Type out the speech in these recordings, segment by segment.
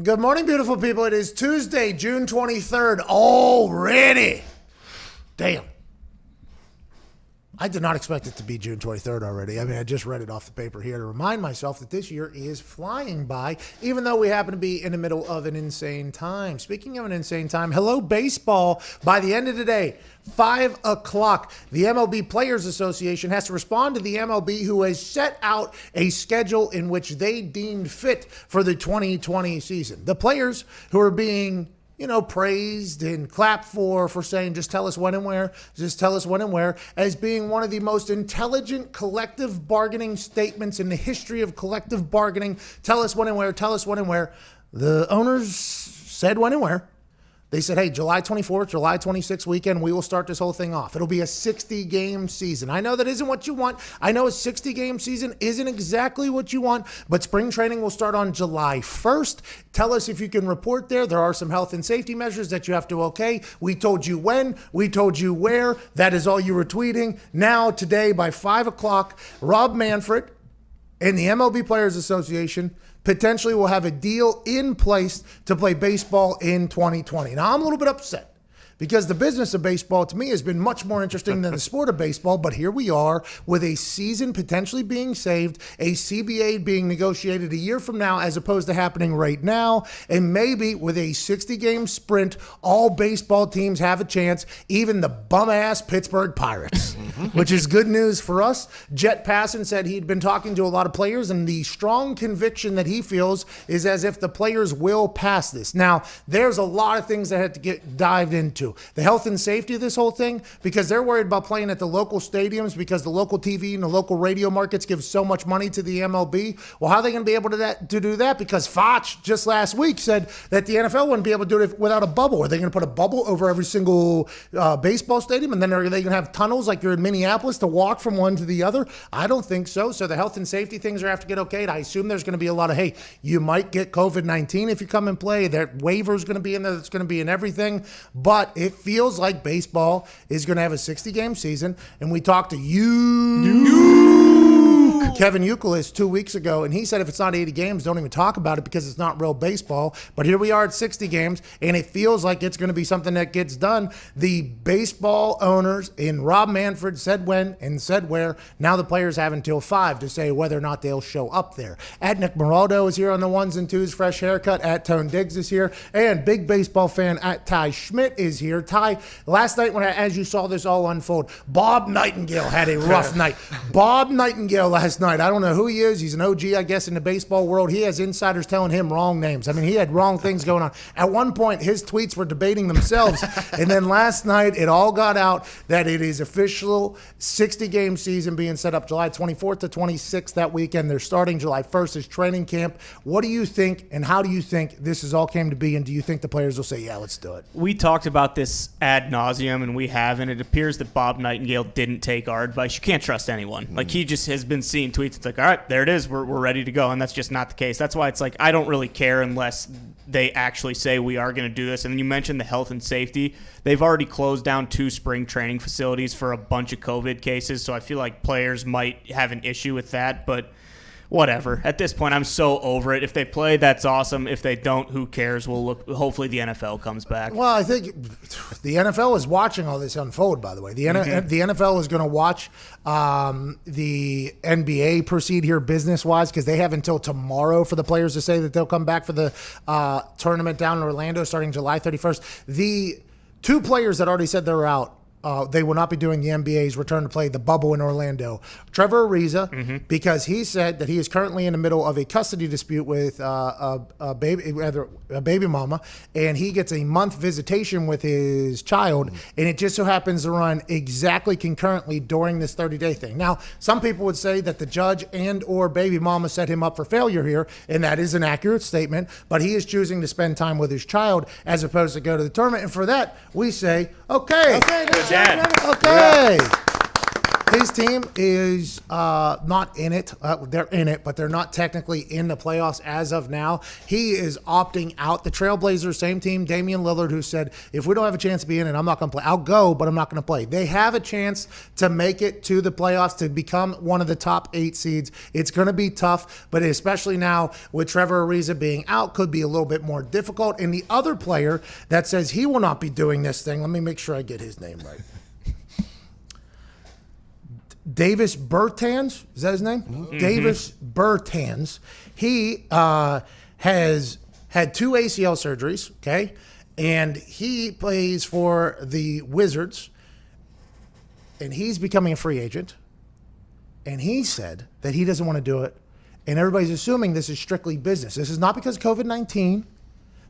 Good morning, beautiful people. It is Tuesday, June 23rd already. Damn. I did not expect it to be June 23rd already. I mean, I just read it off the paper here to remind myself that this year is flying by, even though we happen to be in the middle of an insane time. Speaking of an insane time, hello, baseball. By the end of the day, 5 o'clock, the MLB Players Association has to respond to the MLB, who has set out a schedule in which they deemed fit for the 2020 season. The players who are being praised and clapped for saying, just tell us when and where, as being one of the most intelligent collective bargaining statements in the history of collective bargaining. Tell us when and where. The owners said when and where. They said, hey, July 24th, July 26th weekend, we will start this whole thing off. It'll be a 60-game season. I know that isn't what you want. I know a 60-game season isn't exactly what you want, but spring training will start on July 1st. Tell us if you can report there. There are some health and safety measures that you have to okay. We told you when. We told you where. That is all you were tweeting. Now, today, by 5 o'clock, Rob Manfred and the MLB Players Association potentially will have a deal in place to play baseball in 2020. Now, I'm a little bit upset because the business of baseball, to me, has been much more interesting than the sport of baseball. But here we are with a season potentially being saved, a CBA being negotiated a year from now as opposed to happening right now, and maybe with a 60-game sprint, all baseball teams have a chance, even the bum-ass Pittsburgh Pirates, which is good news for us. Jet Passon said he'd been talking to a lot of players, and the strong conviction that he feels is as if the players will pass this. Now, there's a lot of things that have to get dived into. The health and safety of this whole thing, because they're worried about playing at the local stadiums because the local TV and the local radio markets give so much money to the MLB. Well, how are they going to be able to do that? Because Foch just last week said that the NFL wouldn't be able to do it without a bubble. Are they going to put a bubble over every single baseball stadium? And then are they going to have tunnels like you're in Minneapolis to walk from one to the other? I don't think so. So the health and safety things are have to get okayed. I assume there's going to be a lot of, hey, you might get COVID-19 if you come and play. That waiver is going to be in there. That's going to be in everything. But it feels like baseball is going to have a 60-game season. And we talked to Kevin Youkilis 2 weeks ago, and he said if it's not 80 games, don't even talk about it because it's not real baseball. But here we are at 60 games, and it feels like it's going to be something that gets done. The baseball owners and Rob Manfred said when and said where. Now the players have until 5 to say whether or not they'll show up there. At Nick Moraldo is here on the ones and twos, fresh haircut. At Tone Diggs is here, and big baseball fan at Ty Schmidt is here. Ty, last night as you saw this all unfold, Bob Nightingale had a rough night. Bob Nightingale last night. I don't know who he is. He's an OG, I guess, in the baseball world. He has insiders telling him wrong names. I mean, he had wrong things going on. At one point, his tweets were debating themselves. And then last night, it all got out that it is official 60-game season being set up July 24th to 26th that weekend. They're starting July 1st as training camp. What do you think, and how do you think this is all came to be? And do you think the players will say, yeah, let's do it? We talked about this ad nauseum, and we have, and it appears that Bob Nightingale didn't take our advice. You can't trust anyone. Like, he just has been seeing tweets. It's like, all right, there it is. We're ready to go. And that's just not the case. That's why it's like, I don't really care unless they actually say we are going to do this. And then you mentioned the health and safety. They've already closed down 2 spring training facilities for a bunch of COVID cases. So I feel like players might have an issue with that. But whatever. At this point, I'm so over it. If they play, that's awesome. If they don't, who cares? We'll look. Hopefully the NFL comes back. Well, I think the NFL is watching all this unfold, by the way. The NFL is going to watch the NBA proceed here business-wise because they have until tomorrow for the players to say that they'll come back for the tournament down in Orlando starting July 31st. The 2 players that already said they're out, they will not be doing the NBA's return to play the bubble in Orlando. Trevor Ariza, because he said that he is currently in the middle of a custody dispute with a baby mama, and he gets a month visitation with his child, and it just so happens to run exactly concurrently during this 30-day thing. Now, some people would say that the judge and or baby mama set him up for failure here, and that is an accurate statement, but he is choosing to spend time with his child as opposed to go to the tournament, and for that, we say, okay. Good dad. Okay. His team is not in it. They're in it, but they're not technically in the playoffs as of now. He is opting out. The Trailblazers, same team, Damian Lillard, who said, if we don't have a chance to be in it, I'm not going to play. I'll go, but I'm not going to play. They have a chance to make it to the playoffs, to become one of the top 8 seeds. It's going to be tough, but especially now with Trevor Ariza being out, could be a little bit more difficult. And the other player that says he will not be doing this thing, let me make sure I get his name right. Davis Bertans, is that his name? Mm-hmm. Davis Bertans. He has had 2 ACL surgeries, okay? And he plays for the Wizards, and he's becoming a free agent. And he said that he doesn't want to do it. And everybody's assuming this is strictly business. This is not because of COVID-19.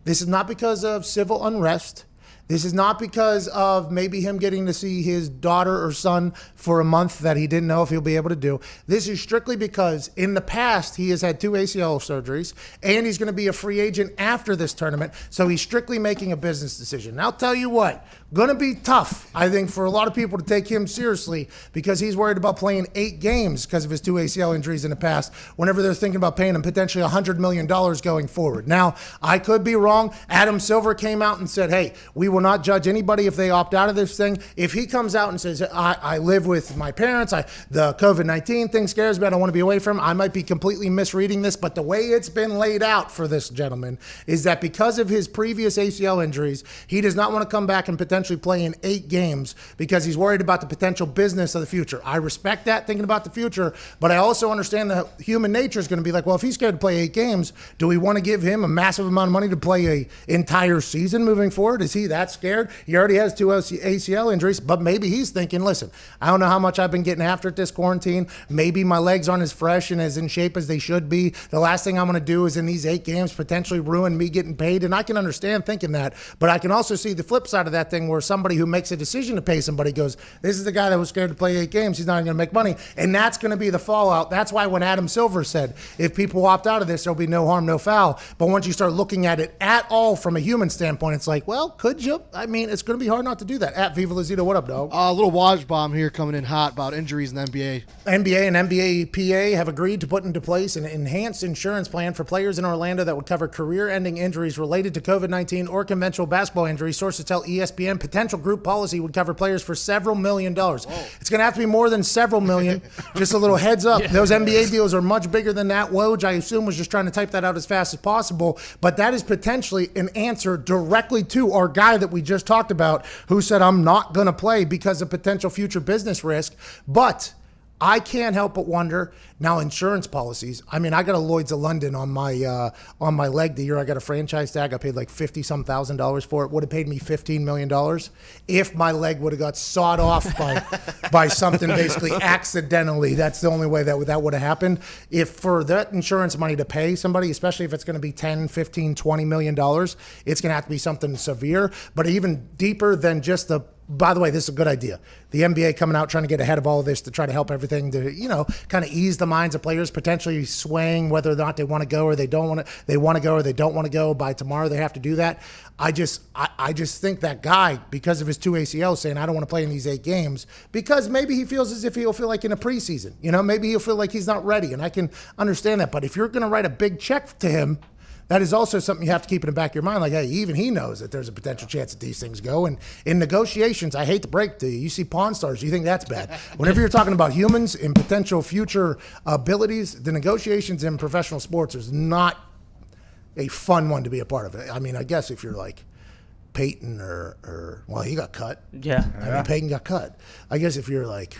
This is not because of civil unrest. This is not because of maybe him getting to see his daughter or son for a month that he didn't know if he'll be able to do. This is strictly because in the past he has had 2 ACL surgeries, and he's going to be a free agent after this tournament. So he's strictly making a business decision. And I'll tell you what, going to be tough, I think, for a lot of people to take him seriously, because he's worried about playing 8 games because of his 2 ACL injuries in the past, whenever they're thinking about paying him potentially $100 million going forward. Now, I could be wrong. Adam Silver came out and said, hey, we will not judge anybody if they opt out of this thing. If he comes out and says, I live with my parents, the COVID-19 thing scares me, I don't want to be away from him, I might be completely misreading this, but the way it's been laid out for this gentleman is that because of his previous ACL injuries, he does not want to come back and potentially play in 8 games because he's worried about the potential business of the future. I respect that, thinking about the future, but I also understand that human nature is going to be like, well, if he's scared to play 8 games, do we want to give him a massive amount of money to play an entire season moving forward? Is he that scared? He already has 2 ACL injuries, but maybe he's thinking, listen, I don't know how much I've been getting after at this quarantine. Maybe my legs aren't as fresh and as in shape as they should be. The last thing I'm going to do is in these 8 games potentially ruin me getting paid. And I can understand thinking that, but I can also see the flip side of that thing where somebody who makes a decision to pay somebody goes, this is the guy that was scared to play 8 games. He's not even going to make money. And that's going to be the fallout. That's why when Adam Silver said, if people opt out of this, there'll be no harm, no foul. But once you start looking at it at all from a human standpoint, it's like, well, could you? I mean, it's going to be hard not to do that. At Viva Lazito, what up, dog? A little watch bomb here coming in hot about injuries in the NBA. NBA and NBA PA have agreed to put into place an enhanced insurance plan for players in Orlando that would cover career-ending injuries related to COVID-19 or conventional basketball injuries. Sources tell ESPN potential group policy would cover players for several $1 million. It's going to have to be more than several million. Just a little heads up. Yeah. Those NBA deals are much bigger than that. Woj, I assume, was just trying to type that out as fast as possible. But that is potentially an answer directly to our guy that we just talked about, who said, I'm not going to play because of potential future business risk. But I can't help but wonder, now insurance policies, I mean, I got a Lloyd's of London on my leg the year I got a franchise tag. I paid like $50-some thousand for it. Would have paid me $15 million if my leg would have got sawed off by something basically accidentally. That's the only way that would have happened. If for that insurance money to pay somebody, especially if it's going to be $10, $15, $20 million, it's going to have to be something severe. But even deeper than just the, by the way, this is a good idea. The NBA coming out trying to get ahead of all of this to try to help everything to, kind of ease the minds of players, potentially swaying whether or not they want to go or they don't want to. They want to go or they don't want to go. By tomorrow, they have to do that. I just think that guy, because of his 2 ACLs, saying I don't want to play in these 8 games because maybe he feels as if he'll feel like in a preseason. Maybe he'll feel like he's not ready, and I can understand that. But if you're going to write a big check to him, that is also something you have to keep in the back of your mind. Like, hey, even he knows that there's a potential chance that these things go. And in negotiations, I hate to break to you, you see Pawn Stars, you think that's bad. Whenever you're talking about humans and potential future abilities, the negotiations in professional sports is not a fun one to be a part of. I mean, I guess if you're like Peyton or well, he got cut. Yeah. I mean, Peyton got cut. I guess if you're like,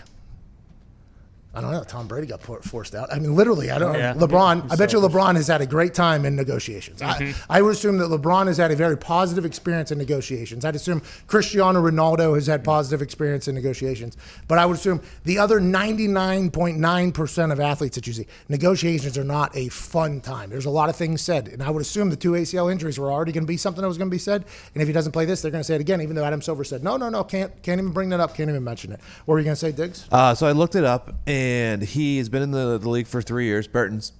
I don't know, Tom Brady got forced out. I mean, literally, I don't know. LeBron, I bet you LeBron has had a great time in negotiations. I would assume that LeBron has had a very positive experience in negotiations. I'd assume Cristiano Ronaldo has had positive experience in negotiations. But I would assume the other 99.9% of athletes that you see, negotiations are not a fun time. There's a lot of things said. And I would assume the 2 ACL injuries were already going to be something that was going to be said. And if he doesn't play this, they're going to say it again, even though Adam Silver said, no, can't even bring that up, can't even mention it. What were you going to say, Diggs? So I looked it up, and he has been in the league for 3 years, Bertans,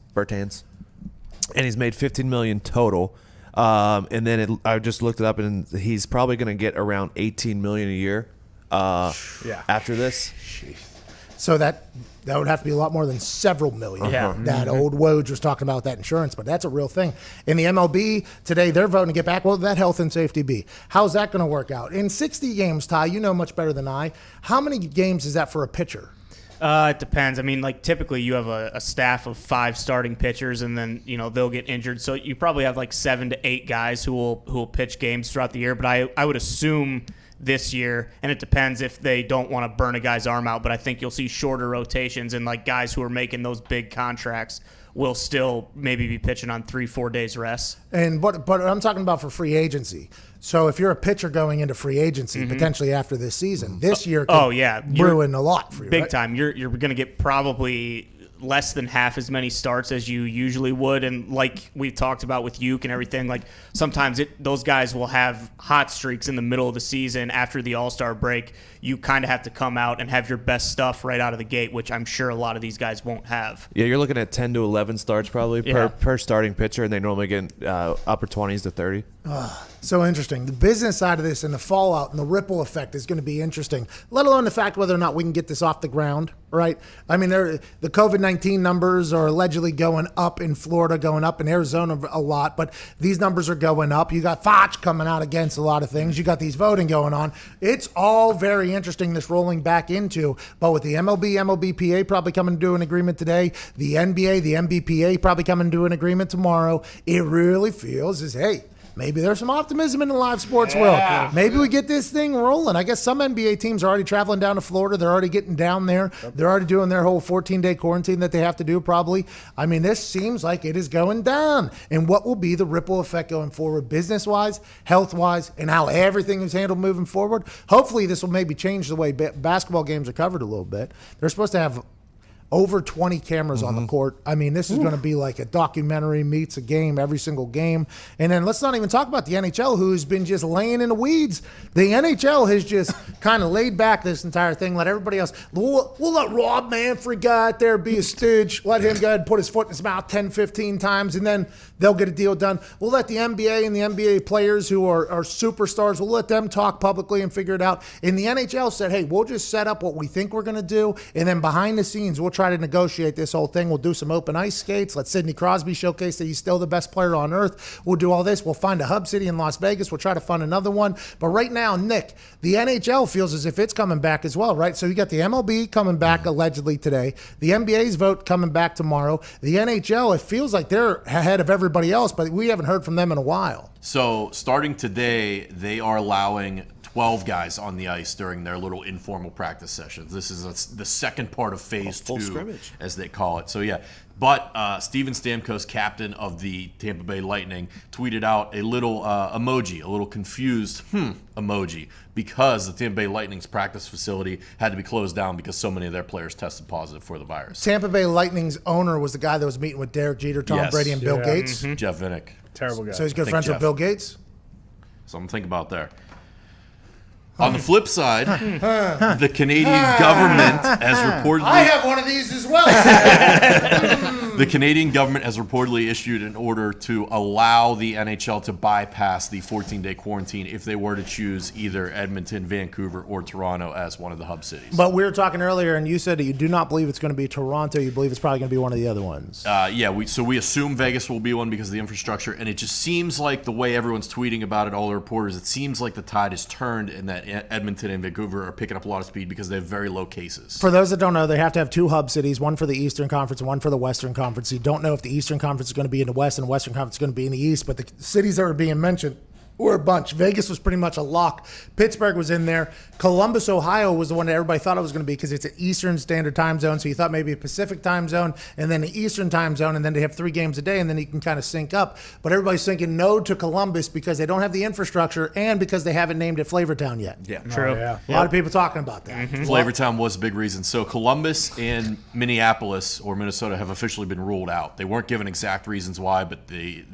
and he's made $15 million total. And then I just looked it up, and he's probably going to get around $18 million a year after this. So that would have to be a lot more than several million. Yeah. That old Woj was talking about that insurance, but that's a real thing. In the MLB today, they're voting to get back. Well, that health and safety be? How's that going to work out? In 60 games, Ty, you know much better than I. How many games is that for a pitcher? It depends. I mean, like typically you have a staff of 5 starting pitchers, and then they'll get injured. So you probably have like 7 to 8 guys who will pitch games throughout the year. But I would assume this year, and it depends if they don't want to burn a guy's arm out. But I think you'll see shorter rotations, and like guys who are making those big contracts will still maybe be pitching on 3-4 days rest. But I'm talking about for free agency. So if you're a pitcher going into free agency potentially after this season, this year could ruin a lot for you. Big right? time. You're going to get probably less than half as many starts as you usually would, and like we talked about with Uke and everything, like sometimes those guys will have hot streaks in the middle of the season after the All-Star break. You kind of have to come out and have your best stuff right out of the gate, which I'm sure a lot of these guys won't have. Yeah, you're looking at 10 to 11 starts probably per starting pitcher, and they normally get upper 20s to 30. So interesting. The business side of this and the fallout and the ripple effect is going to be interesting, let alone the fact whether or not we can get this off the ground, right? I mean, the COVID-19 numbers are allegedly going up in Florida, going up in Arizona a lot, but these numbers are going up. You got Foch coming out against a lot of things. You got these voting going on. It's all very interesting, this rolling back into, but with the MLB, MLBPA probably coming to an agreement today, the NBA, the MBPA probably coming to an agreement tomorrow, it really feels as, hey, maybe there's some optimism in the live sports world. Maybe we get this thing rolling. I guess some NBA teams are already traveling down to Florida. They're already getting down there. They're already doing their whole 14-day quarantine that they have to do probably. I mean, this seems like it is going down. And what will be the ripple effect going forward business-wise, health-wise, and how everything is handled moving forward? Hopefully this will maybe change the way basketball games are covered a little bit. They're supposed to have over 20 cameras on the court. I mean, this is going to be like a documentary meets a game, every single game. And then let's not even talk about the NHL, who's been just laying in the weeds. The NHL has just kind of laid back this entire thing, let everybody else. We'll let Rob Manfred go out there, be a stooge, let him go ahead and put his foot in his mouth 10, 15 times, and then they'll get a deal done. We'll let the NBA and the NBA players who are superstars, we'll let them talk publicly and figure it out. And the NHL said, hey, we'll just set up what we think we're going to do, and then behind the scenes, we'll try to negotiate this whole thing. We'll do some open ice skates. Let Sidney Crosby showcase that he's still the best player on earth. We'll do all this. We'll find a hub city in Las Vegas. We'll try to fund another one. But right now, Nick, the NHL feels as if it's coming back as well, right? So you got the MLB coming back allegedly today. The NBA's vote coming back tomorrow. The NHL, it feels like they're ahead of everybody else, but we haven't heard from them in a while. So starting today, they are allowing 12 guys on the ice during their little informal practice sessions. This is the second part of phase full 2, scrimmage, as they call it. So, yeah. But Steven Stamkos, captain of the Tampa Bay Lightning, tweeted out a little emoji, a little confused emoji, because the Tampa Bay Lightning's practice facility had to be closed down because so many of their players tested positive for the virus. Tampa Bay Lightning's owner was the guy that was meeting with Derek Jeter, Tom Brady, and Bill Gates. Jeff Vinnick. Terrible guy. So he's good friends with Bill Gates? Something to think about there. On the flip side, the Canadian government has reportedly... I have one of these as well. The Canadian government has reportedly issued an order to allow the NHL to bypass the 14-day quarantine if they were to choose either Edmonton, Vancouver, or Toronto as one of the hub cities. But we were talking earlier, and you said that you do not believe it's going to be Toronto. You believe it's probably going to be one of the other ones. We assume Vegas will be one because of the infrastructure, and it just seems like the way everyone's tweeting about it, all the reporters, it seems like the tide has turned and that Edmonton and Vancouver are picking up a lot of speed because they have very low cases. For those that don't know, they have to have 2 hub cities, one for the Eastern Conference and one for the Western Conference. You don't know if the Eastern Conference is going to be in the West and the Western Conference is going to be in the East, but the cities that are being mentioned were a bunch. Vegas was pretty much a lock. Pittsburgh was in there. Columbus, Ohio was the one that everybody thought it was going to be because it's an Eastern Standard Time Zone, so you thought maybe a Pacific Time Zone and then the Eastern Time Zone, and then they have 3 games a day, and then you can kind of sync up. But everybody's thinking no to Columbus because they don't have the infrastructure and because they haven't named it Flavortown yet. Yeah, True. yeah. A lot of people talking about that. Flavortown was a big reason. So Columbus and Minneapolis or Minnesota have officially been ruled out. They weren't given exact reasons why, but the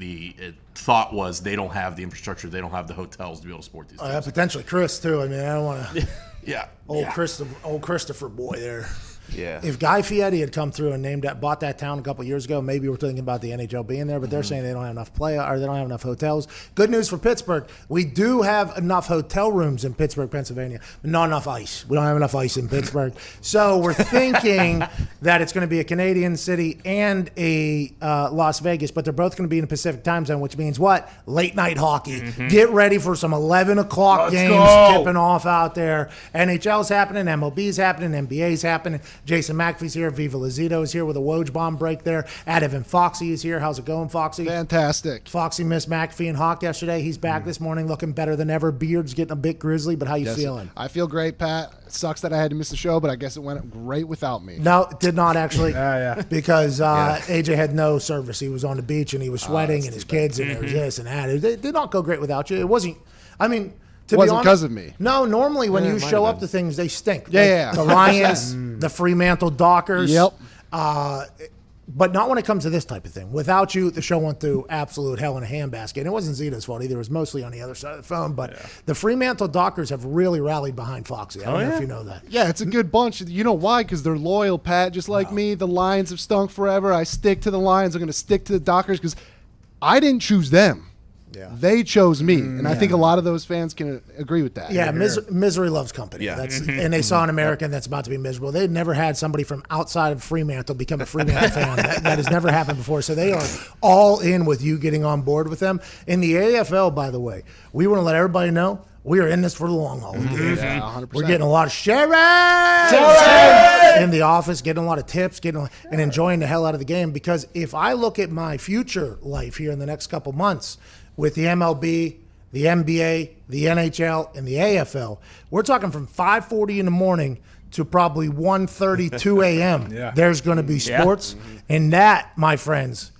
thought was they don't have the infrastructure, they don't have the hotels to be able to support these things. Potentially Chris too. I mean, I don't want to. Yeah. Old Christopher boy there. Yeah. If Guy Fieri had come through and bought that town a couple years ago, maybe we're thinking about the NHL being there. But they're saying they don't have enough they don't have enough hotels. Good news for Pittsburgh: we do have enough hotel rooms in Pittsburgh, Pennsylvania, but not enough ice. We don't have enough ice in Pittsburgh, so we're thinking that it's going to be a Canadian city and a Las Vegas, but they're both going to be in the Pacific time zone, which means what? Late night hockey. Get ready for some 11 o'clock games tipping off out there. NHL's happening, MLB's happening, NBA's happening. Jason McAfee's here. Viva Lazito is here with a Woj bomb break there. Evan Foxy is here. How's it going, Foxy? Fantastic. Foxy missed McAfee and Hawk yesterday. He's back this morning looking better than ever. Beard's getting a bit grizzly, but how you feeling? I feel great, Pat. It sucks that I had to miss the show, but I guess it went great without me. No, it did not actually. Yeah. Because AJ had no service. He was on the beach and he was sweating and his kids and there was this and that. It did not go great without you. It wasn't, I mean, to Wasn't be honest, because of me. No, normally when you might show have up been. to things, they stink. Yeah. The Lions, the Fremantle Dockers. Yep. But not when it comes to this type of thing. Without you, the show went through absolute hell in a handbasket. And it wasn't Zito's fault either. It was mostly on the other side of the phone. But the Fremantle Dockers have really rallied behind Foxy. I don't know if you know that. Yeah, it's a good bunch. You know why? Because they're loyal, Pat, just like me. The Lions have stunk forever. I stick to the Lions. I'm going to stick to the Dockers because I didn't choose them. Yeah. They chose me. And I think a lot of those fans can agree with that. Yeah, misery loves company. Yeah. And they saw an American that's about to be miserable. They'd never had somebody from outside of Fremantle become a Fremantle fan. That has never happened before. So they are all in with you getting on board with them. In the AFL, by the way, we want to let everybody know we are in this for the long haul. Yeah, 100%. We're getting a lot of sharing in the office, getting a lot of tips, and enjoying the hell out of the game. Because if I look at my future life here in the next couple months with the MLB, the NBA, the NHL, and the AFL, we're talking from 5:40 in the morning to probably 1:30, 2 a.m. Yeah. There's going to be sports. And that, my friends,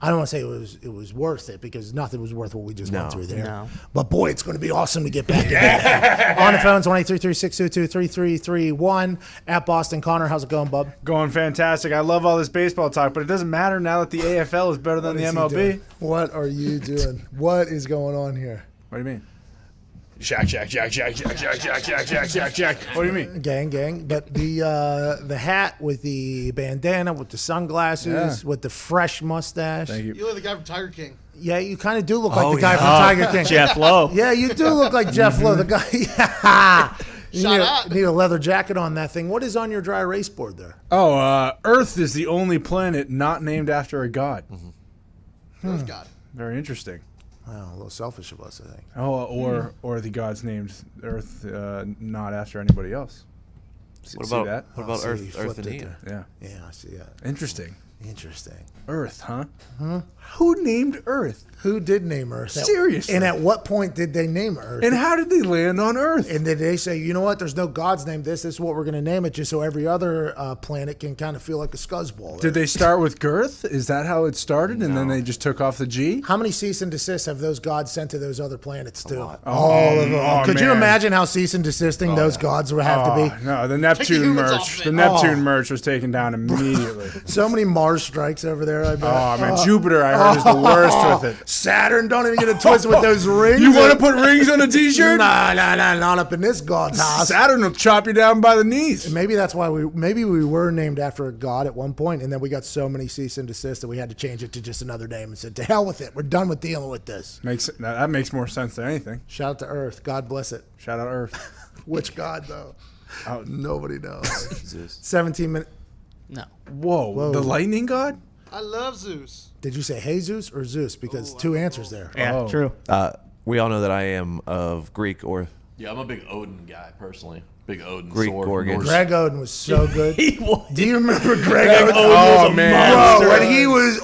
I don't want to say it was worth it because nothing was worth what we just went through there. No. But boy, it's going to be awesome to get back in there. On the phones, 1-833-622-3331. At Boston Connor, how's it going, bub? Going fantastic. I love all this baseball talk, but it doesn't matter now that the AFL is better than the MLB. What are you doing? What is going on here? What do you mean? Jack. What do you mean? Gang. But the hat with the bandana, with the sunglasses, with the fresh mustache. Thank you. You look like the guy from Tiger King. Yeah, you kind of do look like the guy from Tiger King. Jeff Lowe. Yeah, you do look like Jeff Lowe, the guy. Yeah. You Shut up. need a leather jacket on that thing. What is on your dry erase board there? Oh, Earth is the only planet not named after a god. Earth God. Very interesting. Wow, a little selfish of us, I think. Oh, or the gods named Earth not after anybody else. What See about that? what about So you Earth flipped and it Eve? there. Yeah. Yeah, I see that. Interesting. Interesting. Earth, huh? Who named Earth? Who did name Earth? Seriously? And at what point did they name Earth? And how did they land on Earth? And did they say, you know what, there's no gods named this. This is what we're going to name it, just so every other planet can kind of feel like a scuzzball. Did they start with girth? Is that how it started? And then they just took off the G? How many cease and desists have those gods sent to those other planets too? lot. All of them. Oh, Could you man. imagine how cease and desisting those gods would have to be? No, the Neptune humans merch. off of The it. Neptune merch was taken down immediately. So many Mars strikes over there, I bet. Oh, man. Jupiter, I heard, is the worst with it. Saturn, don't even get a twist with those rings. You want to put rings on a t-shirt? Nah, not up in this god's house. Saturn will chop you down by the knees. Maybe that's why we were named after a god at one point, and then we got so many cease and desist that we had to change it to just another name and said, to hell with it. We're done with dealing with this. That makes more sense than anything. Shout out to Earth. God bless it. Shout out Earth. Which god, though? Nobody knows. Zeus. 17 minutes. No. Whoa, the lightning god? I love Zeus. Did you say Jesus or Zeus? Because two answers there. Yeah, Oh. true. We all know that I am of Greek or Yeah, I'm a big Odin guy personally. Big Odin Greek sword. Gorgon. Norse. Greg Oden was so good. He was. Do you remember Greg Oden? Oh, man. Bro, when he was...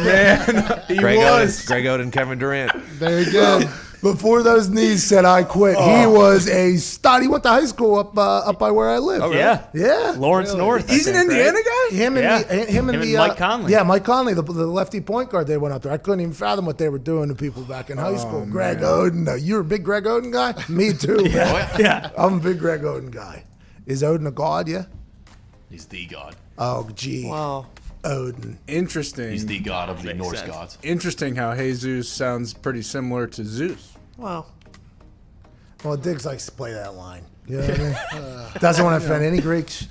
Man, he Greg was. Oden, Greg Oden, Kevin Durant. Very good. Before those knees said I quit, he was a stud. He went to high school up by where I live. Yeah. Yeah. Lawrence North. I He's an think, right? Indiana guy? Him and Yeah. him and Mike Conley. Yeah, Mike Conley, the lefty point guard. They went up there. I couldn't even fathom what they were doing to people back in high school. Greg Oden, you're a big Greg Oden guy. Me too. Yeah. I'm a big Greg Oden guy. Is Odin a god? Yeah. He's the god. Oh, gee. Well, Odin. Interesting. He's the god of the Makes Norse sense. gods. Interesting how Jesus sounds pretty similar to Zeus. well. Well, Diggs likes to play that line. You know what I mean? Doesn't want to offend any Greeks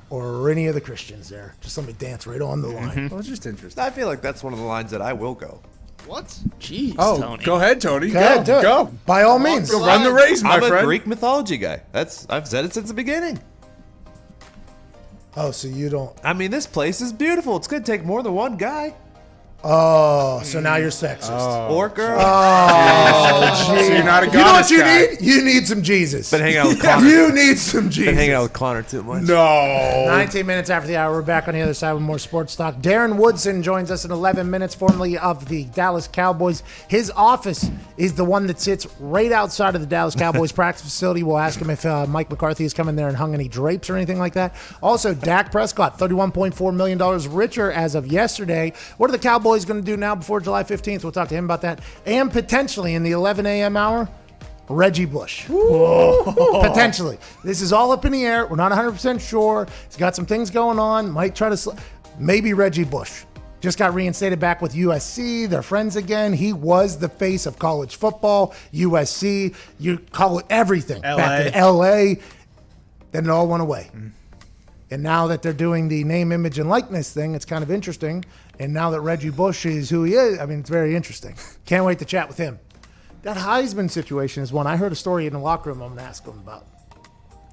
or any of the Christians there. Just let me dance right on the line. Well, it's just interesting. I feel like that's one of the lines that I will go. What? Jeez, Oh, Tony. go ahead, Tony. Go ahead, do it. Go. By all means. Go run the race, my I'm a friend. Greek mythology guy. I've said it since the beginning. Oh, so you don't. I mean, this place is beautiful. It's going to take more than one guy Oh, so now you're sexist. or girl. Oh, So you're not a you know what goddess you guy. need? You need some Jesus. Been hanging out with Connor. You need some Jesus. Been hanging out with Connor too much. No. 19 minutes after the hour, we're back on the other side with more sports talk. Darren Woodson joins us in 11 minutes, formerly of the Dallas Cowboys. His office is the one that sits right outside of the Dallas Cowboys practice facility. We'll ask him if Mike McCarthy has come in there and hung any drapes or anything like that. Also, Dak Prescott, $31.4 million richer as of yesterday. What are the Cowboys going to do now before July 15th? We'll talk to him about that. And potentially in the 11 a.m. hour, Reggie Bush. Potentially. This is all up in the air. We're not 100% sure. He's got some things going on. Might try to maybe Reggie Bush. Just got reinstated back with USC. They're friends again. He was the face of college football. USC. You call it everything. Back to LA. Then it all went away. And now that they're doing the name, image, and likeness thing, it's kind of interesting. And now that Reggie Bush is who he is, I mean, it's very interesting. Can't wait to chat with him. That Heisman situation is one I heard a story in the locker room I'm going to ask him about.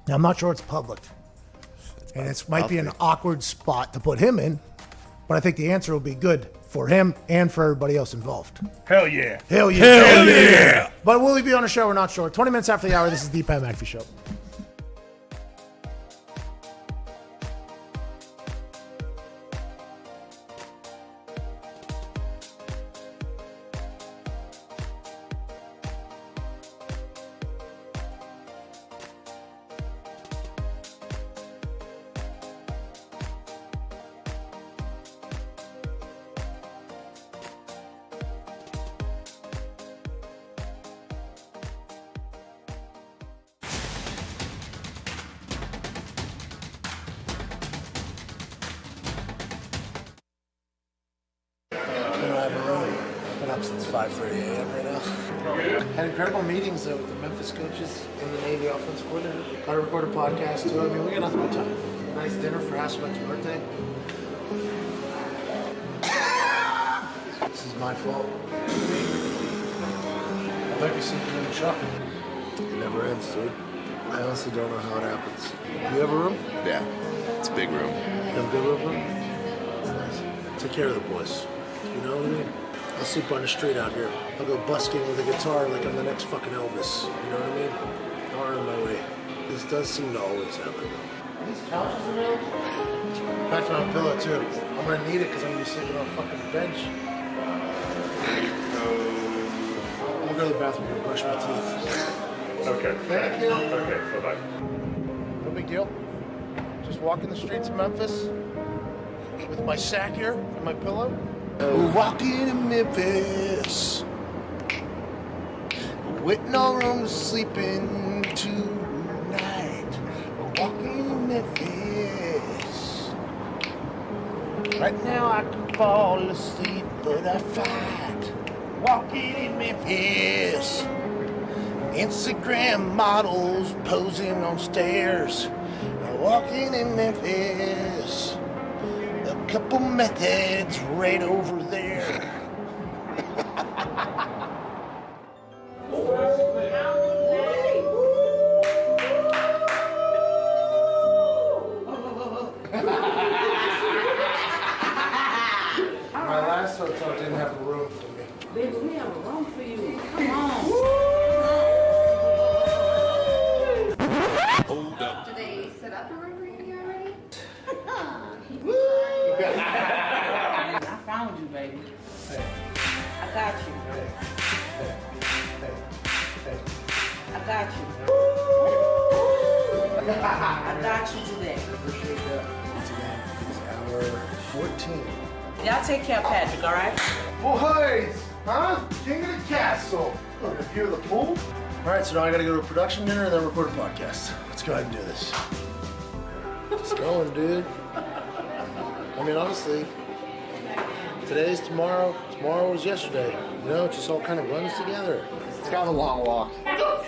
Now, I'm not sure it's public. And it might be an awkward spot to put him in, but I think the answer will be good for him and for everybody else involved. Hell yeah. Hell yeah. Hell yeah. But will he be on the show? We're not sure. 20 minutes after the hour, this is the Pat McAfee Show. Up since 5:30 a.m. right now. Had incredible meetings with the Memphis coaches and the Navy offensive coordinator. Got to record a podcast too. I mean, we got nothing but time. Nice dinner for Hasselbeck's birthday. This is my fault. I might be seeing you in the shop. It never ends, dude. I honestly don't know how it happens. You have a room? Yeah, it's a big room. You have a good room? It's nice. Take care of the boys. You know what I mean? I'll sleep on the street out here. I'll go busking with a guitar like I'm the next fucking Elvis. You know what I mean? I'll earn my way. This does seem to always happen. Are these couches available? Back to my pillow too. I'm gonna need it because I'm gonna be sleeping on a fucking bench. I'm gonna go to the bathroom and brush my teeth. Okay. Thank you. Okay, bye-bye. No big deal. Just walking the streets of Memphis with my sack here and my pillow. Walking in Memphis with no room to sleep in tonight. Walking in Memphis. Right now I can fall asleep, but I fight. Walking in Memphis. Instagram models posing on stairs. Walking in Memphis. A couple methods right over there. My last hotel didn't have a room for me. Baby, we have a room for you. Come on. Hold up. Do they set up a room for you already? I found you, baby. I got you. I got you. I got you today. Appreciate that. It's hour 14. Y'all take care of Patrick, all right? Boys, huh? King of the castle. Look, a view of the pool. All right, so now I gotta go to a production dinner and then record a podcast. Let's go ahead and do this. Just going, dude. I mean, honestly, today's tomorrow. Tomorrow was yesterday. You know, it just all kind of runs together. have a long walk. Yeah,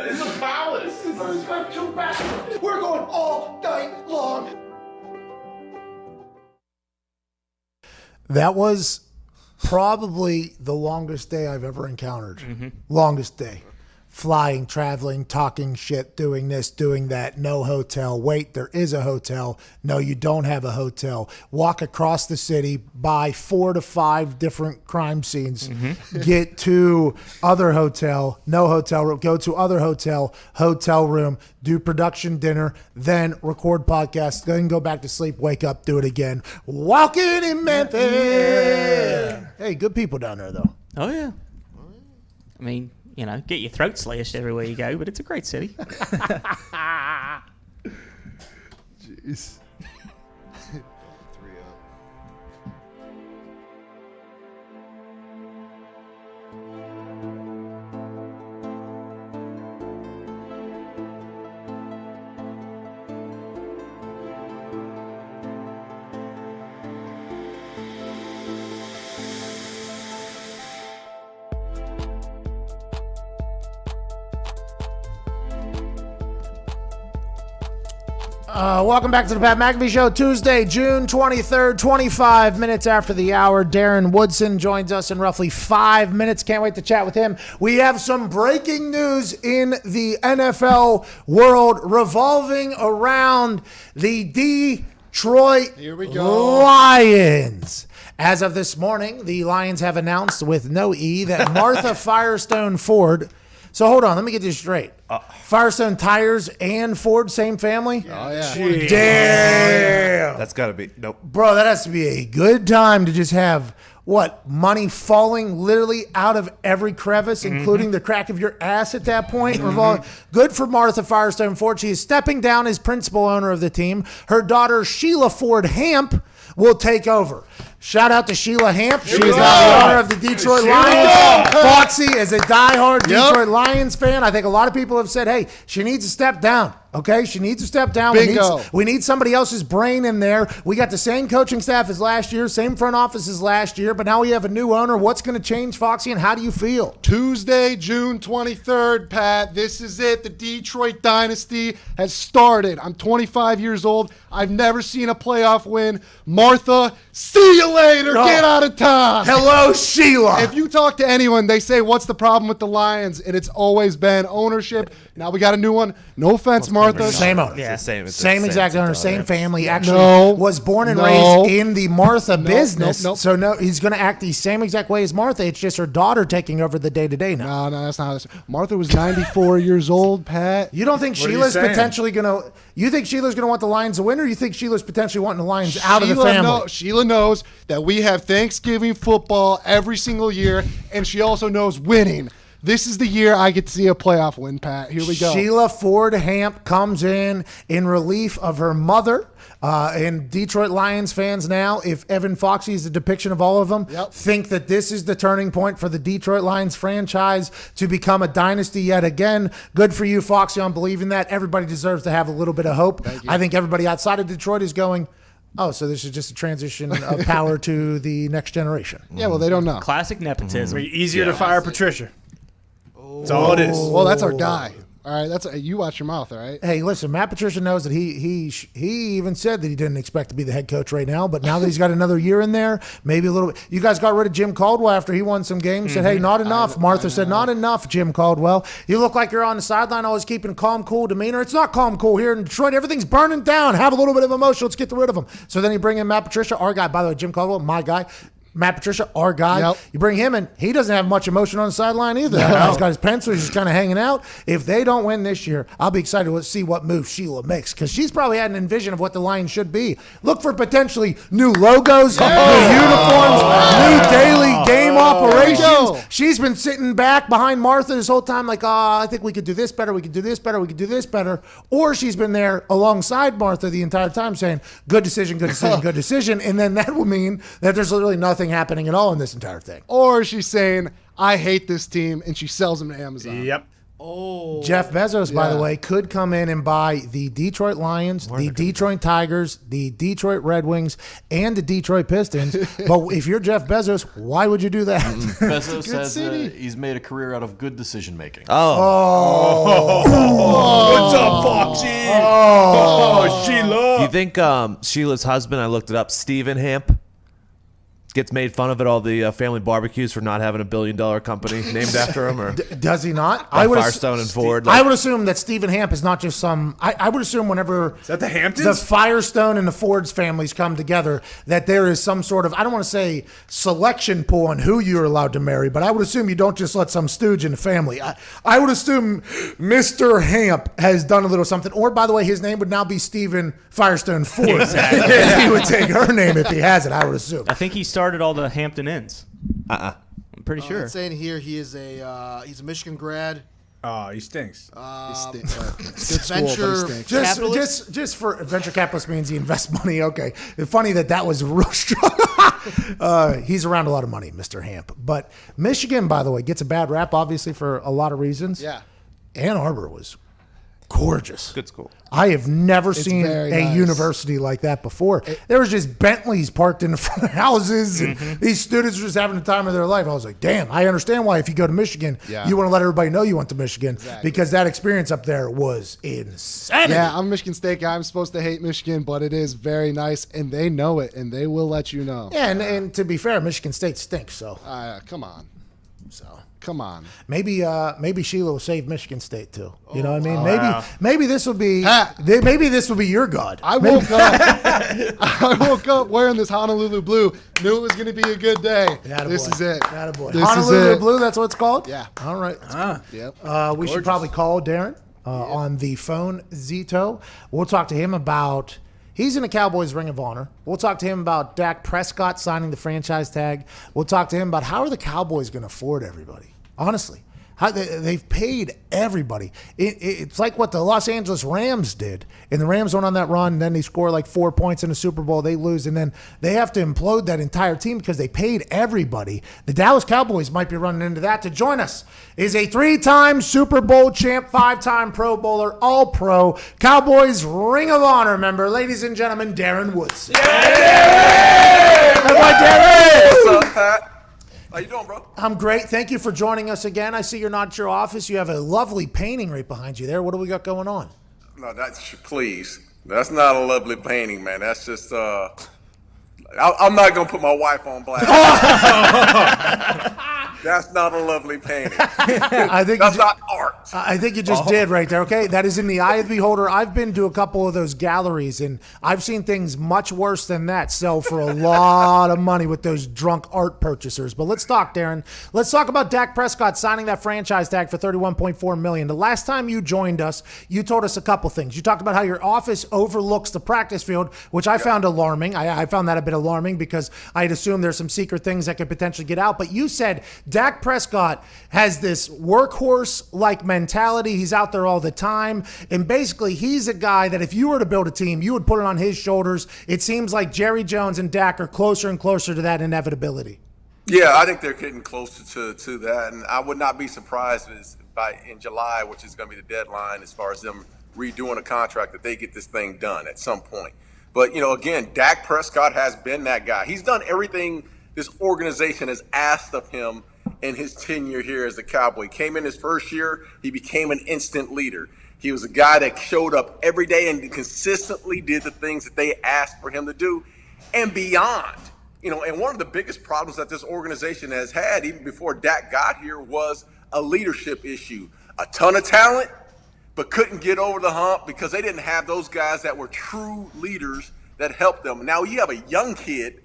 it's a palace. We're going all night long. That was probably the longest day I've ever encountered. Longest day. Flying, traveling, talking shit, doing this, doing that. No hotel. Wait, there is a hotel. No, you don't have a hotel. Walk across the city, buy 4 to 5 different crime scenes. Get to other hotel. No hotel room. Go to other hotel. Hotel room. Do production dinner. Then record podcast. Then go back to sleep. Wake up. Do it again. Walking in Memphis. Hey, good people down there though. Oh, yeah. I mean, you know, get your throat slashed everywhere you go, but it's a great city. Jeez. Welcome back to the Pat McAfee Show, Tuesday, June 23rd, 25 minutes after the hour. Darren Woodson joins us in roughly 5 minutes. Can't wait to chat with him. We have some breaking news in the NFL world revolving around the Detroit Lions. As of this morning, the Lions have announced with no E that Martha Firestone Ford. So hold on, let me get this straight. Firestone Tires and Ford, same family? Oh, yeah. Damn. That's got to be nope. Bro, that has to be a good time to just have, money falling literally out of every crevice, including the crack of your ass at that point. Good for Martha Firestone Ford. She is stepping down as principal owner of the team. Her daughter, Sheila Ford Hamp, will take over. Shout out to Sheila Hamp. She is now the owner of the Detroit Lions. Foxy is a diehard Detroit Lions fan. I think a lot of people have said, hey, she needs to step down. Okay, she needs to step down. Bingo. We need somebody else's brain in there. We got the same coaching staff as last year, same front office as last year, but now we have a new owner. What's going to change, Foxy, and how do you feel? Tuesday, June 23rd, Pat. This is it. The Detroit dynasty has started. I'm 25 years old. I've never seen a playoff win. Martha, see you later. Get out of town. Hello, Sheila. If you talk to anyone, they say, what's the problem with the Lions? And it's always been ownership. Now we got a new one. No offense, Martha. Same owner. Yeah, same exact owner, same family. Actually, No. was born and No. raised in the Martha business. nope. So no, he's going to act the same exact way as Martha. It's just her daughter taking over the day-to-day now. No, that's not how this. Martha was 94 years old, Pat. You don't think What are you Sheila's saying? potentially going to? You think Sheila's going to want the Lions to win, or you think Sheila's potentially wanting the Lions out of the family? Sheila knows that we have Thanksgiving football every single year, and she also knows winning. This is the year I get to see a playoff win, Pat. Here we go. Sheila Ford Hamp comes in relief of her mother. And Detroit Lions fans now, if Evan Foxy is the depiction of all of them, think that this is the turning point for the Detroit Lions franchise to become a dynasty yet again. Good for you, Foxy, on believing that. Everybody deserves to have a little bit of hope. I think everybody outside of Detroit is going, oh, so this is just a transition of power to the next generation. Yeah, well, they don't know. Classic nepotism. Easier to fire Patricia. That's all it is. Well, that's our guy. All right, you watch your mouth, all right? Hey, listen, Matt Patricia knows that he even said that he didn't expect to be the head coach right now, but now that he's got another year in there, maybe a little bit. You guys got rid of Jim Caldwell after he won some games, said, hey, not enough. Martha said, not enough, Jim Caldwell. You look like you're on the sideline always keeping calm, cool demeanor. It's not calm, cool here in Detroit. Everything's burning down. Have a little bit of emotion. Let's get rid of him. So then you bring in Matt Patricia, our guy. By the way, Jim Caldwell, my guy. Matt Patricia, our guy. Yep. You bring him in. He doesn't have much emotion on the sideline either. He's got his pencil. He's just kind of hanging out. If they don't win this year, I'll be excited to see what move Sheila makes because she's probably had an envision of what the Lions should be. Look for potentially new logos, new uniforms, new daily game operations. She's been sitting back behind Martha this whole time like, I think we could do this better. We could do this better. We could do this better. Or she's been there alongside Martha the entire time saying, good decision, good decision, good decision. And then that will mean that there's literally nothing happening at all in this entire thing. Or she's saying, I hate this team, and she sells them to Amazon. Yep. Oh, Jeff Bezos, by the yeah. way, could come in and buy the Detroit Lions, the Detroit Tigers, the Detroit Red Wings, and the Detroit Pistons. But if you're Jeff Bezos, why would you do that? Bezos says city. he's made a career out of good decision making. What's up, Foxy? Oh, Sheila. You think Sheila's husband, I looked it up, Stephen Hamp, gets made fun of at all the family barbecues for not having $1 billion company named after him? Or Does he not? like Firestone and Ford? I would assume that Stephen Hamp is not just some. I would assume whenever Is that the the Hamptons? Firestone and the Ford's families come together, that there is some sort of, I don't want to say selection pool on who you're allowed to marry, but I would assume you don't just let some stooge in the family. I would assume Mr. Hamp has done a little something. Or, by the way, his name would now be Stephen Firestone Ford. He would take her name if he has it, I would assume. I think he started all the Hampton Inns. I'm pretty sure. It's saying here he's a Michigan grad. Oh, he stinks. Good school, but he venture stinks. capitalist. Just for venture capitalist means he invests money. Okay, it's funny that was real strong. He's around a lot of money, Mr. Hamp. But Michigan, by the way, gets a bad rap, obviously for a lot of reasons. Yeah. Ann Arbor was gorgeous. Good school. I have never seen very a nice. university like that before. There was just Bentleys parked in the front of houses, and these students were just having the time of their life. I was like, damn, I understand why if you go to Michigan, Yeah. you want to let everybody know you went to Michigan because that experience up there was insane. Yeah, I'm a Michigan State guy. I'm supposed to hate Michigan, but it is very nice, and they know it, and they will let you know. Yeah, and to be fair, Michigan State stinks. So Come on. So Come on. maybe Sheila will save Michigan State too. You know what I mean? wow. Maybe this will be Pat. maybe this will be your god. I woke up. I woke up wearing this Honolulu blue. Knew it was going to be a good day. Attaboy. This is it. Attaboy. This is Honolulu it. Blue. That's what it's called. Yeah. All right. Yep. We should probably call Darren on the phone. Zito. We'll talk to him about. He's in the Cowboys Ring of Honor. We'll talk to him about Dak Prescott signing the franchise tag. We'll talk to him about how are the Cowboys going to afford everybody. Honestly, how they've paid everybody. It's like what the Los Angeles Rams did. And the Rams went on that run, and then they score like 4 points in the Super Bowl. They lose, and then they have to implode that entire team because they paid everybody. The Dallas Cowboys might be running into that. To join us is a 3-time Super Bowl champ, 5-time Pro Bowler, All-Pro, Cowboys Ring of Honor member, ladies and gentlemen, Darren Woodson. Everybody, Darren! What's up, Pat? How you doing, bro? I'm great. Thank you for joining us again. I see you're not at your office. You have a lovely painting right behind you there. What do we got going on? No, that's please. That's not a lovely painting, man. That's just I'm not gonna put my wife on blast. That's not a lovely painting. I think That's not art. I think you just did right there. Okay, that is in the eye of the beholder. I've been to a couple of those galleries, and I've seen things much worse than that sell for a lot of money with those drunk art purchasers. But let's talk, Darren. Let's talk about Dak Prescott signing that franchise tag for $31.4 million. The last time you joined us, you told us a couple things. You talked about how your office overlooks the practice field, which I found alarming. I found that a bit alarming because I'd assume there's some secret things that could potentially get out. But you said Dak Prescott has this workhorse-like mentality. He's out there all the time. And basically, he's a guy that if you were to build a team, you would put it on his shoulders. It seems like Jerry Jones and Dak are closer and closer to that inevitability. Yeah, I think they're getting closer to that, and I would not be surprised in July, which is going to be the deadline as far as them redoing a contract, that they get this thing done at some point. But, again, Dak Prescott has been that guy. He's done everything this organization has asked of him in his tenure here as a Cowboy. He came in his first year, he became an instant leader. He was a guy that showed up every day and consistently did the things that they asked for him to do and beyond. And one of the biggest problems that this organization has had, even before Dak got here, was a leadership issue. A ton of talent, but couldn't get over the hump because they didn't have those guys that were true leaders that helped them. Now you have a young kid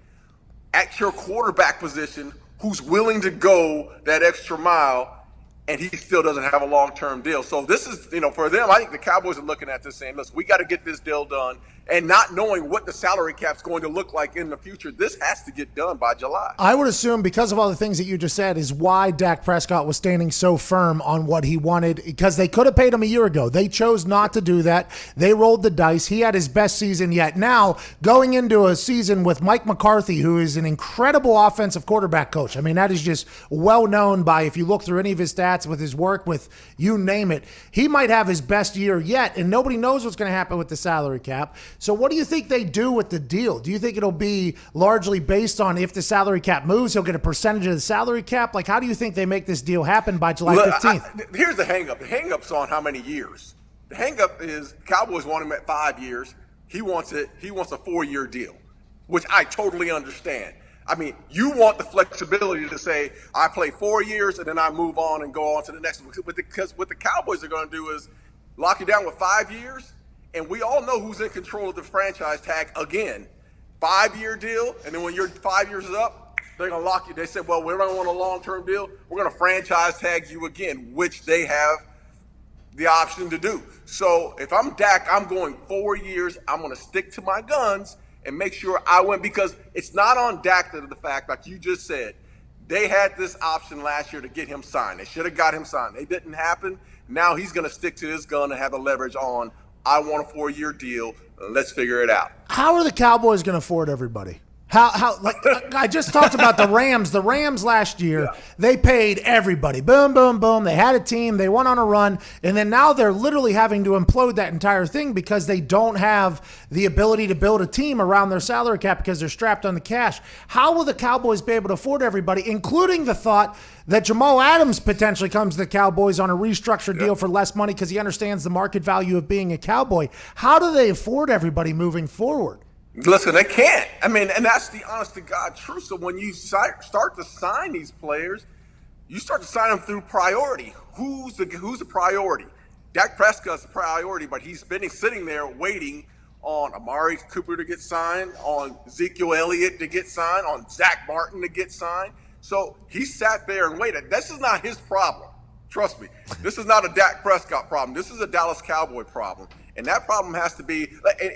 at your quarterback position who's willing to go that extra mile, and he still doesn't have a long-term deal. So this is, for them, I think the Cowboys are looking at this saying, listen, we got to get this deal done. And not knowing what the salary cap's going to look like in the future, this has to get done by July. I would assume because of all the things that you just said is why Dak Prescott was standing so firm on what he wanted, because they could have paid him a year ago. They chose not to do that. They rolled the dice. He had his best season yet. Now, going into a season with Mike McCarthy, who is an incredible offensive quarterback coach. I mean, that is just well known by, if you look through any of his stats, stats, with his work, with you name it, he might have his best year yet, and nobody knows what's going to happen with the salary cap. So what do you think they do with the deal? Do you think it'll be largely based on if the salary cap moves, he'll get a percentage of the salary cap? Like, how do you think they make this deal happen by July 15th? Here's the hang-up. The hang-up's on how many years. The hang-up is Cowboys want him at 5 years. He wants a 4-year deal, which I totally understand. I mean, you want the flexibility to say, I play 4 years and then I move on and go on to the next one. Because what the Cowboys are going to do is lock you down with 5 years, and we all know who's in control of the franchise tag again. 5-year deal, and then when your 5 years is up, they're going to lock you. They said, well, we don't want a long-term deal. We're going to franchise tag you again, which they have the option to do. So if I'm Dak, I'm going 4 years. I'm going to stick to my guns and make sure I win, because it's not on Dak to the fact, like you just said, they had this option last year to get him signed. They should have got him signed. It didn't happen. Now he's going to stick to his gun and have the leverage on, I want a 4-year deal. Let's figure it out. How are the Cowboys going to afford everybody? Like I just talked about the Rams. The Rams last year, they paid everybody. Boom, boom, boom. They had a team. They went on a run. And then now they're literally having to implode that entire thing because they don't have the ability to build a team around their salary cap because they're strapped on the cash. How will the Cowboys be able to afford everybody, including the thought that Jamal Adams potentially comes to the Cowboys on a restructured deal for less money because he understands the market value of being a Cowboy? How do they afford everybody moving forward? Listen, they can't. I mean, and that's the honest to God truth. So when you start to sign these players, you start to sign them through priority. Who's the priority? Dak Prescott's the priority, but he's been sitting there waiting on Amari Cooper to get signed, on Ezekiel Elliott to get signed, on Zach Martin to get signed. So he sat there and waited. This is not his problem. Trust me. This is not a Dak Prescott problem. This is a Dallas Cowboy problem. And that problem has to be,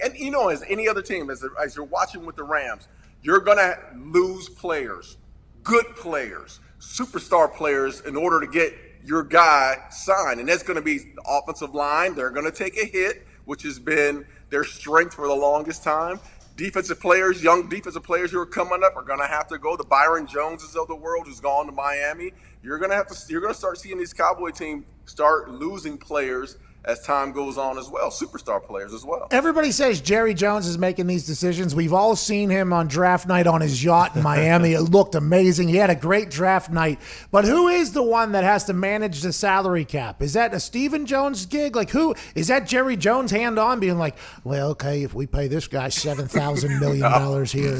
and you know, as any other team, as you're watching with the Rams, you're going to lose players, good players, superstar players in order to get your guy signed. And that's going to be the offensive line. They're going to take a hit, which has been their strength for the longest time. Defensive players, young defensive players who are coming up are going to have to go. The Byron Joneses of the world who's gone to Miami. You're going to start seeing these Cowboy teams start losing players as time goes on as well, superstar players as well. Everybody says Jerry Jones is making these decisions. We've all seen him on draft night on his yacht in Miami. It looked amazing. He had a great draft night. But who is the one that has to manage the salary cap? Is that a Stephen Jones gig? Like, who is that? Jerry Jones hand on being like, well, okay, if we pay this guy $7,000 million here.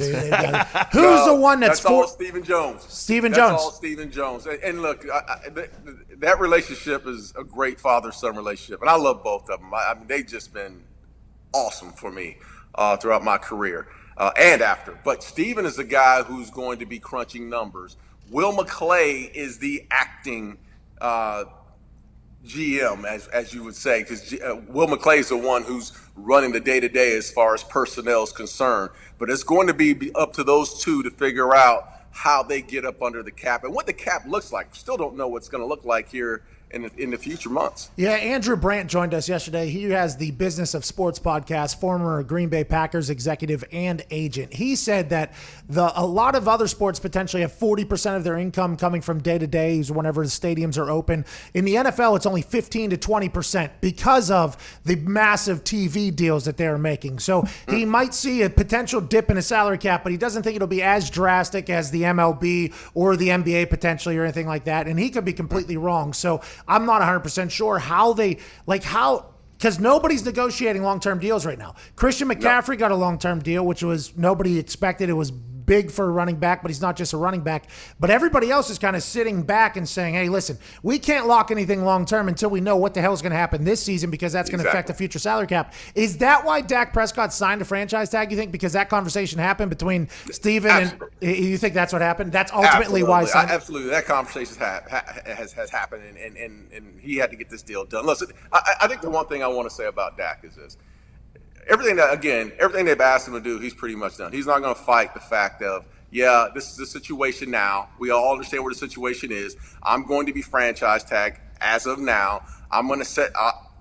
Who's the one that's all Stephen Jones. Stephen Jones. Jones. All Stephen Jones. And look, that relationship is a great father-son relationship. And I love both of them. I mean, they've just been awesome for me throughout my career and after. But Steven is the guy who's going to be crunching numbers. Will McClay is the acting GM, as you would say, because Will McClay is the one who's running the day-to-day as far as personnel is concerned. But it's going to be up to those two to figure out how they get up under the cap and what the cap looks like. Still don't know what's going to look like here in the future months. Yeah, Andrew Brandt joined us yesterday. He has the Business of Sports podcast, former Green Bay Packers executive and agent. He said that a lot of other sports potentially have 40% of their income coming from day-to-days whenever the stadiums are open. In the NFL, it's only 15 to 20% because of the massive TV deals that they're making. So he might see a potential dip in a salary cap, but he doesn't think it'll be as drastic as the MLB or the NBA potentially or anything like that. And he could be completely wrong. So I'm not 100% sure because nobody's negotiating long-term deals right now. Christian McCaffrey got a long-term deal, which was nobody expected. It was big for a running back, but he's not just a running back. But everybody else is kind of sitting back and saying, hey, listen, we can't lock anything long-term until we know what the hell is going to happen this season because that's going to affect the future salary cap. Is that why Dak Prescott signed a franchise tag, you think? Because that conversation happened between Steven and you think that's what happened? That's ultimately why he signed. Absolutely. That conversation has happened, and he had to get this deal done. Listen, I think the one thing I want to say about Dak is this. Everything they've asked him to do, he's pretty much done. He's not going to fight the fact of, this is the situation now. We all understand where the situation is. I'm going to be franchise tagged as of now. I'm going to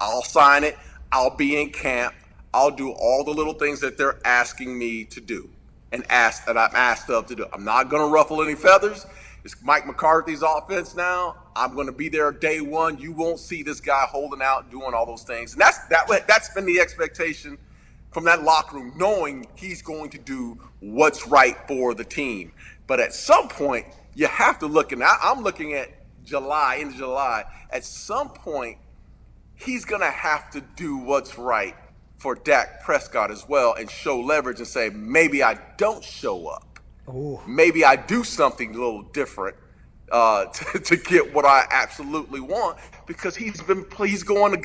I'll sign it. I'll be in camp. I'll do all the little things that they're asking me to do and that I'm asked of to do. I'm not going to ruffle any feathers. It's Mike McCarthy's offense now. I'm going to be there day one. You won't see this guy holding out, doing all those things. And that's been the expectation from that locker room, knowing he's going to do what's right for the team. But at some point, you have to look, and I'm looking at in July. At some point, he's going to have to do what's right for Dak Prescott as well and show leverage and say, maybe I don't show up. Ooh. Maybe I do something a little different to get what I absolutely want, because he's gone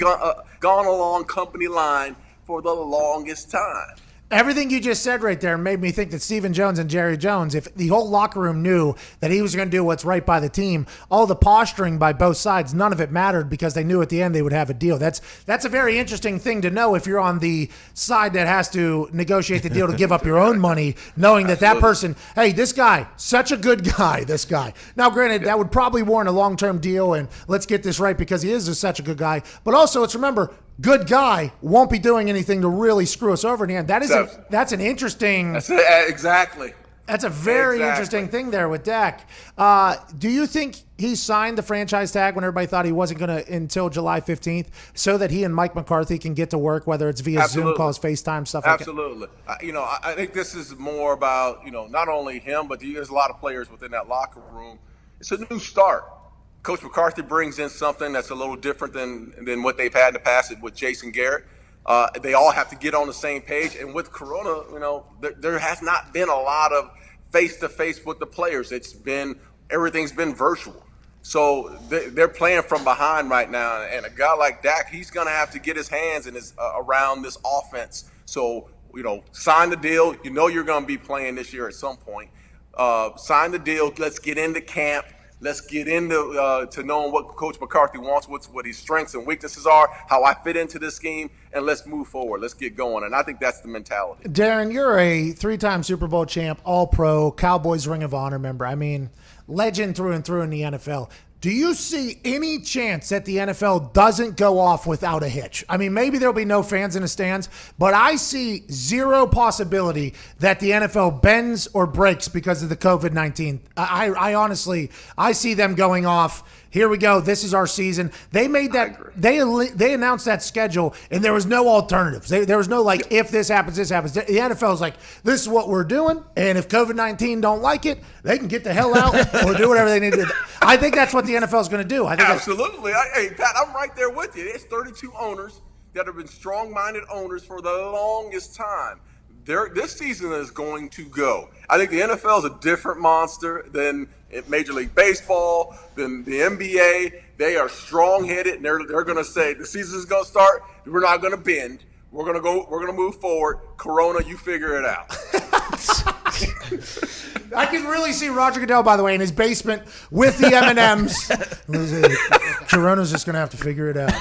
along company line for the longest time. Everything you just said right there made me think that Stephen Jones and Jerry Jones, if the whole locker room knew that he was going to do what's right by the team, all the posturing by both sides, none of it mattered because they knew at the end they would have a deal. That's a very interesting thing to know if you're on the side that has to negotiate the deal to give up your own money, knowing that that person, hey, this guy, such a good guy, this guy. Now, granted, that would probably warrant a long-term deal, and let's get this right because he is such a good guy. But also, let's remember, good guy won't be doing anything to really screw us over in the end. That's an interesting. Exactly. That's a very interesting thing there with Dak. Do you think he signed the franchise tag when everybody thought he wasn't going to until July 15th so that he and Mike McCarthy can get to work, whether it's via Zoom calls, FaceTime, stuff like that? Absolutely. I think this is more about, not only him, but there's a lot of players within that locker room. It's a new start. Coach McCarthy brings in something that's a little different than what they've had in the past with Jason Garrett. They all have to get on the same page. And with Corona, there has not been a lot of face-to-face with the players. Everything's been virtual. So they're playing from behind right now. And a guy like Dak, he's going to have to get his hands around this offense. So, sign the deal. You're going to be playing this year at some point. Sign the deal. Let's get into camp. Let's get into to knowing what Coach McCarthy wants, what his strengths and weaknesses are, how I fit into this scheme, and let's move forward. Let's get going. And I think that's the mentality. Darren, you're a 3-time Super Bowl champ, All-Pro, Cowboys Ring of Honor member. I mean, legend through and through in the NFL. Do you see any chance that the NFL doesn't go off without a hitch? I mean, maybe there'll be no fans in the stands, but I see zero possibility that the NFL bends or breaks because of the COVID-19. I honestly, I see them going off. Here we go. This is our season. They made that. They announced that schedule, and there was no alternatives. There was no if this happens, this happens. The NFL is like, this is what we're doing, and if COVID-19 don't like it, they can get the hell out or do whatever they need to do. I think that's what the NFL is going to do. Absolutely. Hey, Pat, I'm right there with you. There's 32 owners that have been strong-minded owners for the longest time. This season is going to go. I think the NFL is a different monster than Major League Baseball, than the NBA. They are strong-headed, and they're going to say the season is going to start. We're not going to bend. We're going to go. We're going to move forward. Corona, you figure it out. I can really see Roger Goodell, by the way, in his basement with the M&Ms. Corona's just going to have to figure it out.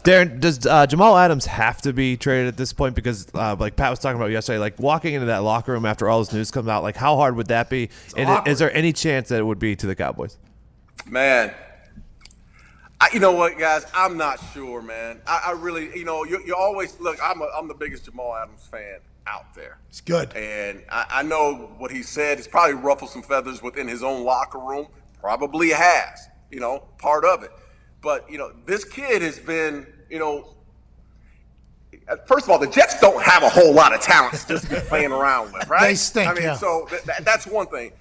Darren, does Jamal Adams have to be traded at this point? Because like Pat was talking about yesterday, like walking into that locker room after all this news comes out, like how hard would that be? And is there any chance that it would be to the Cowboys? Man, you know what, guys? I'm not sure, man. I really, you always look. I'm the biggest Jamal Adams fan out there. It's good. And I know what he said. It's probably ruffled some feathers within his own locker room. Probably has, part of it. But, this kid has been, first of all, the Jets don't have a whole lot of talent just to be playing around with, right? They stink, so that's one thing.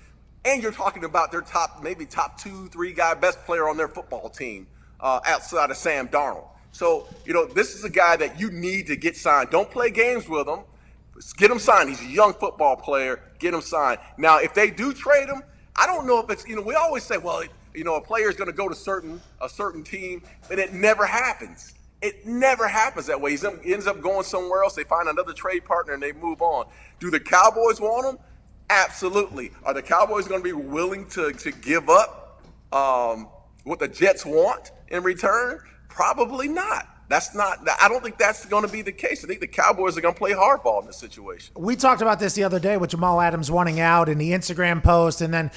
And you're talking about their top 2-3 guy, best player on their football team outside of Sam Darnold. So, this is a guy that you need to get signed. Don't play games with him. Get him signed. He's a young football player. Get him signed. Now, if they do trade him, I don't know if it's, we always say, well, a player is going to go to a certain team, and it never happens. It never happens that way. He ends up going somewhere else. They find another trade partner, and they move on. Do the Cowboys want him? Absolutely. Are the Cowboys going to be willing to give up what the Jets want in return? Probably not. I don't think that's going to be the case. I think the Cowboys are going to play hardball in this situation. We talked about this the other day with Jamal Adams wanting out in the Instagram post. And then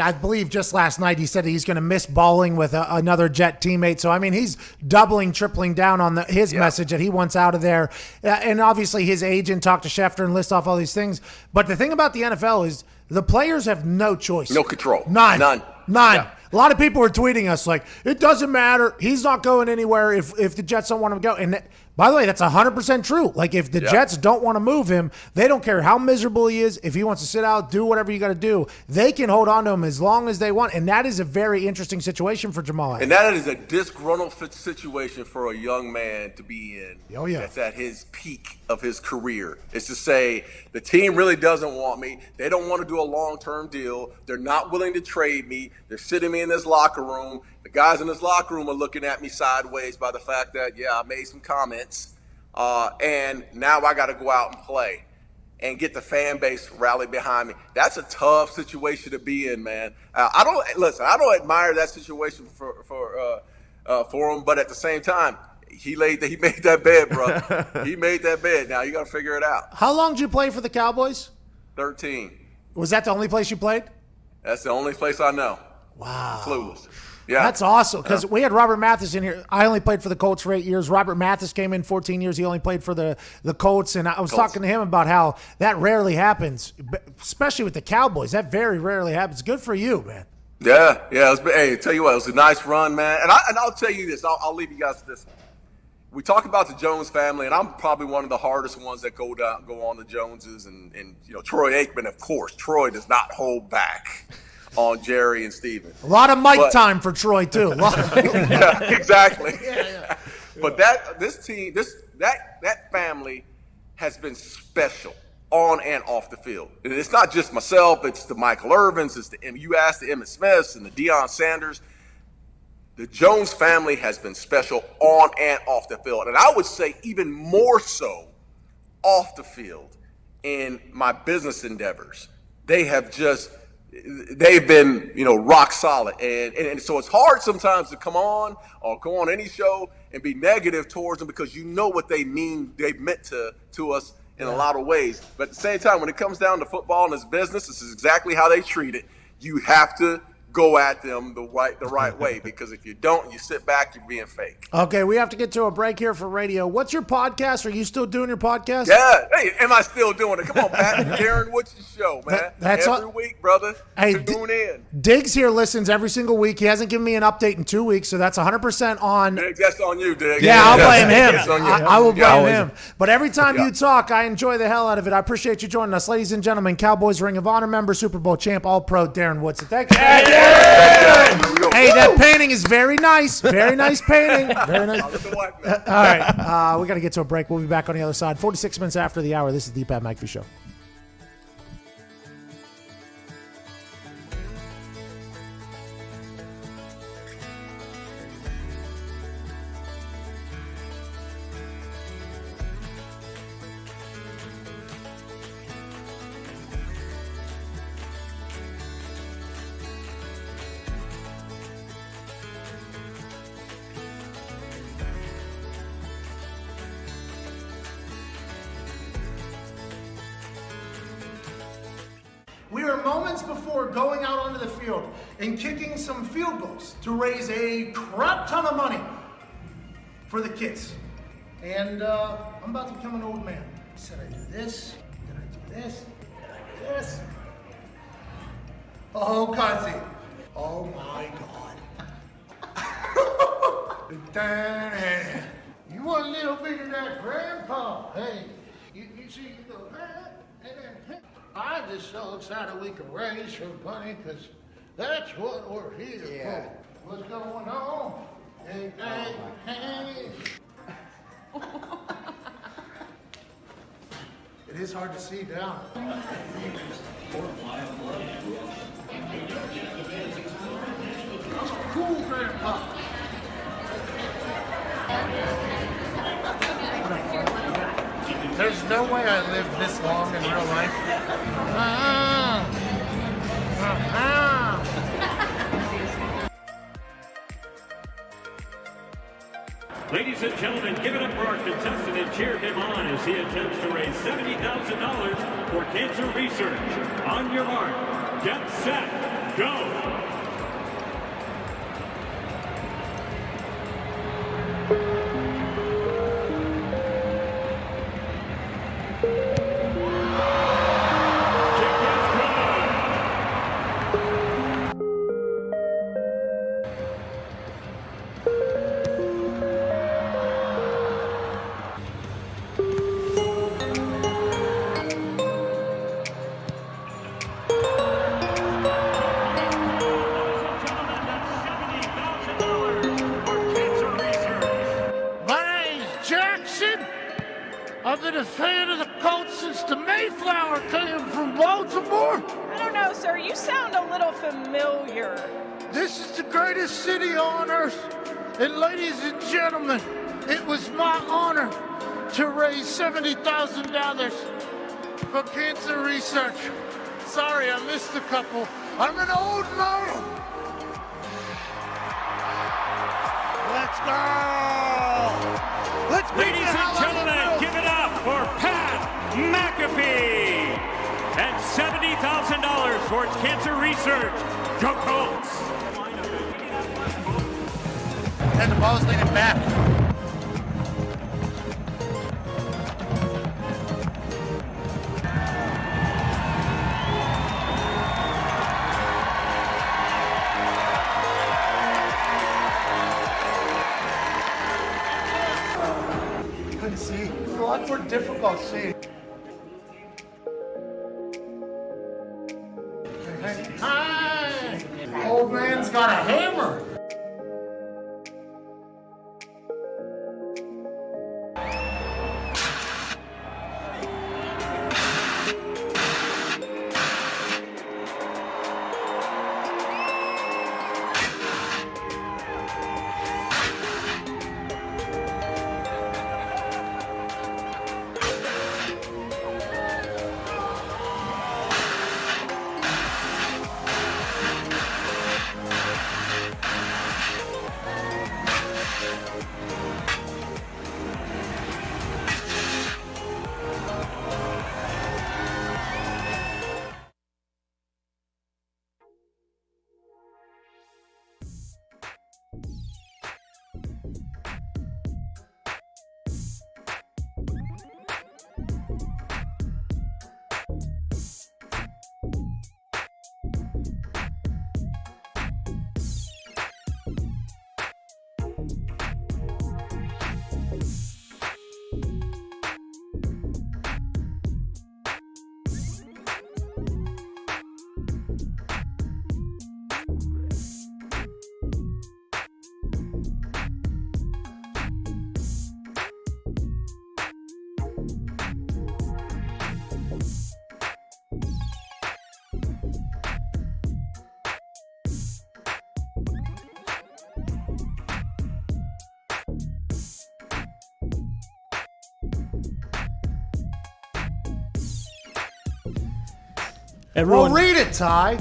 I believe just last night, he said he's going to miss balling with another Jet teammate. So, I mean, he's doubling, tripling down on his message that he wants out of there. And obviously his agent talked to Schefter and list off all these things. But the thing about the NFL is The players have no choice. No control. None. None. Yeah. A lot of people are tweeting us like, it doesn't matter. He's not going anywhere if the Jets don't want him to go. And by the way, that's 100% true. Like, if the Jets don't want to move him, they don't care how miserable he is. If he wants to sit out, do whatever you got to do, they can hold on to him as long as they want. And that is a very interesting situation for Jamal Adams. And that is a disgruntled situation for a young man to be in. Oh, yeah. That's at his peak of his career. It's to say, the team really doesn't want me. They don't want to do a long-term deal. They're not willing to trade me. They're sitting me in this locker room. The guys in this locker room are looking at me sideways by the fact that, I made some comments. And now I got to go out and play and get the fan base rally behind me. That's a tough situation to be in, man. I don't admire that situation for him, but at the same time, he made that bed, bro. He made that bed. Now you got to figure it out. How long did you play for the Cowboys? 13. Was that the only place you played? That's the only place I know. Wow. Clueless. Yeah. That's awesome, because we had Robert Mathis in here. I only played for the Colts for 8 years. Robert Mathis came in 14 years. He only played for the Colts, and I was talking to him about how that rarely happens, especially with the Cowboys. That very rarely happens. Good for you, man. Yeah. Hey, tell you what, it was a nice run, man. And I'll tell you this. I'll leave you guys with this. We talk about the Jones family, and I'm probably one of the hardest ones that go on the Joneses, and Troy Aikman, of course. Troy does not hold back on Jerry and Steven. A lot of mic time for Troy too. Yeah, exactly. But that family has been special on and off the field. And it's not just myself, it's the Michael Irvins, you asked the Emmitt Smiths and the Deion Sanders. The Jones family has been special on and off the field. And I would say even more so off the field in my business endeavors. They've been, rock solid. And so it's hard sometimes to come on or go on any show and be negative towards them, because you know what they've meant to us in a lot of ways. But at the same time, when it comes down to football and this business, this is exactly how they treat it. You have to go at them the right way, because if you don't, you sit back, you're being fake. Okay, we have to get to a break here for radio. What's your podcast? Are you still doing your podcast? Yeah. Hey, am I still doing it? Come on, Pat. Darren Woodson show, man. That's every week, brother. Hey, tune in. Diggs here listens every single week. He hasn't given me an update in 2 weeks, so that's 100% on. Diggs, that's on you, Diggs. Yeah, I'll blame him. That's on you. I will blame him. But every time you talk, I enjoy the hell out of it. I appreciate you joining us. Ladies and gentlemen, Cowboys Ring of Honor member, Super Bowl champ, All-Pro Darren Woodson. Thank you. Hey, that painting is very nice. Very nice painting. Very nice. All right. We got to get to a break. We'll be back on the other side. 46 minutes after the hour. This is the Pat McAfee Show. We are moments before going out onto the field and kicking some field goals to raise a crap ton of money for the kids. And I'm about to become an old man. Said I do this, then I do this, then I do this. Oh, Cuzzy. Oh my God. You want a little bit of that, Grandpa? Hey, you see, you go, and then, I'm just so excited we can raise some money, because that's what we're here for. What's going on? Hey, hey, hey. It is hard to see down. Cool, Grandpa. There's no way I lived this long in real life. Ladies and gentlemen, give it up for our contestant and cheer him on as he attempts to raise $70,000 for cancer research. On your mark, get set, go! familiar. This is the greatest city on earth. And ladies and gentlemen, it was my honor to raise $70,000 for cancer research. Sorry, I missed a couple. I'm an old man. Let's go. Let's beat Ladies the and hell out of gentlemen, the give it up for Pat McAfee and $70,000 towards cancer research. Go Colts! And the ball's leaning back. Couldn't see. It's a lot more difficult seeing. Hi! Old man's got a hammer. Everyone, Well, read it, Ty.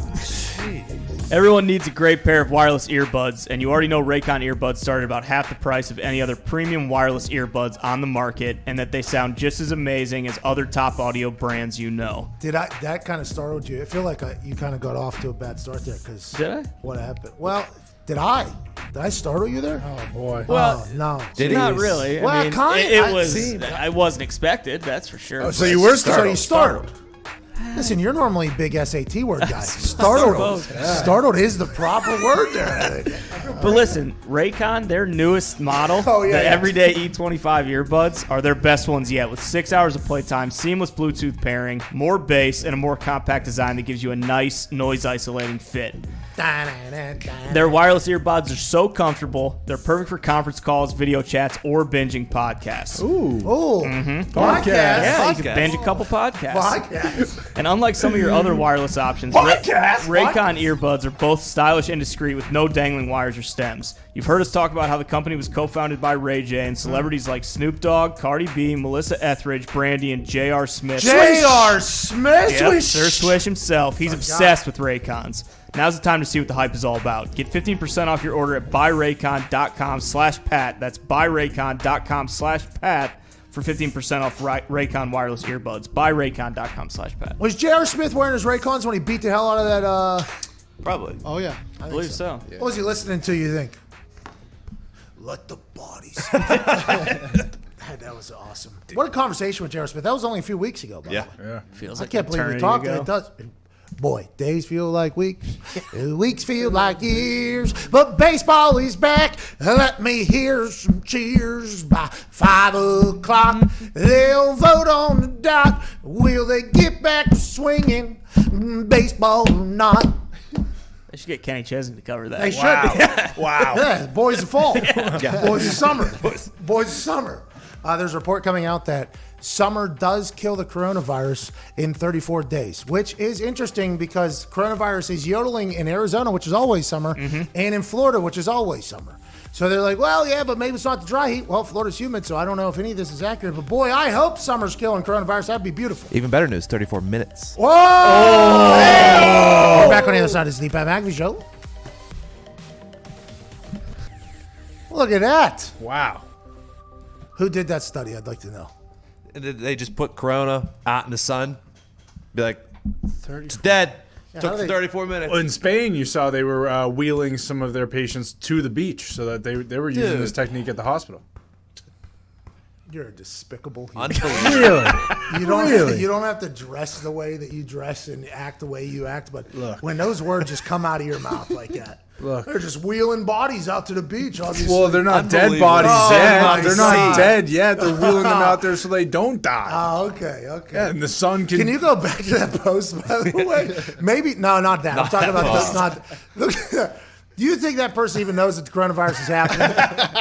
everyone needs a great pair of wireless earbuds, and you already know Raycon earbuds start at about half the price of any other premium wireless earbuds on the market, and that they sound just as amazing as other top audio brands you know. That kind of startled you? I feel like you kind of got off to a bad start there. Did I? What happened? Well, did I startle you there? Oh boy. Well, no. Not really. Well, I mean, kinda. it was. I wasn't expected. That's for sure. Oh, so you were So startled. you startled. Listen, you're normally a big SAT word guy. Startled. Startled is the proper word there. But listen, Raycon, their newest model, the everyday E25 earbuds, are their best ones yet, with 6 hours of playtime, seamless Bluetooth pairing, more bass, and a more compact design that gives you a nice noise-isolating fit. Their wireless earbuds are so comfortable, they're perfect for conference calls, video chats, or binging podcasts. Ooh. Podcast. Yeah, you can binge a couple podcasts. Podcast. And unlike some of your other wireless options, Raycon earbuds are both stylish and discreet with no dangling wires or stems. You've heard us talk about how the company was co-founded by Ray J and celebrities like Snoop Dogg, Cardi B, Melissa Etheridge, Brandy, and J.R. Smith. J.R. Smith? Yep, Sir Swish himself. He's obsessed with Raycons. Now's the time to see what the hype is all about. Get 15% off your order at buyraycon.com/Pat. That's buyraycon.com/Pat for 15% off Raycon wireless earbuds. Buyraycon.com/Pat. Was J.R. Smith wearing his Raycons when he beat the hell out of that? Probably. Oh, yeah. I believe so. What was he listening to, you think? Let the bodies. That was awesome. What a conversation with J.R. Smith. That was only a few weeks ago, by the way. Yeah. Feels I like can't believe we eternity talked. ago. It does. Boy, days feel like weeks. Weeks feel like years. But baseball is back. Let me hear some cheers. By 5 o'clock, they'll vote on the dot. Will they get back to swinging? Baseball or not? They should get Kenny Chesney to cover that. They should. Wow. Yeah, boys of fall. Boys of summer. Boys of summer. There's a report coming out that summer does kill the coronavirus in 34 days, which is interesting because coronavirus is yodeling in Arizona, which is always summer, and in Florida, which is always summer. So they're like, well, yeah, but maybe it's not the dry heat. Well, Florida's humid, so I don't know if any of this is accurate. But boy, I hope summer's killing coronavirus. That'd be beautiful. Even better news, 34 minutes. Whoa! We're back on the other side of the Pat McAfee Show. Look at that. Wow. Who did that study? I'd like to know. They just put Corona out in the sun. Be like, it's dead. Took 34 minutes. Well, in Spain, you saw they were wheeling some of their patients to the beach so that they were using this technique at the hospital. You're a despicable human. Really? You don't have to dress the way that you dress and act the way you act, but Look. when those words just come out of your mouth like that, Look. they're just wheeling bodies out to the beach. Obviously. Well, they're not dead bodies yet. They're not dead yet. They're wheeling them out there so they don't die. Oh, okay. Yeah, and the sun can... Can you go back to that post, by the way? Maybe, no, not that. I'm talking about this. Look, do you think that person even knows that the coronavirus is happening?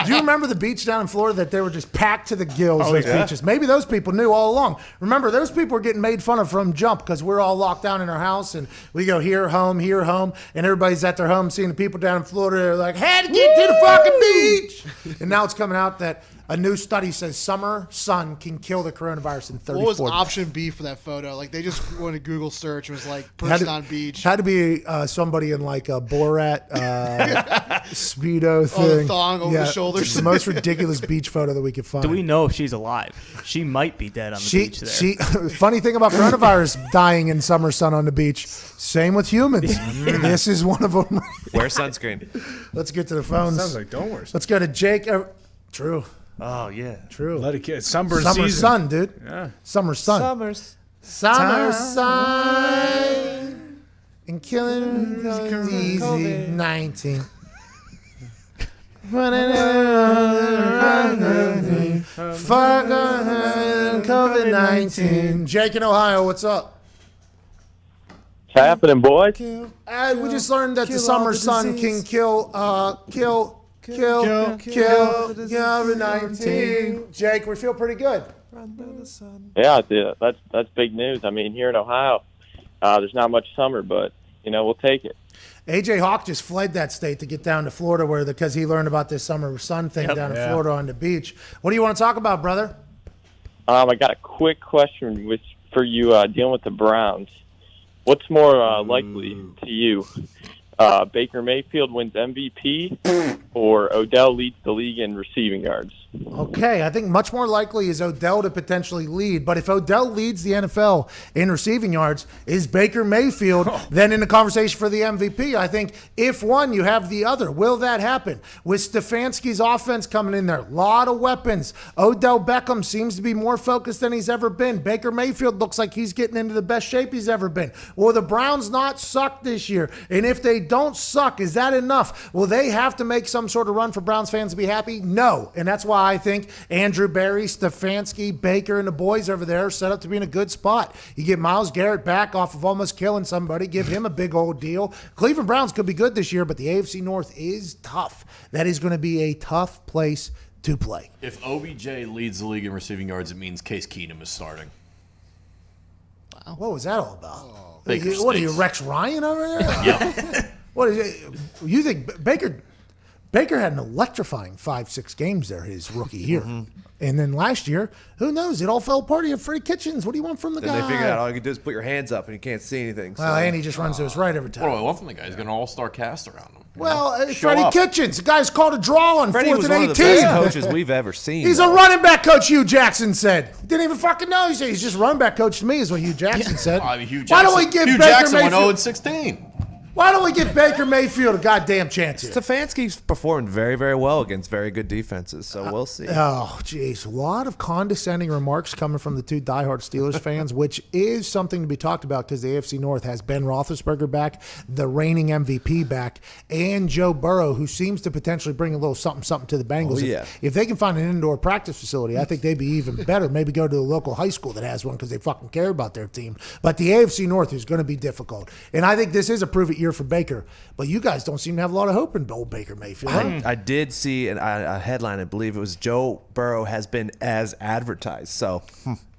Do you remember the beach down in Florida that they were just packed to the gills, those beaches? Maybe those people knew all along. Remember, those people were getting made fun of from jump because we're all locked down in our house and we go here, home, and everybody's at their home seeing the people down in Florida. They're like, had to get to the fucking beach. And now it's coming out that a new study says summer sun can kill the coronavirus in 34 What was option B for that photo? Like, they just went to Google search and was like, person on beach. Had to be somebody in like a Borat Speedo thing. Oh, the thong over the shoulders. It's the most ridiculous beach photo that we could find. Do we know if she's alive? She might be dead on the beach there. Funny thing about coronavirus dying in summer sun on the beach. Same with humans. This is one of them. Wear sunscreen. Let's get to the phones. Sounds like don't worry. Let's go to Jake. True. Oh, yeah. True. Let it get summer sun, dude. Yeah. Summer sun. Summer sun. And killing easy 19. Fuck COVID-19. Jake in Ohio, what's up? What's happening, boys? We just learned that the summer sun can kill COVID-19. Jake, we feel pretty good. Yeah, that's big news. I mean, here in Ohio, there's not much summer, but we'll take it. AJ Hawk just fled that state to get down to Florida because he learned about this summer sun thing down in Florida on the beach. What do you want to talk about, brother? I got a quick question for you dealing with the Browns. What's more likely to you? Baker Mayfield wins MVP or Odell leads the league in receiving yards? Okay, I think much more likely is Odell to potentially lead. But if Odell leads the NFL in receiving yards, is Baker Mayfield then in the conversation for the MVP? I think if one, you have the other. Will that happen? With Stefanski's offense coming in there, a lot of weapons. Odell Beckham seems to be more focused than he's ever been. Baker Mayfield looks like he's getting into the best shape he's ever been. Will the Browns not suck this year? And if they don't suck, is that enough? Will they have to make some sort of run for Browns fans to be happy? No. And that's why I think Andrew Berry, Stefanski, Baker, and the boys over there are set up to be in a good spot. You get Myles Garrett back off of almost killing somebody, give him a big old deal. Cleveland Browns could be good this year, but the AFC North is tough. That is going to be a tough place to play. If OBJ leads the league in receiving yards, it means Case Keenum is starting. Wow. What was that all about? What are you, Rex Ryan over there? Yeah. What is it? You think Baker had an electrifying 5-6 games there his rookie year. And then last year, who knows? It all fell apart. You have Freddie Kitchens. What do you want from the guy? Then they figured out all you can do is put your hands up and you can't see anything. Well, and he just runs to his right every time. What do I want from the guy? He's got an all-star cast around him. Well, Freddie Kitchens. The guy's called a draw on Freddie 4th was and one 18. of the best coaches we've ever seen. He's a running back coach, Hugh Jackson said. Didn't even fucking know. He said he's just running back coach to me is what Hugh Jackson said. I mean, Hugh Why don't we give Hugh Baker Jackson Mayfield... went 0-16. Why don't we give Baker Mayfield a goddamn chance here? Stefanski's performed very, very well against very good defenses, so we'll see. Oh, jeez. A lot of condescending remarks coming from the two diehard Steelers fans, which is something to be talked about because the AFC North has Ben Roethlisberger back, the reigning MVP back, and Joe Burrow, who seems to potentially bring a little something to the Bengals. Oh, yeah. If they can find an indoor practice facility, I think they'd be even better. Maybe go to a local high school that has one because they fucking care about their team. But the AFC North is going to be difficult. And I think this is a prove-it year for Baker. But you guys don't seem to have a lot of hope in old Baker Mayfield. Huh? I did see a headline. I believe it was Joe Burrow has been as advertised. So,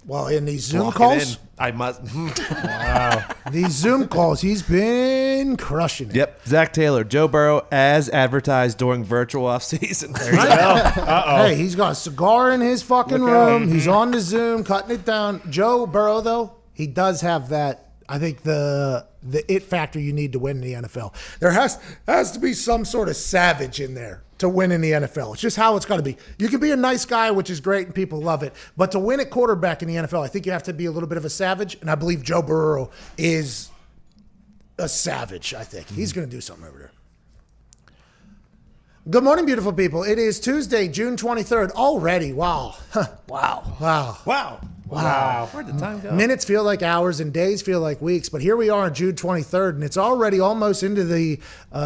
well, in these Zoom lock it calls, in. I must. wow. These Zoom calls, he's been crushing it. Yep, Zach Taylor, Joe Burrow as advertised during virtual offseason. There you go. Hey, he's got a cigar in his fucking room. He's on the Zoom, cutting it down. Joe Burrow, though, he does have that. I think the it factor you need to win in the NFL. There has to be some sort of savage in there to win in the NFL. It's just how it's got to be. You can be a nice guy, which is great, and people love it. But to win at quarterback in the NFL, I think you have to be a little bit of a savage. And I believe Joe Burrow is a savage, I think. He's going to do something over there. Good morning, beautiful people. It is Tuesday, June 23rd. Already. Wow. Wow. Where'd the time go? Minutes feel like hours and days feel like weeks, but here we are on June 23rd, and it's already almost into the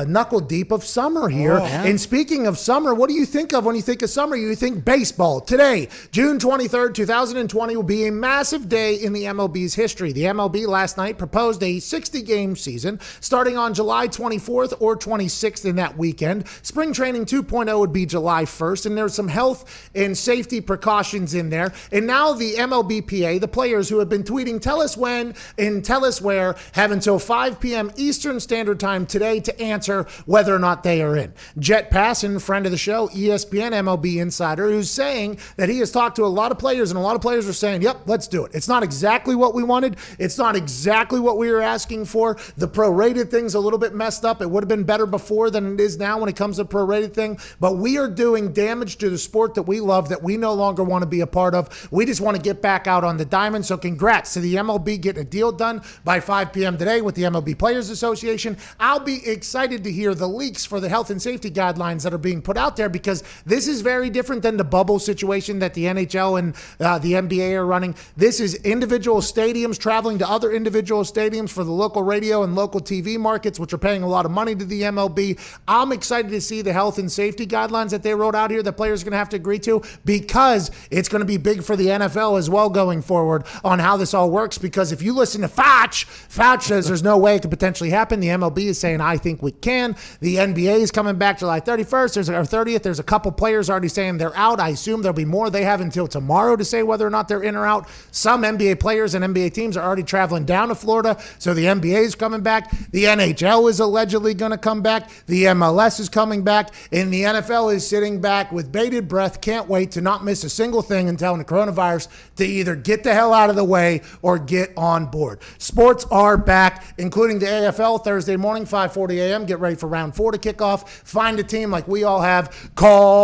knuckle deep of summer here. And speaking of summer, what do you think of when you think of summer? You think baseball. Today, June 23rd, 2020, will be a massive day in the MLB's history. The MLB last night proposed a 60-game season starting on July 24th or 26th in that weekend. Spring training 2.0 would be July 1st, and there's some health and safety precautions in there. And now the MLBPA, the players who have been tweeting, tell us when and tell us where, have until 5 p.m. Eastern Standard Time today to answer whether or not they are in. Jet Passon, friend of the show, ESPN MLB insider, who's saying that he has talked to a lot of players, and a lot of players are saying, yep, let's do it. It's not exactly what we wanted. It's not exactly what we were asking for. The prorated thing's a little bit messed up. It would have been better before than it is now when it comes to prorated thing. But we are doing damage to the sport that we love, that we no longer want to be a part of. We just want to get back out on the diamond. So congrats to the MLB getting a deal done by 5 p.m. today with the MLB Players Association. I'll be excited to hear the leaks for the health and safety guidelines that are being put out there, because this is very different than the bubble situation that the NHL and the NBA are running. This is individual stadiums traveling to other individual stadiums for the local radio and local TV markets, which are paying a lot of money to the MLB. I'm excited to see the health and safety guidelines that they wrote out here that players are going to have to agree to, because it's going to be big for the NFL as well going forward on how this all works. Because if you listen to Fauci says there's no way it could potentially happen. The MLB is saying, I think we can. The NBA is coming back July 31st or 30th. There's a couple players already saying they're out. I assume there'll be more. They have until tomorrow to say whether or not they're in or out. Some NBA players and NBA teams are already traveling down to Florida, so the NBA is coming back. The NHL is allegedly going to come back. The MLS is coming back, and the NFL is sitting back with bated breath, can't wait to not miss a single thing and telling the coronavirus to either get the hell out of the way or get on board. Sports are back, including the AFL Thursday morning, 5:40 a.m. Get ready for round 4 to kick off. Find a team like we all have. Collingwood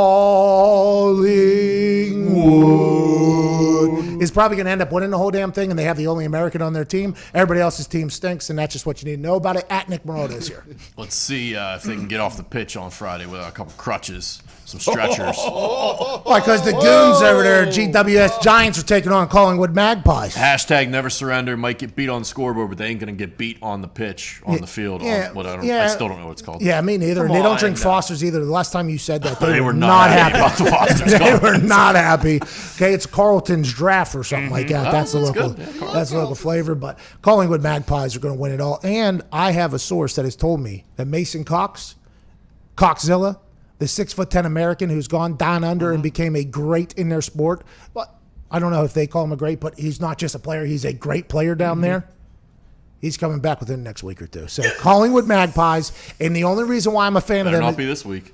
is probably going to end up winning the whole damn thing, and they have the only American on their team. Everybody else's team stinks, and that's just what you need to know about it. At Nick Marotta is here. Let's see if they can get off the pitch on Friday with a couple crutches, some stretchers. Why? Because the goons over there, GWS Giants, are taking on Collingwood Magpies. Hashtag never surrender. Might get beat on the scoreboard, but they ain't going to get beat on the pitch, on the field. I still don't know what it's called. Yeah, me neither. They don't drink Fosters either. The last time you said that, they were not happy about the Fosters. They were not happy. Okay, it's Carlton's Draft or something like that. That's the local. That's the local flavor. But Collingwood Magpies are going to win it all. And I have a source that has told me that Mason Coxzilla, the 6'10" American who's gone down under and became a great in their sport. But I don't know if they call him a great, but he's not just a player. He's a great player down there. He's coming back within the next week or two. So Collingwood Magpies, and the only reason why I'm a fan of them. Better not be this week.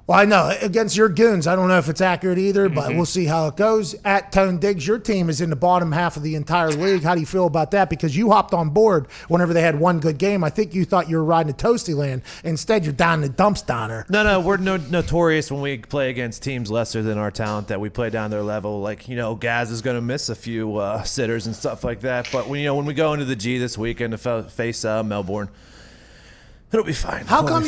Well, I know, against your goons, I don't know if it's accurate either, but we'll see how it goes. At Tone Diggs, your team is in the bottom half of the entire league. How do you feel about that? Because you hopped on board whenever they had one good game. I think you thought you were riding a toasty land. Instead, you're down in the dumps downer. No, we're notorious when we play against teams lesser than our talent that we play down their level. Like, Gaz is going to miss a few sitters and stuff like that. But, when we go into the G this weekend to face Melbourne, it'll be fine. How come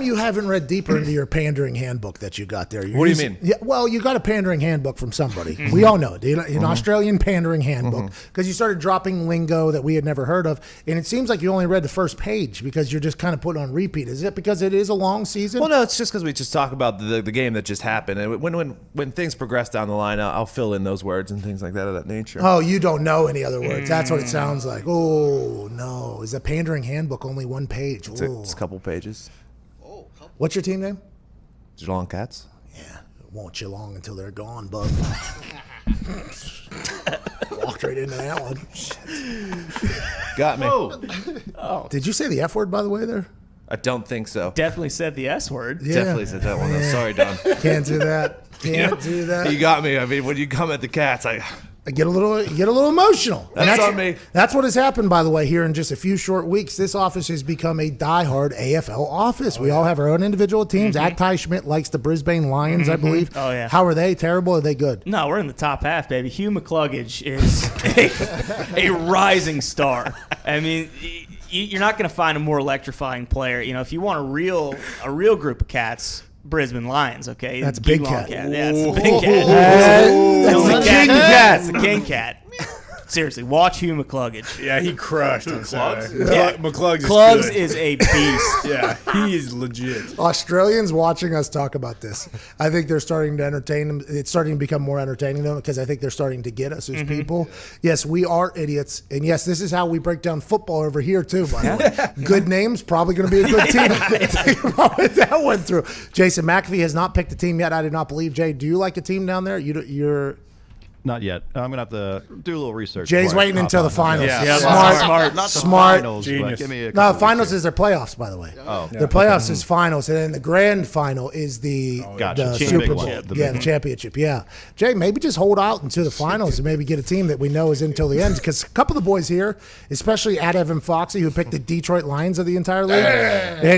you haven't read deeper into your pandering handbook that you got there? What do you mean? Yeah, well, you got a pandering handbook from somebody. We all know it. An Australian pandering handbook, because you started dropping lingo that we had never heard of, and it seems like you only read the first page because you're just kind of putting on repeat. Is it because it is a long season? Well, no, it's just because we just talk about the game that just happened, and when things progress down the line, I'll fill in those words and things like that of that nature. Oh, you don't know any other words. That's what it sounds like. Oh no, Is the pandering handbook only one page? It's a couple pages. What's your team name? Geelong Cats. Yeah, it won't chill long until they're gone, bud. Walked right into that one. Got me. Oh, Did you say the F word, by the way, there? I don't think so. definitely said the S word. Yeah. Definitely said that one. Yeah. Sorry, Don. Can't do that. Can't do that. You got me. I mean, when you come at the Cats, I get a little emotional. And That's on me. That's what has happened, by the way, here in just a few short weeks. This office has become a diehard AFL office. We all have our own individual teams. Ty Schmidt likes the Brisbane Lions, I believe. Oh, yeah. How are they? Terrible? Are they good? No, we're in the top half, baby. Hugh McCluggage is a rising star. I mean, you're not going to find a more electrifying player. You know, if you want a real group of cats, Brisbane Lions, okay? That's Big Geelong Cat. Yeah, it's the Big Cat. That's the King Cat. It's the King Cat. Seriously, watch Hugh McCluggage. Yeah, he crushed on Saturday. Yeah. McClugg's is a beast. Yeah, he is legit. Australians watching us talk about this, I think they're starting to entertain them. It's starting to become more entertaining to them because I think they're starting to get us as people. Yes, we are idiots. And yes, this is how we break down football over here too, by the way. Good names, probably going to be a good team. That went through. Jason McAfee has not picked a team yet. I do not believe. Jay, do you like a team down there? You're... Not yet. I'm gonna have to do a little research. Jay's waiting until the finals. Yeah. Smart. Not the Smart. finals, but Genius. give me a No, couple finals weeks is their playoffs, by the way. Oh. Their playoffs is finals, and then the grand final is the, Gotcha. the The Super big Bowl. one. The Yeah, big the one. championship. Yeah. Jay, maybe just hold out until the finals and maybe get a team that we know is in until the end. Because a couple of the boys here, especially at Evan Foxy, who picked the Detroit Lions of the entire league.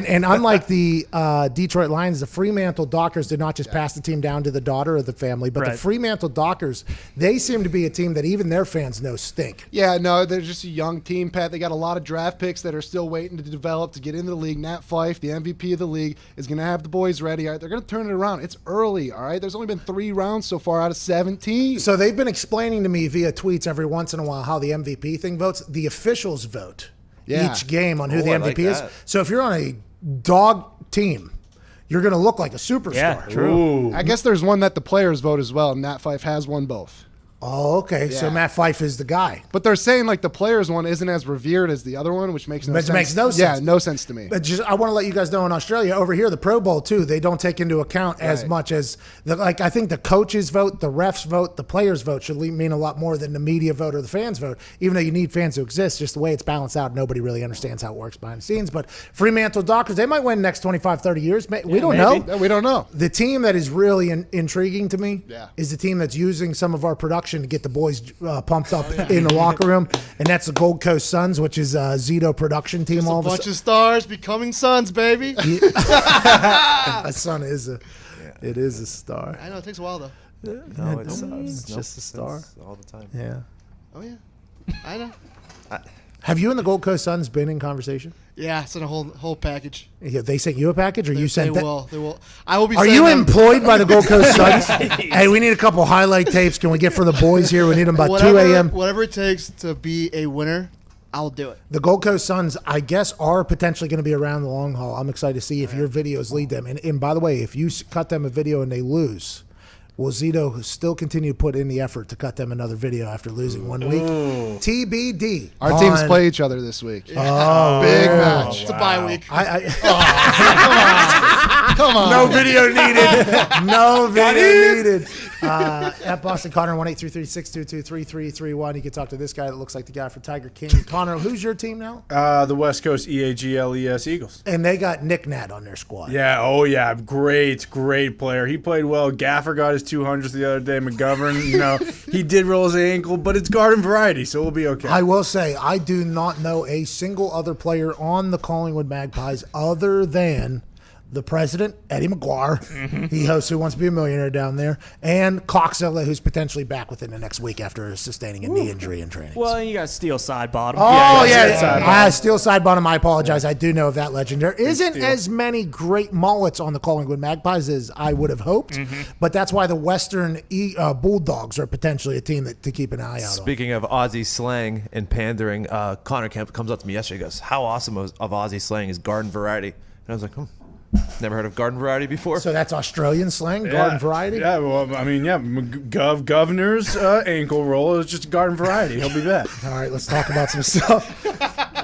And unlike the Detroit Lions, the Fremantle Dockers did not just pass the team down to the daughter of the family, but the Right. Fremantle Dockers, they seem to be a team that even their fans know stink. Yeah, no, they're just a young team, Pat. They got a lot of draft picks that are still waiting to develop to get into the league. Nat Fife, the MVP of the league, is going to have the boys ready. All right, they're going to turn it around. It's early, all right? There's only been 3 rounds so far out of 17. So they've been explaining to me via tweets every once in a while how the MVP thing votes. The officials vote each game on who the I MVP like is. that. So if you're on a dog team, you're going to look like a superstar. Yeah, true. I guess there's one that the players vote as well. Nat Fife has won both. Oh, okay. So Yeah. Matt Fife is the guy. But they're saying like the players one isn't as revered as the other one, which makes no Which sense. makes no Yeah, sense. no sense to me. But just, I want to let you guys know in Australia, over here, the Pro Bowl too, they don't take into account as Right. much as I think the coaches vote, the refs vote, the players vote should mean a lot more than the media vote or the fans vote. Even though you need fans to exist, just the way it's balanced out, nobody really understands how it works behind the scenes. But Fremantle Dockers, they might win the next 25, 30 years. We don't maybe. know. We don't know. The team that is really intriguing to me Yeah. is the team that's using some of our production to get the boys pumped up in the locker room, and that's the Gold Coast Suns, which is a Zito production team. Just all a of a bunch sudden, of stars becoming sons, baby. a son is it is a star. I know it takes a while though. No, it's just a star. all the time. Yeah. Oh yeah, I know. Have you and the Gold Coast Suns been in conversation? Yeah, it's in a whole package. Yeah, they sent you a package, or you They sent that? will. They will. I will be. Are sending you them employed by the Gold Coast Suns? Hey, we need a couple highlight tapes. Can we get for the boys here? We need them by 2 a.m. Whatever it takes to be a winner, I'll do it. The Gold Coast Suns, I guess, are potentially going to be around the long haul. I'm excited to see if your videos lead them. And by the way, if you cut them a video and they lose, will Zito still continue to put in the effort to cut them another video after losing 1 week? TBD. Our teams play each other this week. Oh, Big wow. match. It's a bye week. Come on. No video needed. No video needed. At Boston Connor 1-833-622-3331. You can talk to this guy that looks like the guy for Tiger King. Connor, who's your team now? The West Coast EAGLES Eagles. And they got Nick Nat on their squad. Yeah, oh yeah, great player. He played well. Gaffer got his 200s the other day. McGovern, he did roll his ankle, but it's garden variety, so we'll be okay. I will say, I do not know a single other player on the Collingwood Magpies other than the president, Eddie McGuire. He hosts Who Wants to Be a Millionaire down there. And Coxella, who's potentially back within the next week after sustaining a knee injury in training. Well, you got steel side bottom. Oh, yeah. I steel side bottom. I apologize. I do know of that legend. There isn't as many great mullets on the Collingwood Magpies as I would have hoped, but that's why the Western Bulldogs are potentially a team to keep an eye out on. Speaking of Aussie slang and pandering, Connor comes up to me yesterday and goes, how awesome of Aussie slang is garden variety? And I was like, never heard of garden variety before. So that's Australian slang, garden variety? Yeah, well, I mean, Governor's ankle roll is just garden variety. He'll be back. All right, let's talk about some stuff.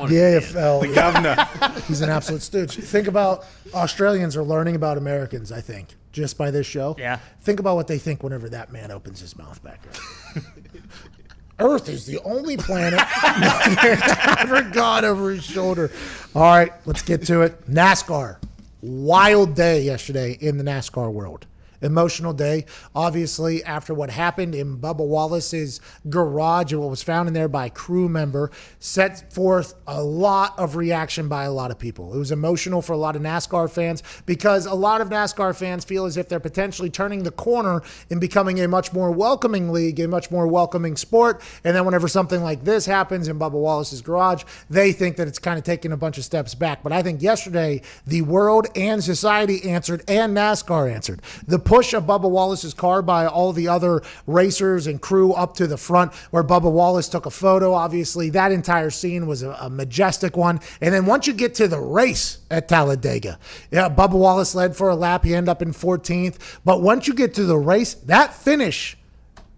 The AFL. The governor. He's an absolute stooge. Think about Australians are learning about Americans, I think, just by this show. Yeah. Think about what they think whenever that man opens his mouth back there. Earth is the only planet ever gone over his shoulder. All right, let's get to it. NASCAR. Wild day yesterday in the NASCAR world. Emotional day, obviously, after what happened in Bubba Wallace's garage and what was found in there by a crew member, set forth a lot of reaction by a lot of people. It was emotional for a lot of NASCAR fans because a lot of NASCAR fans feel as if they're potentially turning the corner in becoming a much more welcoming league, a much more welcoming sport. And then whenever something like this happens in Bubba Wallace's garage, they think that it's kind of taking a bunch of steps back. But I think yesterday, the world and society answered and NASCAR answered. The push of Bubba Wallace's car by all the other racers and crew up to the front where Bubba Wallace took a photo. Obviously, that entire scene was a majestic one. And then once you get to the race at Talladega, yeah, Bubba Wallace led for a lap. He ended up in 14th. But once you get to the race, that finish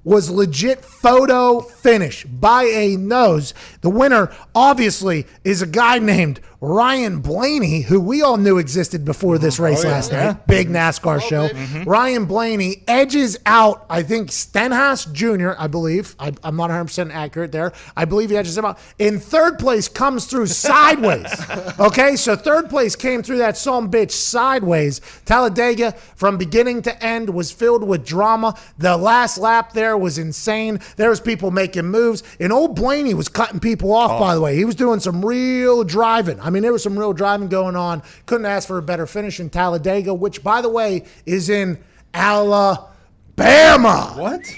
was legit photo finish by a nose. The winner, obviously, is a guy named Ryan Blaney, who we all knew existed before this race last night. Big NASCAR show. Ryan Blaney edges out, I think, Stenhouse Jr., I believe. I'm not 100% accurate there. I believe he edges him out. In third place, comes through sideways. Okay, so third place came through that son bitch sideways. Talladega, from beginning to end, was filled with drama. The last lap there was insane. There was people making moves. And old Blaney was cutting people off, by the way. He was doing some real driving. I mean, there was some real driving going on. Couldn't ask for a better finish in Talladega, which, by the way, is in Alabama. What?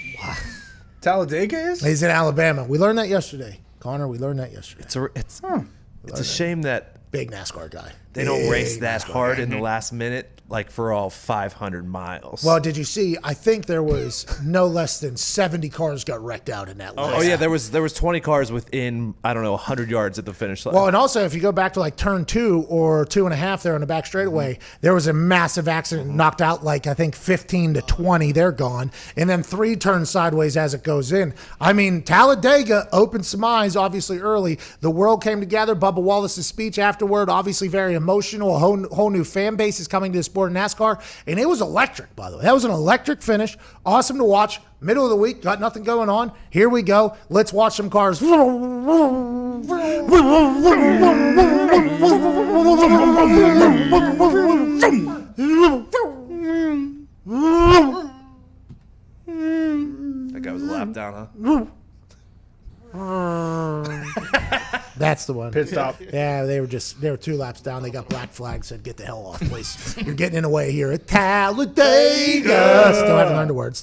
Talladega is? He's in Alabama. We learned that yesterday. Connor, we learned that yesterday. It's a shame that big NASCAR guy. They don't race that hard in the last minute, like for all 500 miles. Well, did you see? I think there was no less than 70 cars got wrecked out in that. Oh yeah, there was 20 cars within 100 yards at the finish line. Well, and also if you go back to like turn 2 or 2.5 there on the back straightaway, there was a massive accident, knocked out like I think 15 to 20. They're gone, and then 3 turns sideways as it goes in. I mean, Talladega opened some eyes obviously early. The world came together. Bubba Wallace's speech afterward, obviously very emotional. A whole new fan base is coming to the sport of NASCAR, and it was electric, by the way. That was an electric finish. Awesome to watch. Middle of the week, got nothing going on. Here we go. Let's watch some cars. That guy was a lap down, huh? That's the one. Pit stop. Yeah, they were 2 laps down. They got black flags, said, "Get the hell off, please. You're getting in the way here at Talladega." Still haven't learned the words.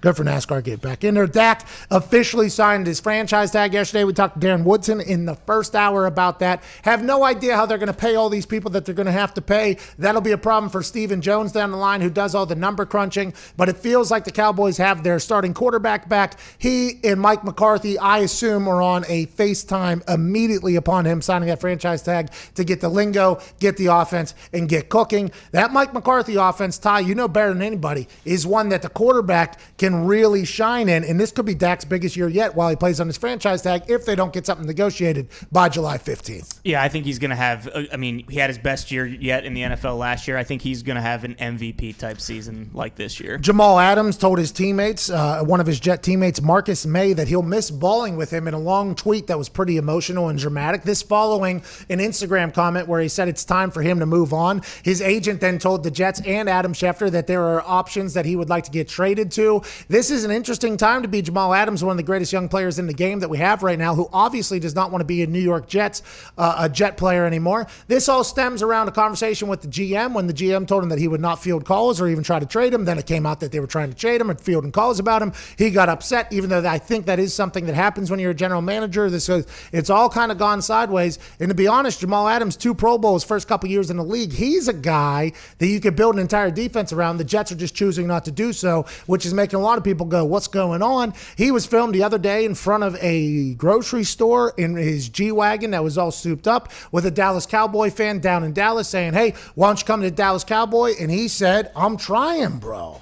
Good for NASCAR. Get back in there. Dak officially signed his franchise tag yesterday. We talked to Darren Woodson in the first hour about that. Have no idea how they're going to pay all these people that they're going to have to pay. That'll be a problem for Stephen Jones down the line, who does all the number crunching. But it feels like the Cowboys have their starting quarterback back. He and Mike McCarthy, I assume, are on a FaceTime immediately upon him signing that franchise tag to get the lingo, get the offense, and get cooking. That Mike McCarthy offense, Ty, you know better than anybody, is one that the quarterback can really shine in, and this could be Dak's biggest year yet while he plays on his franchise tag if they don't get something negotiated by July 15th. Yeah, I think he's going to have, he had his best year yet in the NFL last year. I think he's going to have an MVP-type season like this year. Jamal Adams told his teammates, one of his Jet teammates, Marcus May, that he'll miss balling with him in a long tweet that was pretty emotional and dramatic. This following an Instagram comment where he said it's time for him to move on. His agent then told the Jets and Adam Schefter that there are options that he would like to get traded to. This is an interesting time to be Jamal Adams, one of the greatest young players in the game that we have right now, who obviously does not want to be a New York Jets, a Jet player anymore. This all stems around a conversation with the GM when the GM told him that he would not field calls or even try to trade him. Then it came out that they were trying to trade him and fielding calls about him. He got upset, even though I think that is something that happens when you're a general manager. It's all kind of gone sideways. And to be honest, Jamal Adams, 2 Pro Bowls, first couple years in the league. He's a guy that you could build an entire defense around. The Jets are just choosing not to do so, which is making a lot of people go, what's going on? He was filmed the other day in front of a grocery store in his G-Wagon that was all souped up with a Dallas Cowboy fan down in Dallas saying, hey, why don't you come to the Dallas Cowboy? And he said, I'm trying, bro.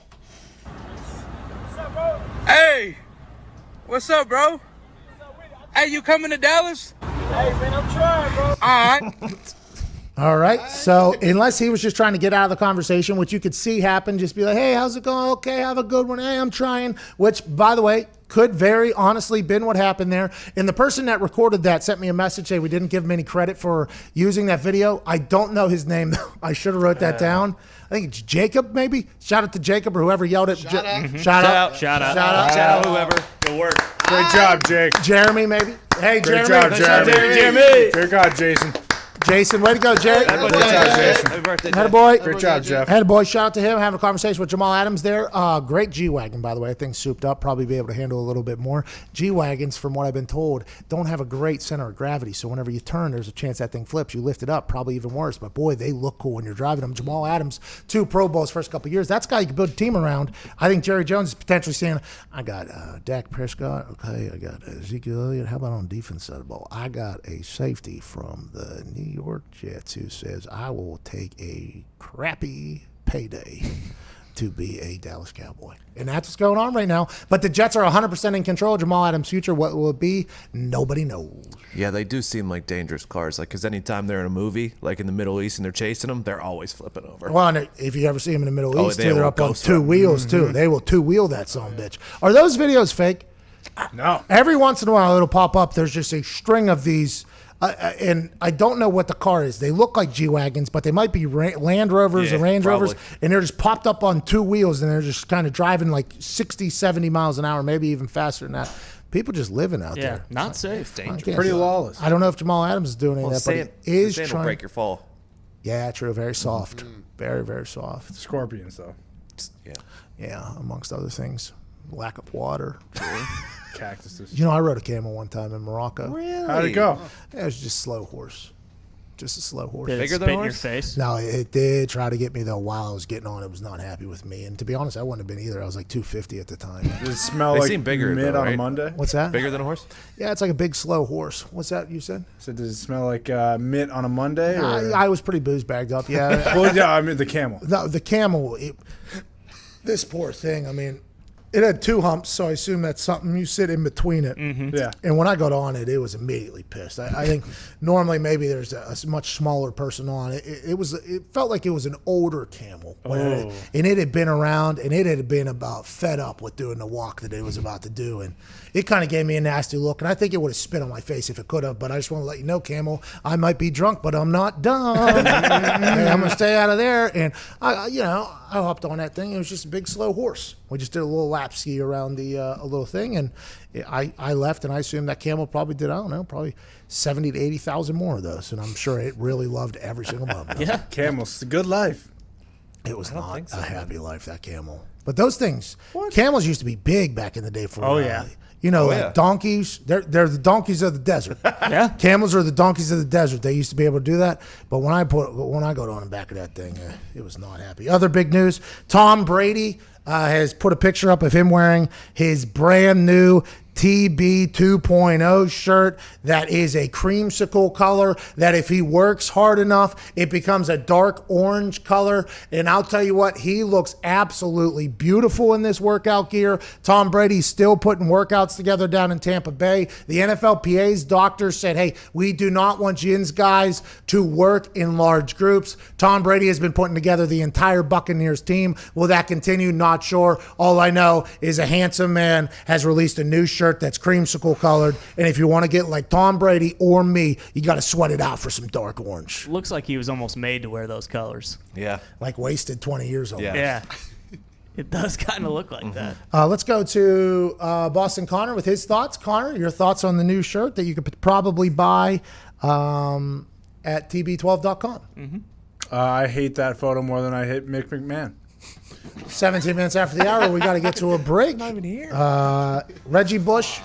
Hey, what's up, bro? Hey, you coming to Dallas? Hey, man, I'm trying, bro. All right. All right. So unless he was just trying to get out of the conversation, which you could see happen, just be like, hey, how's it going? Okay, have a good one. Hey, I'm trying. Which, by the way, could very honestly been what happened there. And the person that recorded that sent me a message saying we didn't give him any credit for using that video. I don't know his name, though. I should have wrote that down. I think it's Jacob, maybe. Shout out to Jacob or whoever yelled it. Shout out, whoever. Good work. Great job, Jake. Jeremy, maybe. Hey, Great Jeremy. job, Jeremy. Great job, Jason. Jason, way to go, Jake. Good job, Jason. Happy birthday, Had a boy. Great job, Jeff. Had a boy. Shout out to him. Having a conversation with Jamal Adams there. Great G-Wagon, by the way. I think souped up. Probably be able to handle a little bit more. G-Wagons, from what I've been told, don't have a great center of gravity. So whenever you turn, there's a chance that thing flips. You lift it up, probably even worse. But boy, they look cool when you're driving them. Jamal Adams, 2 Pro Bowls first couple of years. That's a guy you can build a team around. I think Jerry Jones is potentially saying, I got Dak Prescott. Okay, I got Ezekiel Elliott. How about on the defense side of the ball? I got a safety from the New York Jets who says I will take a crappy payday to be a Dallas Cowboy. And that's what's going on right now. But the Jets are 100% in control of Jamal Adams' future. What will it be? Nobody knows. Yeah, they do seem like dangerous cars. Like, because anytime they're in a movie, like in the Middle East, and they're chasing them, they're always flipping over. Well, and if you ever see them in the Middle East, they too, they're will up on go 2 wheels, too. They will 2-wheel that son of a bitch. Are those videos fake? No. Every once in a while, it'll pop up. There's just a string of these. And I don't know what the car is. They look like G-Wagons, but they might be Land Rovers or Range Rovers. And they're just popped up on 2 wheels, and they're just kind of driving like 60, 70 miles an hour, maybe even faster than that. People just living out there. Not safe. Dangerous. Pretty lawless. I don't know if Jamal Adams is doing any of that, but he is sand will trying. break your fall. Yeah, true. Very soft. Very, very soft. Scorpions, though. Yeah, amongst other things. Lack of water. Cactuses. You know, I rode a camel one time in Morocco. Really? How'd it go? Yeah, it was just a slow horse. Just a slow horse. Did it Bigger spit than a in your horse? face? No, it did try to get me, though, while I was getting on. It was not happy with me. And to be honest, I wouldn't have been either. I was like 250 at the time. Does it smell They like seem bigger, mid though, on a right? Monday? What's that? Bigger than a horse? Yeah, it's like a big, slow horse. What's that you said? So does it smell like mitt on a Monday? Or? I was pretty booze bagged up, yeah. Well, yeah, I mean the camel. No, the camel, this poor thing, I mean, it had 2 humps, so I assume that's something you sit in between it. Yeah. And when I got on it, it was immediately pissed. I think normally maybe there's a much smaller person on it. It felt like it was an older camel. And it had been around, and it had been about fed up with doing the walk that it was about to do. And it kind of gave me a nasty look, and I think it would have spit on my face if it could have. But I just want to let you know, Camel, I might be drunk, but I'm not dumb. And I'm going to stay out of there. And, I hopped on that thing. It was just a big, slow horse. We just did a little lap ski around the a little thing, and I left, and I assumed that camel probably did, I don't know, probably 70 to 80,000 more of those. And I'm sure it really loved every single one of them. Yeah. Camels, it's a good life. It was not a happy life, that camel. But those things, camels used to be big back in the day for donkeys, they're the donkeys of the desert. Yeah. Camels are the donkeys of the desert. They used to be able to do that. But when I got on the back of that thing, it was not happy. Other big news, Tom Brady has put a picture up of him wearing his brand new TB 2.0 shirt that is a creamsicle color that if he works hard enough, it becomes a dark orange color. And I'll tell you what, he looks absolutely beautiful in this workout gear. Tom Brady's still putting workouts together down in Tampa Bay. The NFLPA's doctors said, hey, we do not want Jins guys to work in large groups. Tom Brady has been putting together the entire Buccaneers team. Will that continue? Not sure. All I know is a handsome man has released a new shirt that's creamsicle colored, and if you want to get like Tom Brady or me, you got to sweat it out for some dark orange. Looks like he was almost made to wear those colors. Yeah. Like wasted 20 years old. Yeah. It does kind of look like that. Let's go to Boston Connor with his thoughts. Connor, your thoughts on the new shirt that you could probably buy at tb12.com. I hate that photo more than I hate Mick McMahon. 17 minutes after the hour, we got to get to a break. Not even here. Reggie Bush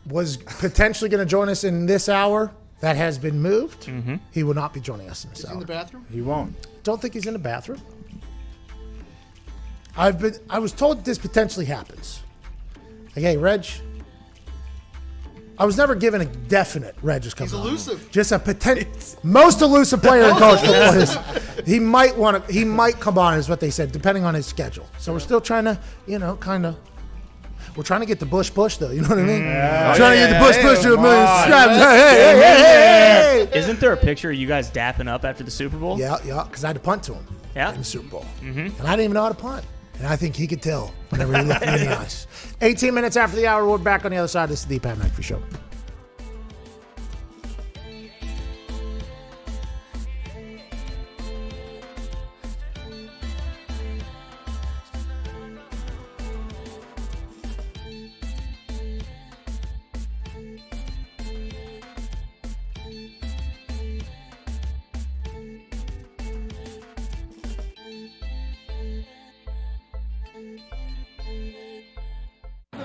was potentially going to join us in this hour. That has been moved. He will not be joining us in this hour. In the bathroom? He won't. Don't think he's in the bathroom. I was told this potentially happens. Like, hey, Reg. I was never given a definite Reg is coming. He's elusive. Just a potential, most elusive player in college football. He might come on, is what they said, depending on his schedule. So we're still trying to, kind of. We're trying to get the Bush push, though. You know what I mean? We're trying to get the Bush push to 1 million subscribers. Hey. Isn't there a picture of you guys dapping up after the Super Bowl? Yeah, because I had to punt to him in the Super Bowl. Mm-hmm. And I didn't even know how to punt. And I think he could tell whenever he looked me in the eyes. 18 minutes after the hour, we're back on the other side. This is the Pat McAfee Show.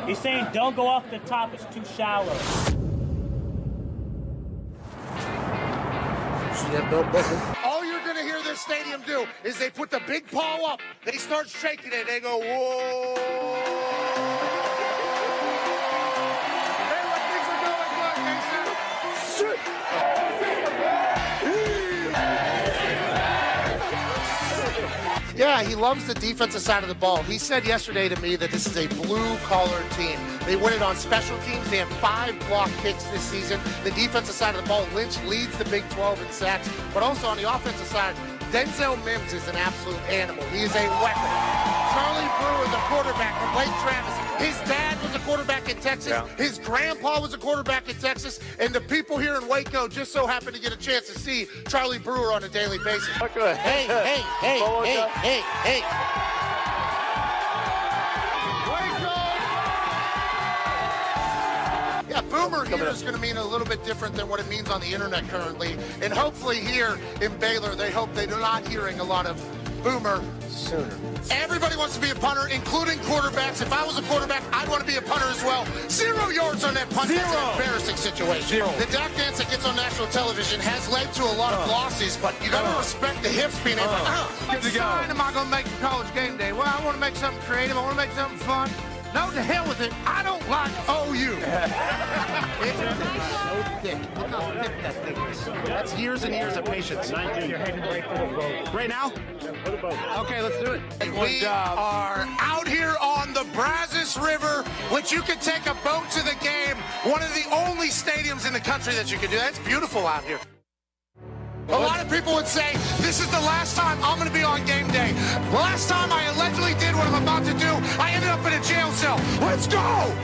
He's saying don't go off the top, it's too shallow. See that belt buckle? All you're going to hear this stadium do is they put the big paw up, they start shaking it, they go, whoa. Hey, look, things are going good, Mason. Yeah, he loves the defensive side of the ball. He said yesterday to me that this is a blue-collar team. They win it on special teams. They have 5 block kicks this season. The defensive side of the ball, Lynch leads the Big 12 in sacks. But also on the offensive side, Denzel Mims is an absolute animal. He is a weapon. Charlie Brewer, the quarterback from Lake Travis. His dad was a quarterback in Texas. Yeah. His grandpa was a quarterback in Texas. And the people here in Waco just so happen to get a chance to see Charlie Brewer on a daily basis. Hey. Yeah, Boomer here is going to mean a little bit different than what it means on the internet currently. And hopefully here in Baylor, they hope they're not hearing a lot of Boomer sooner. Everybody wants to be a punter, including quarterbacks. If I was a quarterback, I'd want to be a punter as well. 0 yards on that punt. That's an embarrassing situation. The dock dance that gets on national television has led to a lot of losses, but you got to respect the hips being able what sign am I going to make for college game day? Well, I want to make something creative. I want to make something fun. No, to hell with it. I don't like OU. It's so thick. Look how thick that thing is. That's years and years of patience. You're heading right for the boat. Right now? Okay, let's do it. We are out here on the Brazos River, which you can take a boat to the game. One of the only stadiums in the country that you can do that. It's beautiful out here. A lot of people would say, this is the last time I'm going to be on game day. The last time I allegedly did what I'm about to do, I ended up in a jail cell. Let's go!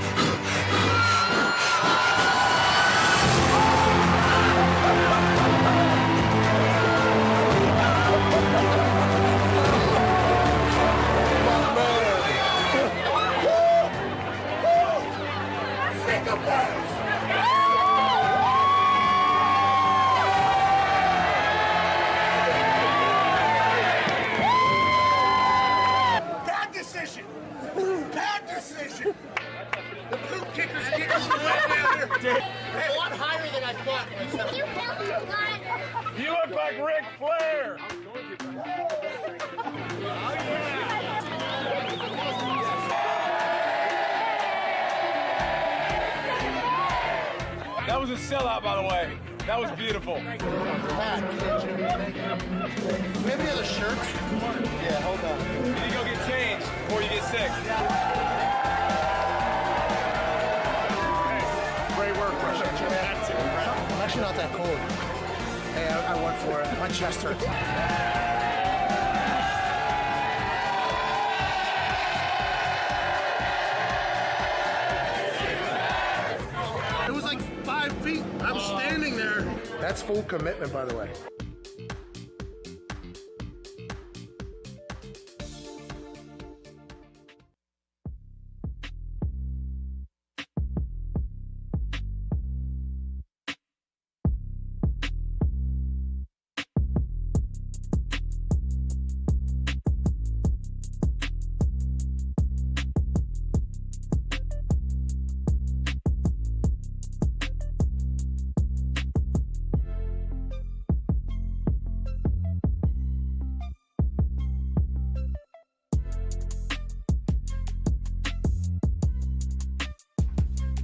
Bad decision. The poop kicker's kicking from right down here. Hey, a lot higher than I thought. You look like Ric Flair. That was a sellout, by the way. That was beautiful. Maybe other shirts? Yeah, hold on. You need to go get changed before you get sick. Great work, Rush. I'm actually not that cold. Hey, I went for it. My chest hurts. It was like 5 feet. I was standing there. That's full commitment, by the way.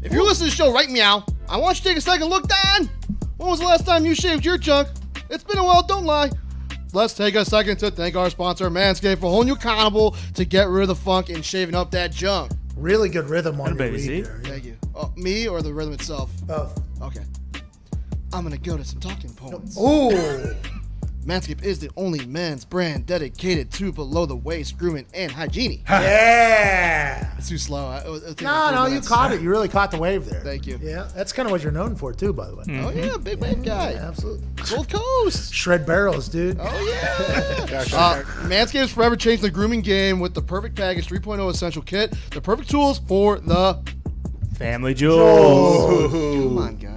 If you're listening to the show right meow, I want you to take a second look down. When was the last time you shaved your junk? It's been a while, don't lie. Let's take a second to thank our sponsor, Manscaped, for holding you accountable to get rid of the funk and shaving up that junk. Really good rhythm on your baby, read see? there. Thank you. Me or the rhythm itself? Both. Okay. I'm going to go to some talking points. Ooh. Manscaped is the only men's brand dedicated to below-the-waist grooming and hygiene. Yeah. It's too slow. No, you caught it. You really caught the wave there. Thank you. Yeah, that's kind of what you're known for, too, by the way. Oh, yeah, big wave guy. Yeah, absolutely. Gold Coast. Shred barrels, dude. Oh, yeah. Manscaped's forever changed the grooming game with the Perfect Package 3.0 Essential Kit. The perfect tools for the Family Jewels. Come on, guys.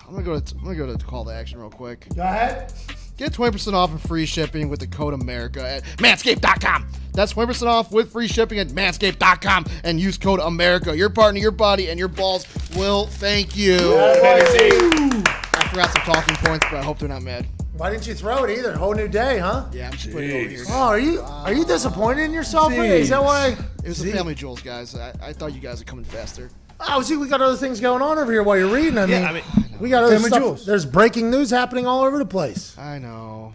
I'm gonna go to call to action real quick. Go ahead. Get 20% off and free shipping with the code America at Manscaped.com. That's 20% off with free shipping at Manscaped.com and use code America. Your partner, your body, and your balls will thank you. I forgot some talking points, but I hope they're not mad. Why didn't you throw it either? Whole new day, huh? Yeah, I'm just putting it over here. Oh, are you disappointed in yourself? Is that why? It was the Family Jewels, guys. I thought you guys were coming faster. Oh, see, we got other things going on over here while you're reading. I mean, we got other Family stuff. Jewels. There's breaking news happening all over the place. I know.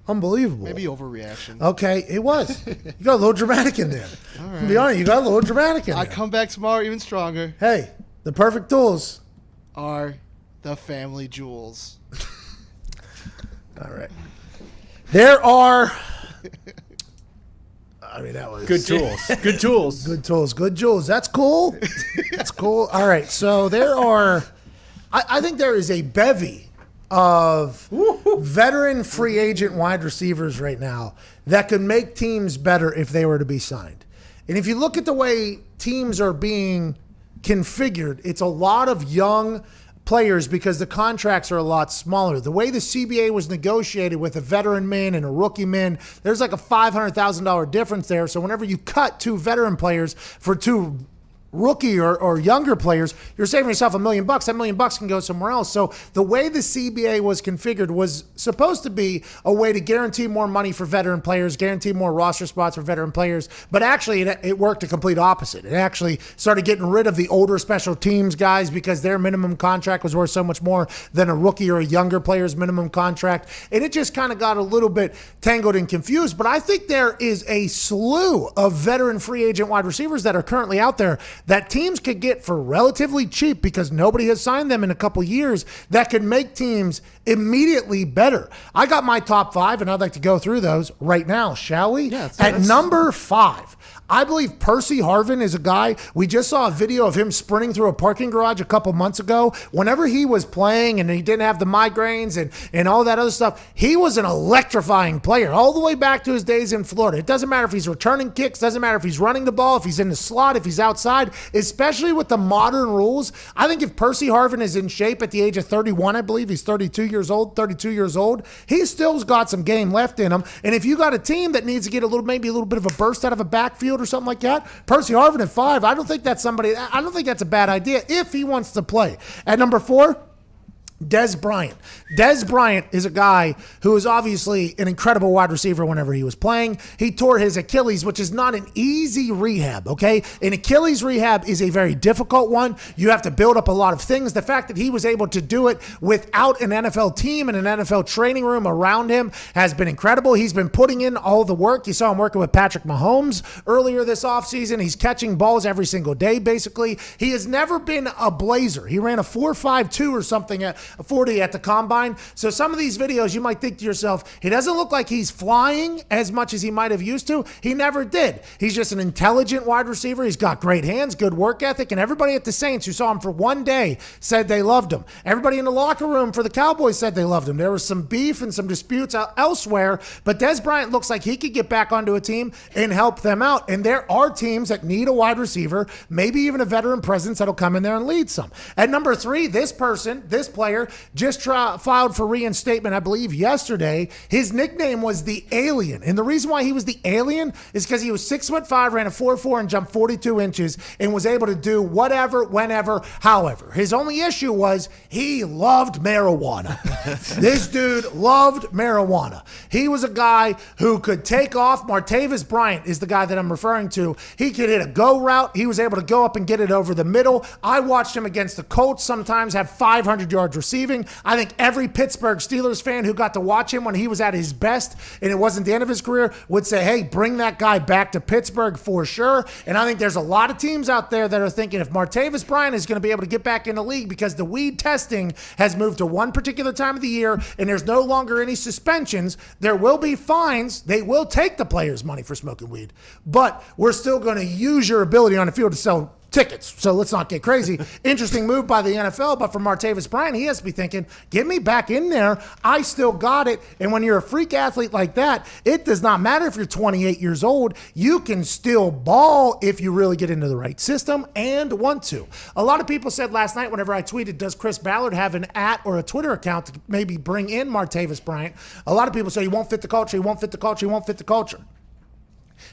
Unbelievable. Maybe overreaction. Okay, it was. You got a little dramatic in there. All right. To be honest, you got a little dramatic in there. I come back tomorrow even stronger. Hey, the perfect tools are the Family Jewels. All right. There are. I mean, that was Good tools. Good tools. Good tools. Good jewels. That's cool. That's cool. All right. So there are. I think there is a bevy of veteran free agent wide receivers right now that could make teams better if they were to be signed. And if you look at the way teams are being configured, it's a lot of young players because the contracts are a lot smaller. The way the CBA was negotiated with a veteran min and a rookie min, there's like a $500,000 difference there. So whenever you cut two veteran players for two rookie or younger players, you're saving yourself $1 million. That $1 million can go somewhere else. So the way the CBA was configured was supposed to be a way to guarantee more money for veteran players, guarantee more roster spots for veteran players. But actually, it worked the complete opposite. It actually started getting rid of the older special teams guys because their minimum contract was worth so much more than a rookie or a younger player's minimum contract. And it just kind of got a little bit tangled and confused. But I think there is a slew of veteran free agent wide receivers that are currently out there that teams could get for relatively cheap because nobody has signed them in a couple years that could make teams immediately better. I got my top 5, and I'd like to go through those right now, shall we? Yeah, At number 5, I believe Percy Harvin is a guy. We just saw a video of him sprinting through a parking garage a couple months ago. Whenever he was playing and he didn't have the migraines and all that other stuff, he was an electrifying player all the way back to his days in Florida. It doesn't matter if he's returning kicks, doesn't matter if he's running the ball, if he's in the slot, if he's outside, especially with the modern rules. I think if Percy Harvin is in shape at the age of 31, I believe he's 32 years old, he still's got some game left in him. And if you got a team that needs to get maybe a little bit of a burst out of a backfield or something like that, Percy Harvin at 5, I don't think that's a bad idea if he wants to play. At number 4, Dez Bryant. Dez Bryant is a guy who is obviously an incredible wide receiver whenever he was playing. He tore his Achilles, which is not an easy rehab, okay? An Achilles rehab is a very difficult one. You have to build up a lot of things. The fact that he was able to do it without an NFL team and an NFL training room around him has been incredible. He's been putting in all the work. You saw him working with Patrick Mahomes earlier this offseason. He's catching balls every single day, basically. He has never been a blazer. He ran a 4.52 or something at 40 at the combine. So some of these videos, you might think to yourself, he doesn't look like he's flying as much as he might have used to. He never did. He's just an intelligent wide receiver. He's got great hands, good work ethic, and everybody at the Saints who saw him for one day said they loved him. Everybody in the locker room for the Cowboys said they loved him. There was some beef and some disputes elsewhere, but Dez Bryant looks like he could get back onto a team and help them out. And there are teams that need a wide receiver, maybe even a veteran presence that'll come in there and lead some. At number 3, this player, just filed for reinstatement, I believe, yesterday. His nickname was the Alien. And the reason why he was the Alien is because he was 6'5", ran a 4.4 and jumped 42 inches and was able to do whatever, whenever, however. His only issue was he loved marijuana. This dude loved marijuana. He was a guy who could take off. Martavis Bryant is the guy that I'm referring to. He could hit a go route. He was able to go up and get it over the middle. I watched him against the Colts sometimes have 500 yards receiving. I think every Pittsburgh Steelers fan who got to watch him when he was at his best and it wasn't the end of his career would say, hey, bring that guy back to Pittsburgh for sure. And I think there's a lot of teams out there that are thinking if Martavis Bryant is going to be able to get back in the league because the weed testing has moved to one particular time of the year and there's no longer any suspensions, there will be fines. They will take the players' money for smoking weed, but we're still going to use your ability on the field to sell tickets. So let's not get crazy. Interesting move by the NFL, but for Martavis Bryant, he has to be thinking, get me back in there. I still got it. And when you're a freak athlete like that, it does not matter if you're 28 years old. You can still ball if you really get into the right system and want to. A lot of people said last night whenever I tweeted, does Chris Ballard have an or a Twitter account to maybe bring in Martavis Bryant? A lot of people say he won't fit the culture, he won't fit the culture, he won't fit the culture.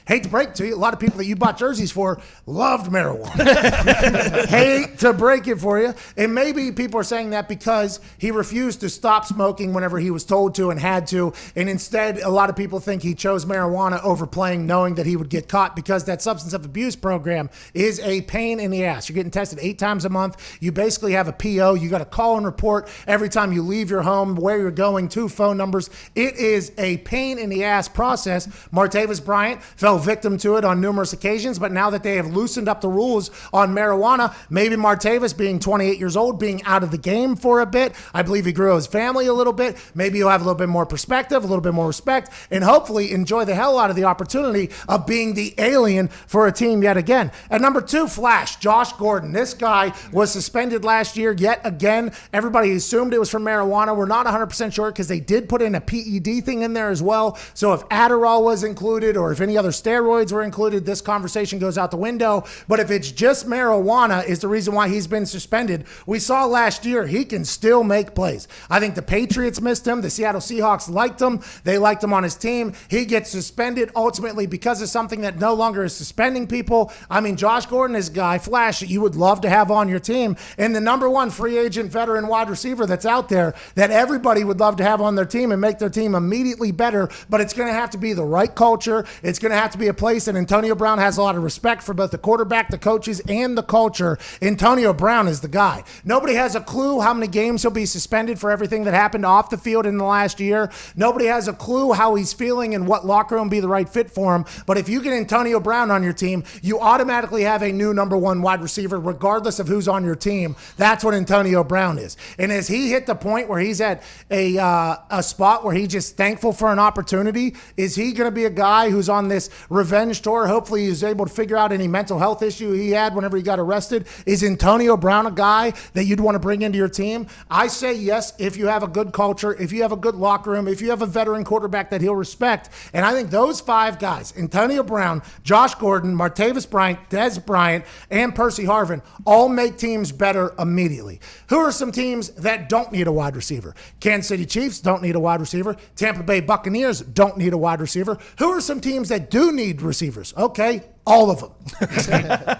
Hate to break it to you, a lot of people that you bought jerseys for loved marijuana. Hate to break it for you. And maybe people are saying that because he refused to stop smoking whenever he was told to and had to. And instead, a lot of people think he chose marijuana over playing knowing that he would get caught because that substance abuse program is a pain in the ass. You're getting tested 8 times a month. You basically have a PO. You got to call and report every time you leave your home, where you're going, 2 phone numbers. It is a pain in the ass process. Martavis Bryant fell victim to it on numerous occasions, but now that they have loosened up the rules on marijuana, maybe Martavis being 28 years old, being out of the game for a bit, I believe he grew his family a little bit, maybe he'll have a little bit more perspective, a little bit more respect, and hopefully enjoy the hell out of the opportunity of being the alien for a team yet again. At number 2, Flash, Josh Gordon. This guy was suspended last year yet again. Everybody assumed it was from marijuana. We're not 100% sure because they did put in a PED thing in there as well. So if Adderall was included or if any other steroids were included, this conversation goes out the window. But if it's just marijuana is the reason why he's been suspended, we saw last year he can still make plays. I think the Patriots missed him. The Seattle Seahawks liked him. They liked him on his team. He gets suspended ultimately because of something that no longer is suspending people. I mean, Josh Gordon is a guy, Flash, that you would love to have on your team. And the number 1 free agent veteran wide receiver that's out there that everybody would love to have on their team and make their team immediately better. But it's going to have to be the right culture. It's going to have to be a place that Antonio Brown has a lot of respect for both the quarterback, the coaches, and the culture. Antonio Brown is the guy. Nobody has a clue how many games he'll be suspended for everything that happened off the field in the last year. Nobody has a clue how he's feeling and what locker room be the right fit for him. But if you get Antonio Brown on your team, you automatically have a new number 1 wide receiver regardless of who's on your team. That's what Antonio Brown is. And as he hit the point where he's at a spot where he's just thankful for an opportunity, is he going to be a guy who's on this revenge tour? Hopefully he's able to figure out any mental health issue he had whenever he got arrested. Is Antonio Brown a guy that you'd want to bring into your team? I say yes if you have a good culture, if you have a good locker room, if you have a veteran quarterback that he'll respect. And I think those 5 guys, Antonio Brown, Josh Gordon, Martavis Bryant, Dez Bryant, and Percy Harvin, all make teams better immediately. Who are some teams that don't need a wide receiver? Kansas City Chiefs don't need a wide receiver. Tampa Bay Buccaneers don't need a wide receiver. Who are some teams that do need receivers? Okay, all of them.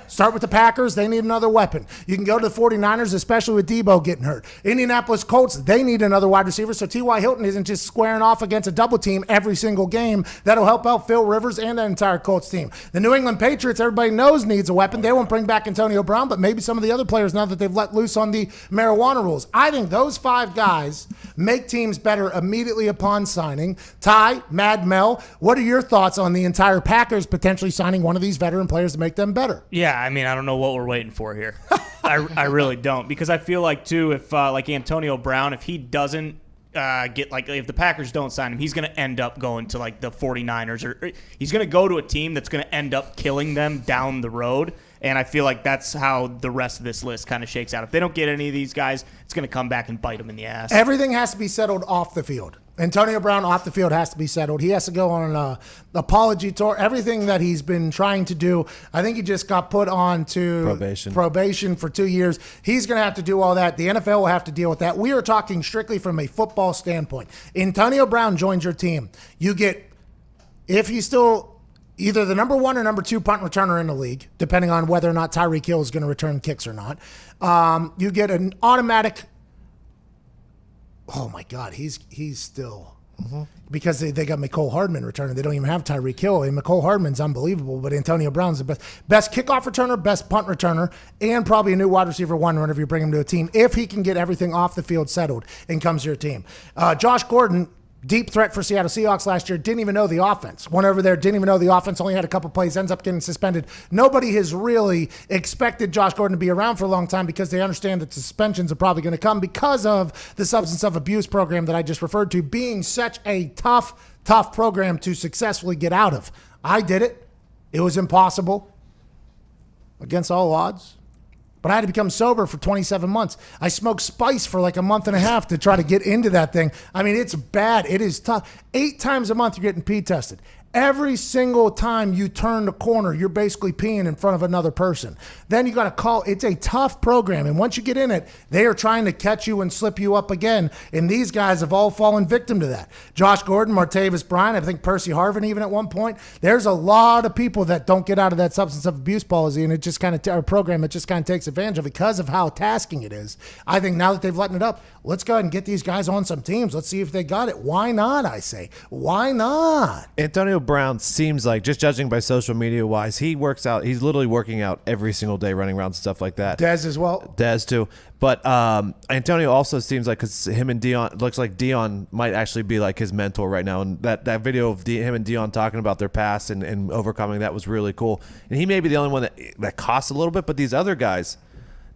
Start with the Packers. They need another weapon. You can go to the 49ers, especially with Debo getting hurt. Indianapolis Colts, they need another wide receiver, so T.Y. Hilton isn't just squaring off against a double team every single game. That'll help out Phil Rivers and that entire Colts team. The New England Patriots, everybody knows needs a weapon. They won't bring back Antonio Brown, but maybe some of the other players now that they've let loose on the marijuana rules. I think those 5 guys make teams better immediately upon signing. Ty, Mad Mel, what are your thoughts on the entire Packers potentially signing one of these veteran players to make them better? Yeah, I mean, I don't know what we're waiting for here. I really don't, because I feel like, too, if like Antonio Brown, if he doesn't if the Packers don't sign him, he's going to end up going to like the 49ers, or he's going to go to a team that's going to end up killing them down the road. And I feel like that's how the rest of this list kind of shakes out. If they don't get any of these guys, it's going to come back and bite them in the ass. Everything has to be settled off the field. Antonio Brown off the field has to be settled. He has to go on an apology tour. Everything that he's been trying to do, I think he just got put on to probation for 2 years. He's going to have to do all that. The NFL will have to deal with that. We are talking strictly from a football standpoint. Antonio Brown joins your team. You get, if he's still either the number 1 or number 2 punt returner in the league, depending on whether or not Tyreek Hill is going to return kicks or not, you get an automatic. Oh my God, he's still Because they got McCole Hardman returning. They don't even have Tyreek Hill. And McCole Hardman's unbelievable, but Antonio Brown's the best kickoff returner, best punt returner, and probably a new wide receiver one whenever you bring him to a team, if he can get everything off the field settled and comes to your team. Josh Gordon, deep threat for Seattle Seahawks last year, didn't even know the offense. Went over there, didn't even know the offense, only had a couple plays, ends up getting suspended. Nobody has really expected Josh Gordon to be around for a long time because they understand that the suspensions are probably going to come because of the substance of abuse program that I just referred to being such a tough program to successfully get out of. I did it. It was impossible against all odds. But I had to become sober for 27 months. I smoked spice for like a month and a half to try to get into that thing. I mean, it's bad. It is tough. 8 times a month you're getting pee tested. Every single time you turn the corner, you're basically peeing in front of another person. Then you got to call. It's a tough program. And once you get in it, they are trying to catch you and slip you up again. And these guys have all fallen victim to that. Josh Gordon, Martavis Bryant, I think Percy Harvin even at one point. There's a lot of people that don't get out of that substance of abuse policy, and it just kind of, a program that just kind of takes advantage of because of how tasking it is. I think now that they've letting it up, let's go ahead and get these guys on some teams. Let's see if they got it. Why not, I say? Why not? Antonio Brown seems like, just judging by social media wise, he works out. He's literally working out every single day, running around and stuff like that. Dez as well. Dez too. But Antonio also seems like, because him and Dion, looks like Dion might actually be like his mentor right now. And that video of him and Dion talking about their past and overcoming that was really cool. And he may be the only one that costs a little bit, but these other guys,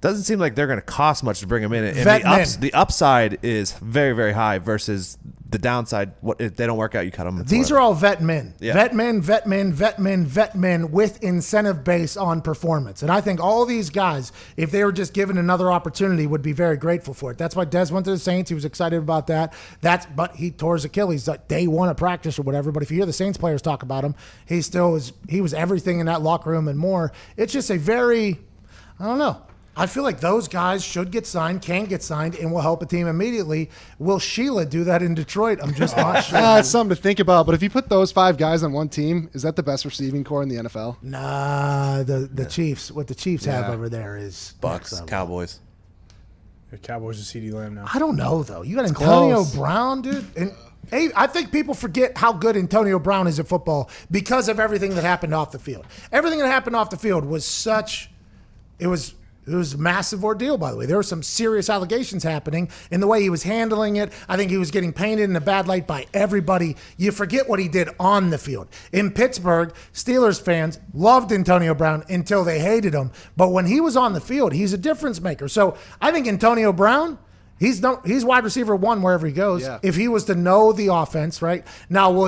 doesn't seem like they're going to cost much to bring them in. And the upside is very, very high versus the downside. What if they don't work out, you cut them. These are all vet men. Yeah. Vet men with incentive base on performance. And I think all these guys, if they were just given another opportunity, would be very grateful for it. That's why Dez went to the Saints. He was excited about that. But he tore his Achilles like day one of practice or whatever. But if you hear the Saints players talk about him, he was everything in that locker room and more. It's just I don't know. I feel like those guys should get signed, can get signed, and will help a team immediately. Will Sheila do that in Detroit? I'm just not sure. It's something to think about. But if you put those 5 guys on one team, is that the best receiving core in the NFL? Nah, the Chiefs. What the Chiefs have over there is Bucks, Cowboys. The Cowboys are CeeDee Lamb now. I don't know, though. You got Antonio close. Brown, dude. And I think people forget how good Antonio Brown is at football because of everything that happened off the field. Everything that happened off the field was it was a massive ordeal, by the way. There were some serious allegations happening in the way he was handling it. I think he was getting painted in a bad light by everybody. You forget what he did on the field. In Pittsburgh, Steelers fans loved Antonio Brown until they hated him. But when he was on the field, he's a difference maker. So I think Antonio Brown, he's wide receiver 1 wherever he goes. Yeah. If he was to know the offense, right? Now,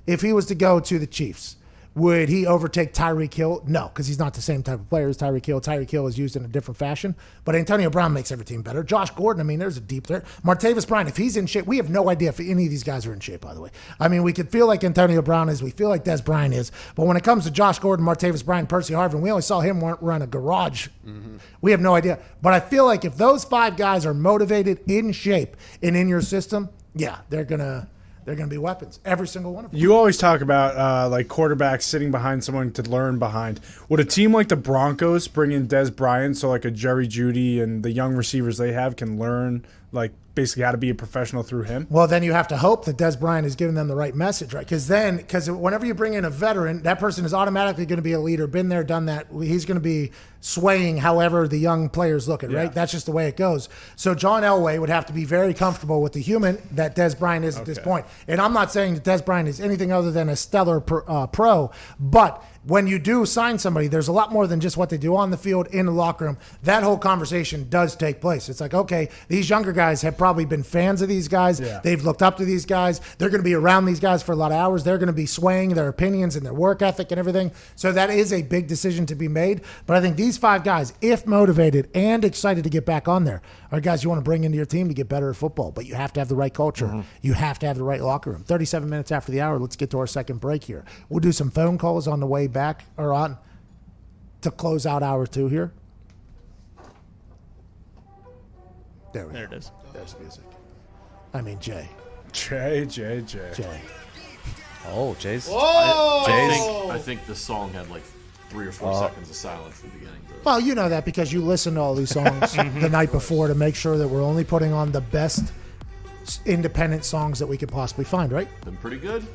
if he was to go to the Chiefs, would he overtake Tyreek Hill? No, because he's not the same type of player as Tyreek Hill. Tyreek Hill is used in a different fashion. But Antonio Brown makes every team better. Josh Gordon, I mean, there's a deep there. Martavis Bryant, if he's in shape, we have no idea if any of these guys are in shape, by the way. I mean, we could feel like Antonio Brown is. We feel like Des Bryant is. But when it comes to Josh Gordon, Martavis Bryant, Percy Harvin, we only saw him run a garage. Mm-hmm. We have no idea. But I feel like if those 5 guys are motivated, in shape, and in your system, yeah, they're going to be weapons, every single one of them. You always talk about like quarterbacks sitting behind someone to learn behind. Would a team like the Broncos bring in Des Bryant so like a Jerry Jeudy and the young receivers they have can learn like basically how to be a professional through him? Well, then you have to hope that Des Bryant is giving them the right message, right? Because whenever you bring in a veteran, that person is automatically going to be a leader, been there, done that. He's going to be swaying however the young players look at it, right? That's just the way it goes. So John Elway would have to be very comfortable with the human that Des Bryant is at this point. And I'm not saying that Des Bryant is anything other than a stellar pro, but when you do sign somebody, there's a lot more than just what they do on the field, in the locker room. That whole conversation does take place. It's like, okay, these younger guys have probably been fans of these guys. Yeah. They've looked up to these guys. They're going to be around these guys for a lot of hours. They're going to be swaying their opinions and their work ethic and everything. So that is a big decision to be made. But I think these 5 guys, if motivated and excited to get back on there, are guys you want to bring into your team to get better at football. But you have to have the right culture. Mm-hmm. You have to have the right locker room. 37 minutes after the hour, let's get to our second break here. We'll do some phone calls on the way back or on to close out hour 2 here. There it is. There's music. I mean, Jay. Jay. Oh, Jay's. I think the song had like 3 or 4 seconds of silence at the beginning. Well, you know that because you listen to all these songs the night before to make sure that we're only putting on the best independent songs that we could possibly find, right? Been pretty good.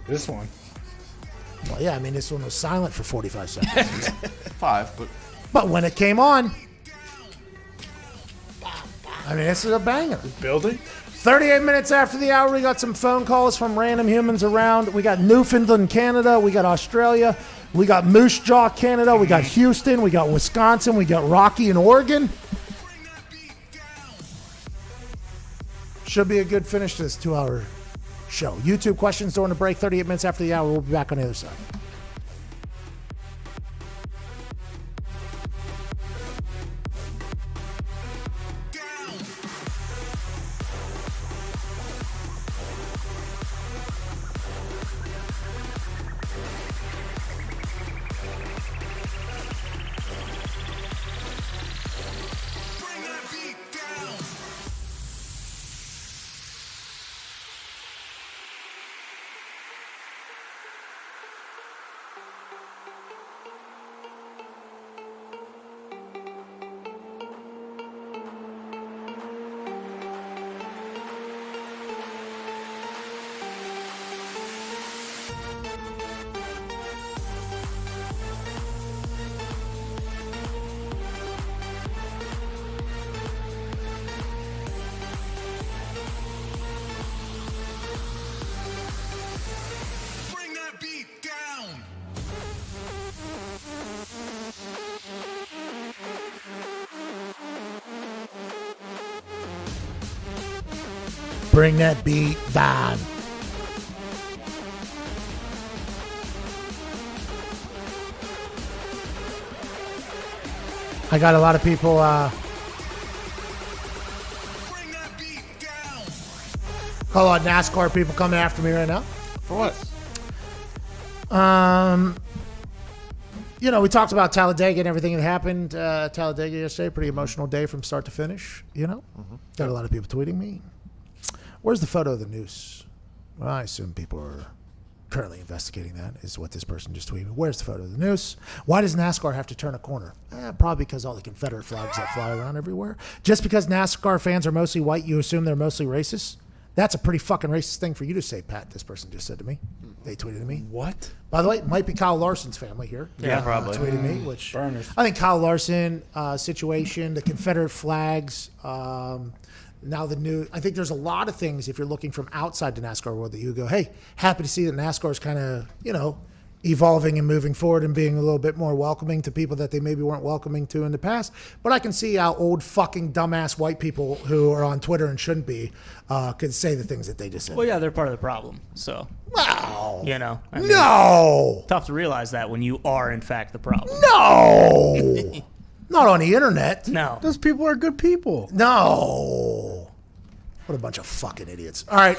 This one. Well, yeah, I mean, this one was silent for 45 seconds. 5, but when it came on, I mean, this is a banger. Building? 38 minutes after the hour, we got some phone calls from random humans around. We got Newfoundland, Canada. We got Australia. We got Moose Jaw, Canada. We got Houston. We got Wisconsin. We got Rocky in Oregon. Should be a good finish to this 2-hour show. YouTube questions during the break, 38 minutes after the hour. We'll be back on the other side. Bring that beat down. I got a lot of people call out NASCAR people coming after me right now. For what? You know, we talked about Talladega and everything that happened. Talladega yesterday, pretty emotional day from start to finish, you know. Got a lot of people tweeting me. Where's the photo of the noose? Well, I assume people are currently investigating that, is what this person just tweeted. Where's the photo of the noose? Why does NASCAR have to turn a corner? Probably because all the Confederate flags that fly around everywhere. Just because NASCAR fans are mostly white, you assume they're mostly racist? That's a pretty fucking racist thing for you to say, Pat, this person just said to me. They tweeted to me. What? By the way, it might be Kyle Larson's family here. Yeah, probably. Tweeted me, which Burners. I think Kyle Larson situation, the Confederate flags, now the new, I think there's a lot of things if you're looking from outside the NASCAR world that you go, hey, happy to see that NASCAR is kind of, you know, evolving and moving forward and being a little bit more welcoming to people that they maybe weren't welcoming to in the past. But I can see how old fucking dumbass white people who are on Twitter and shouldn't be could say the things that they just said. Well, yeah, they're part of the problem. So, no, you know, I mean, no, tough to realize that when you are in fact the problem. No, not on the internet. No, Those people are good people. No. What a bunch of fucking idiots. All right.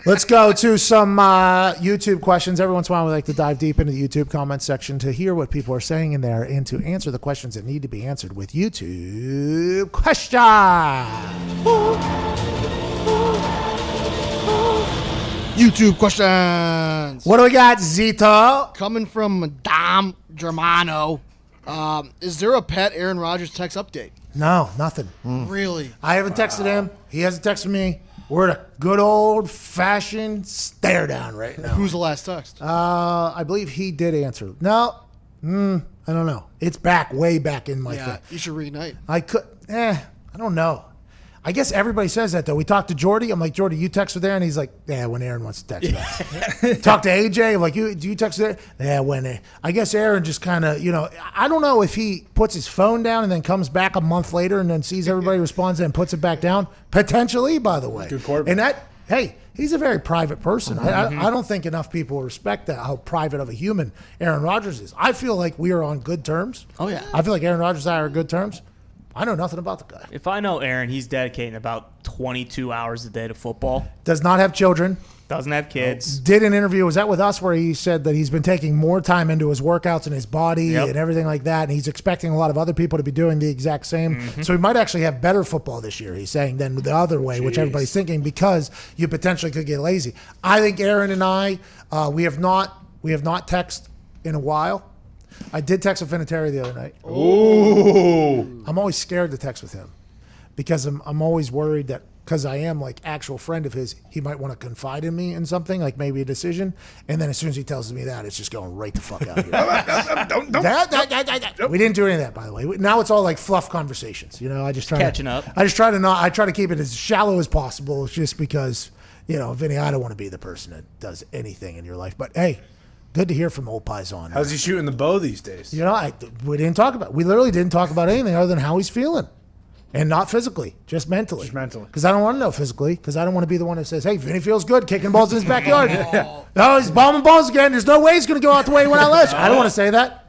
Let's go to some YouTube questions. Every once in a while, we like to dive deep into the YouTube comment section to hear what people are saying in there and to answer the questions that need to be answered with YouTube questions. YouTube questions. What do we got, Zito? Coming from Dom Germano. Is there a Pat Aaron Rodgers text update? No, nothing. Really? I haven't texted him. He hasn't texted me. We're at a good old-fashioned stare down right now. Who's the last text? I believe he did answer. No, I don't know. It's back, way back in my thing. You should reignite. I don't know. I guess everybody says that, though. We talked to Jordy. I'm like, Jordy, you text with Aaron? He's like, yeah, when Aaron wants to text back. Talk to AJ. I'm like, do you text there? Yeah, when I guess Aaron just kind of, you know, I don't know if he puts his phone down and then comes back a month later and then sees everybody responds and puts it back down. Potentially, by the way. Good quarterback. And that, hey, he's a very private person. I don't think enough people respect that, how private of a human Aaron Rodgers is. I feel like we are on good terms. Oh, yeah. I feel like Aaron Rodgers and I are on good terms. I know nothing about the guy. If I know Aaron, he's dedicating about 22 hours a day to football. Does not have children. Doesn't have kids. Did an interview, was that with us, where he said that he's been taking more time into his workouts and his body and everything like that, and he's expecting a lot of other people to be doing the exact same. So he might actually have better football this year, he's saying, than the other way, which everybody's thinking, because you potentially could get lazy. I think Aaron and I, we have not texted in a while. I did text with Vinatieri the other night. Ooh. I'm always scared to text with him because I'm always worried that because I am like actual friend of his, he might want to confide in me in something, like maybe a decision. And then as soon as he tells me that, it's just going right the fuck out here. We didn't do any of that, by the way. Now it's all like fluff conversations. You know, I just try Catching up. I try to keep it as shallow as possible, just because, you know, Vinny, I don't want to be the person that does anything in your life. But hey, good to hear from old Paisan. How's he shooting the bow these days? You know, we literally didn't talk about anything other than how he's feeling. And not physically, just mentally. Because I don't want to know physically, because I don't want to be the one that says, hey, Vinny feels good kicking balls in his backyard. Oh, he's bombing balls again. There's no way he's going to go out the way he went out last year. I don't want to say that.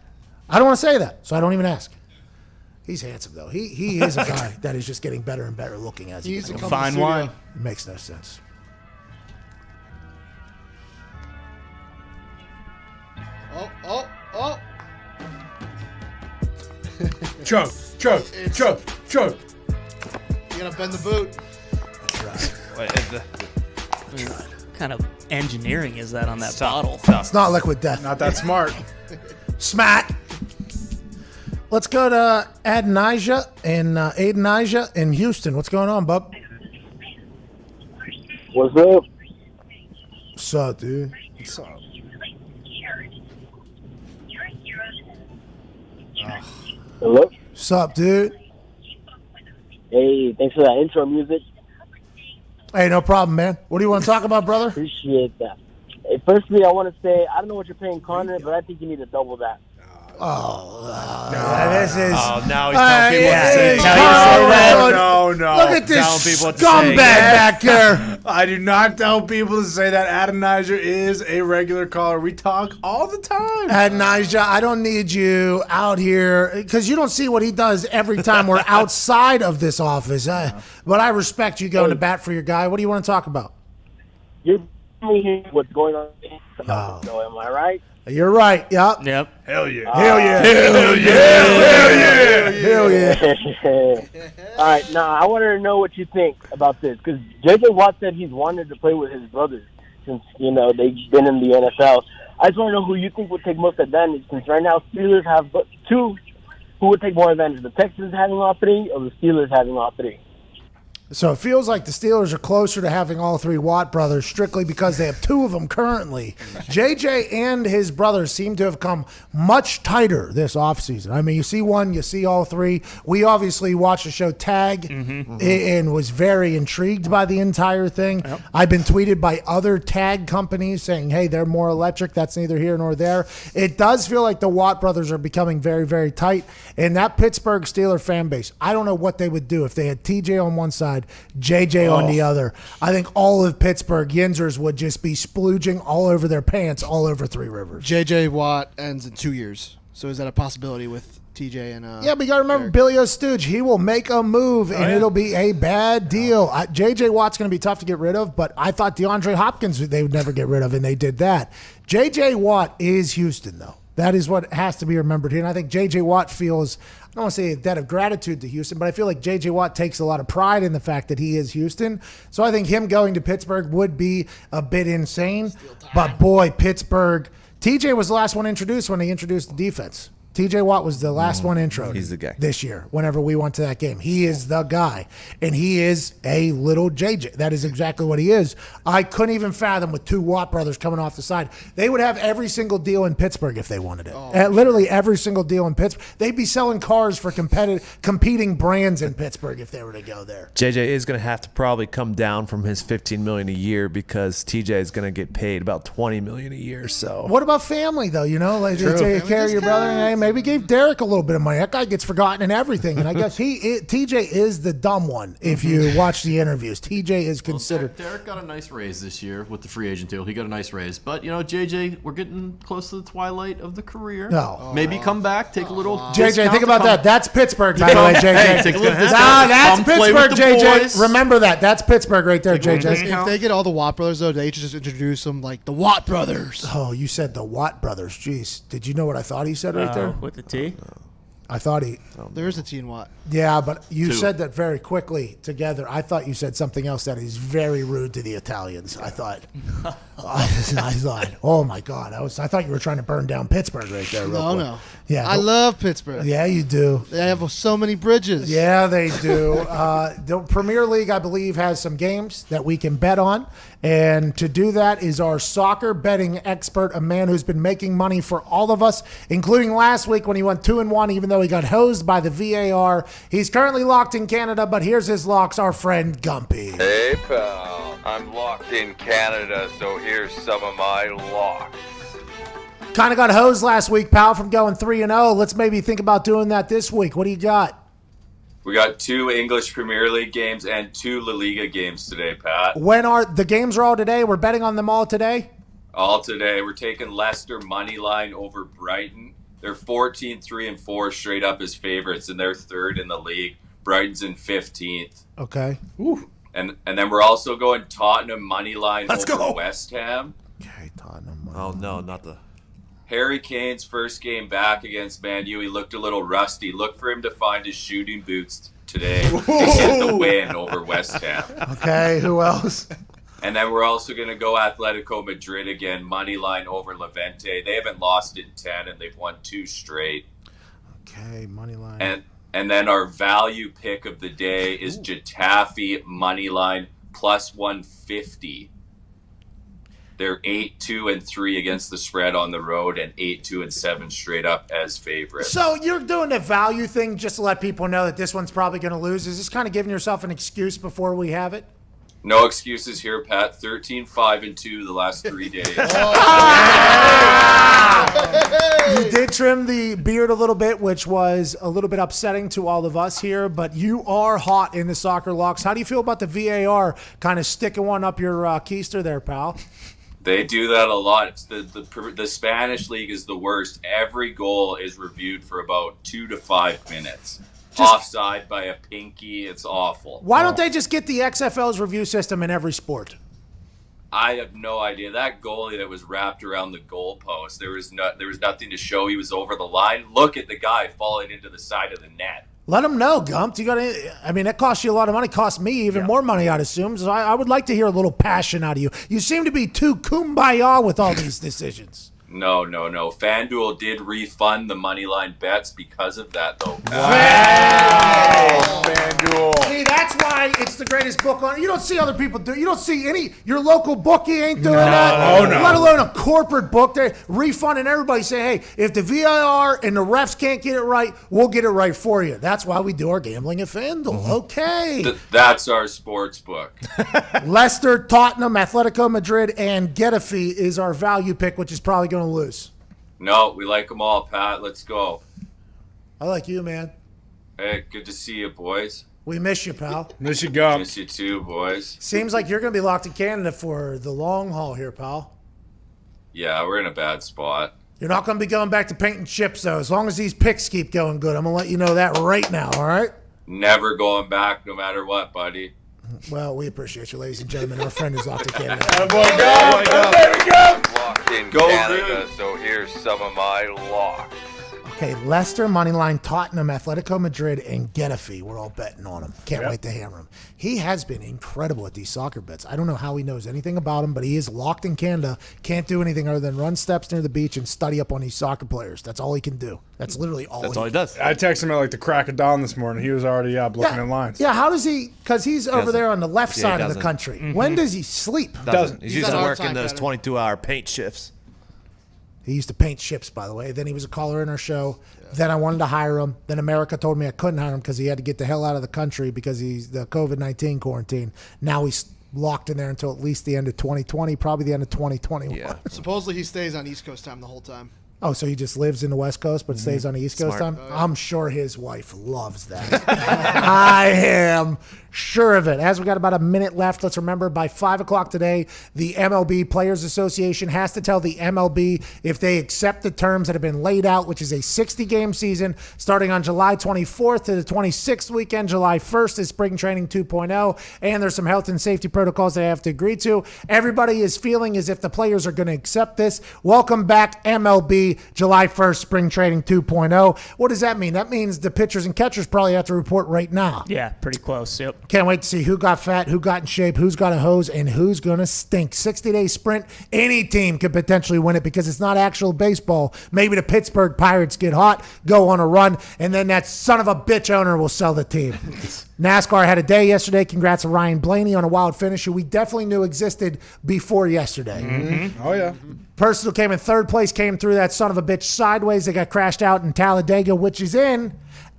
So I don't even ask. He's handsome, though. He is a guy that is just getting better and better looking as he's a fine wine. It makes no sense. Oh. Choke. You gotta bend the boot. What kind of engineering is that on that bottle? It's not liquid death. Not that smart. Smat. Let's go to Adonijah and Adonijah in Houston. What's going on, bub? What's up? What's up, dude? What's up? Hello? What's up, dude? Hey, thanks for that intro music. Hey, no problem, man. What do you want to talk about, brother? Appreciate that. Hey, firstly, I want to say, I don't know what you're paying Connor, but I think you need to double that. This is. Oh, now he's telling people to say that. No. Look at this scumbag back there. I do not tell people to say that. Adonijah is a regular caller. We talk all the time. Adonijah, I don't need you out here because you don't see what he does every time we're outside of this office. But I respect you going to bat for your guy. What do you want to talk about? You're hearing what's going on. So am I right? You're right. Yep. Hell yeah. Hell yeah. All right, now I wanted to know what you think about this because J.J. Watt said he's wanted to play with his brothers since, you know, they've been in the NFL. I just want to know who you think would take most advantage since right now Steelers have two. Who would take more advantage, the Texans having all three or the Steelers having all three? So it feels like the Steelers are closer to having all three Watt brothers strictly because they have two of them currently. JJ and his brothers seem to have come much tighter this offseason. I mean, you see one, you see all three. We obviously watched the show Tag and was very intrigued by the entire thing. Yep. I've been tweeted by other tag companies saying, hey, they're more electric. That's neither here nor there. It does feel like the Watt brothers are becoming very, very tight. And that Pittsburgh Steeler fan base, I don't know what they would do if they had TJ on one side, JJ on the other. I think all of Pittsburgh Yinzers would just be splooging all over their pants, all over Three Rivers. JJ Watt ends in 2 years. So is that a possibility with TJ and yeah, but you got to remember Billy O'Stooge. He will make a move, and it'll be a bad deal. JJ Watt's going to be tough to get rid of, but I thought DeAndre Hopkins they would never get rid of, and they did that. JJ Watt is Houston, though. That is what has to be remembered here. And I think J.J. Watt feels, I don't want to say a debt of gratitude to Houston, but I feel like J.J. Watt takes a lot of pride in the fact that he is Houston. So I think him going to Pittsburgh would be a bit insane. But boy, Pittsburgh, TJ was the last one introduced when they introduced the defense. TJ Watt was the last one intro. He's the guy. This year, whenever we went to that game. He is the guy. And he is a little JJ. That is exactly what he is. I couldn't even fathom with two Watt brothers coming off the side. They would have every single deal in Pittsburgh if they wanted it. Literally every single deal in Pittsburgh. They'd be selling cars for competing brands in Pittsburgh if they were to go there. JJ is going to have to probably come down from his $15 million a year because TJ is going to get paid about $20 million a year. So what about family though? You know, like take care of your brother and maybe give Derek a little bit of money. That guy gets forgotten in everything. And I guess TJ is the dumb one if you watch the interviews. TJ is considered. Derek got a nice raise this year with the free agent deal. He got a nice raise. But, you know, JJ, we're getting close to the twilight of the career. No. Maybe come back, take a little JJ, think about that. That's Pittsburgh, by the way, JJ. Hey, take a little discount. That's Pittsburgh, JJ. Remember that. That's Pittsburgh right there, JJ. If they get all the Watt brothers, though, they should just introduce them like the Watt brothers. Oh, you said the Watt brothers. Jeez. Did you know what I thought he said right there? With the T? I thought he... There is a T in Watt. Yeah, but you said that very quickly together. I thought you said something else that is very rude to the Italians. I thought. I thought, oh my God, I thought you were trying to burn down Pittsburgh right there. No. Yeah, I love Pittsburgh. Yeah, you do. They have so many bridges. Yeah, they do. The Premier League, I believe, has some games that we can bet on. And to do that is our soccer betting expert, a man who's been making money for all of us, including last week when he went 2-1, even though he got hosed by the VAR. He's currently locked in Canada, but here's his locks, our friend Gumpy. Hey, pal. I'm locked in Canada, so here's some of my locks. Kind of got hosed last week, pal, from going 3-0. Let's maybe think about doing that this week. What do you got? We got 2 English Premier League games and 2 La Liga games today, Pat. When are the games are all today? We're betting on them all today? All today. We're taking Leicester money line over Brighton. They're 14-3-4 straight up as favorites, and they're third in the league. Brighton's in 15th. Okay. Ooh. And then we're also going Tottenham money line over West Ham. Okay, Tottenham. Oh no, not the. Harry Kane's first game back against Man U, he looked a little rusty. Look for him to find his shooting boots today to get the win over West Ham. Okay, who else? And then we're also going to go Atletico Madrid again, money line over Levante. They haven't lost in 10, and they've won 2 straight. Okay, money line. And then our value pick of the day is Getafe money line plus 150. They're 8-2-3 against the spread on the road and 8-2-7 straight up as favorites. So you're doing the value thing just to let people know that this one's probably going to lose. Is this kind of giving yourself an excuse before we have it? No excuses here, Pat. 13-5-2 the last 3 days. You did trim the beard a little bit, which was a little bit upsetting to all of us here, but you are hot in the soccer locks. How do you feel about the VAR kind of sticking one up your keister there, pal? They do that a lot. It's the Spanish league is the worst. Every goal is reviewed for about 2 to 5 minutes. Offside by a pinky. It's awful. Why don't they just get the XFL's review system in every sport? I have no idea. That goalie that was wrapped around the goalpost, there was nothing to show he was over the line. Look at the guy falling into the side of the net. Let them know, Gump. That costs you a lot of money. Cost me even more money, I'd assume. So I would like to hear a little passion out of you. You seem to be too kumbaya with all these decisions. No. FanDuel did refund the moneyline bets because of that, though. Wow. FanDuel. See, that's why it's the greatest book on. You don't see other people do. You don't see your local bookie ain't doing that. Oh, no. Let alone a corporate book. They're refunding everybody. Say, hey, if the VAR and the refs can't get it right, we'll get it right for you. That's why we do our gambling at FanDuel. Okay. That's our sports book. Leicester, Tottenham, Atletico Madrid, and Getafe is our value pick, which is probably going to lose. No, we like them all, Pat. Let's go. I like you, man. Hey, good to see you, boys. We miss you, pal. Miss you, Gump. Miss you too, boys. Seems like you're going to be locked in Canada for the long haul here, pal. Yeah, we're in a bad spot. You're not going to be going back to painting chips, though. As long as these picks keep going good, I'm going to let you know that right now, all right? Never going back no matter what, buddy. Well, we appreciate you, ladies and gentlemen. Our friend is locked in Canada. Locked in Canada, so here's some of my locks. Okay, Leicester, moneyline, Tottenham, Atletico Madrid, and Getafe. We're all betting on him. Can't wait to hammer him. He has been incredible at these soccer bets. I don't know how he knows anything about them, but he is locked in Canada. Can't do anything other than run steps near the beach and study up on these soccer players. That's all he can do. That's literally all he does. I texted him at the crack of dawn this morning. He was already up looking in lines. Yeah, how does he? Because he's over there on the left side of the country. Mm-hmm. When does he sleep? Doesn't. He's usually working those 22-hour paint shifts. He used to paint ships, by the way. Then he was a caller in our show. Then I wanted to hire him. Then America told me I couldn't hire him because he had to get the hell out of the country because he's the COVID-19 quarantine. Now he's locked in there until at least the end of 2020, probably the end of 2021. Yeah. Supposedly he stays on East Coast time the whole time. Oh, so he just lives in the West Coast but stays on the East Coast time? I'm sure his wife loves that. I am sure of it. As we got about a minute left, let's remember by 5 o'clock today, the MLB Players Association has to tell the MLB if they accept the terms that have been laid out, which is a 60-game season starting on July 24th to the 26th weekend. July 1st is Spring Training 2.0, and there's some health and safety protocols they have to agree to. Everybody is feeling as if the players are going to accept this. Welcome back, MLB. be July 1st, spring training 2.0. What does that mean? That means the pitchers and catchers probably have to report right now. Yeah, pretty close. Yep. Can't wait to see who got fat, who got in shape, who's got a hose, and who's going to stink. 60-day sprint. Any team could potentially win it because it's not actual baseball. Maybe the Pittsburgh Pirates get hot, go on a run, and then that son of a bitch owner will sell the team. NASCAR had a day yesterday. Congrats to Ryan Blaney on a wild finish, who we definitely knew existed before yesterday. Mm-hmm. Oh, yeah. Person who came in third place came through that son of a bitch sideways. They got crashed out in Talladega, which is in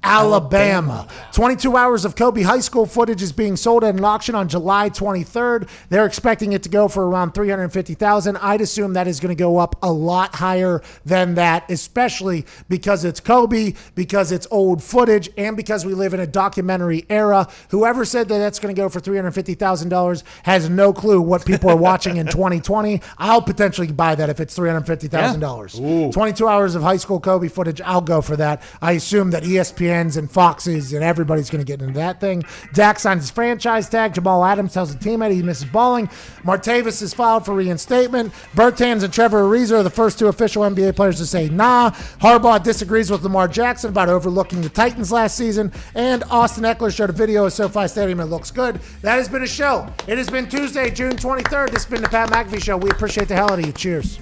Alabama. 22 hours of Kobe High School footage is being sold at an auction on July 23rd. They're expecting it to go for around $350,000. I'd assume that is going to go up a lot higher than that, especially because it's Kobe, because it's old footage, and because we live in a documentary era. Whoever said that that's going to go for $350,000 has no clue what people are watching in 2020. I'll potentially buy that if it's $350,000. 22 hours of high school Kobe footage, I'll go for that. I assume that ESPN and Foxes and everybody's going to get into that thing. Dak signs his franchise tag. Jamal Adams tells the teammate he misses balling. Martavis is filed for reinstatement. Bertans and Trevor Ariza are the first two official NBA players to say nah. Harbaugh disagrees with Lamar Jackson about overlooking the Titans last season. And Austin Eckler showed a video of SoFi Stadium. It looks good. That has been a show. It has been Tuesday, June 23rd. This has been the Pat McAfee Show. We appreciate the hell out of you. Cheers.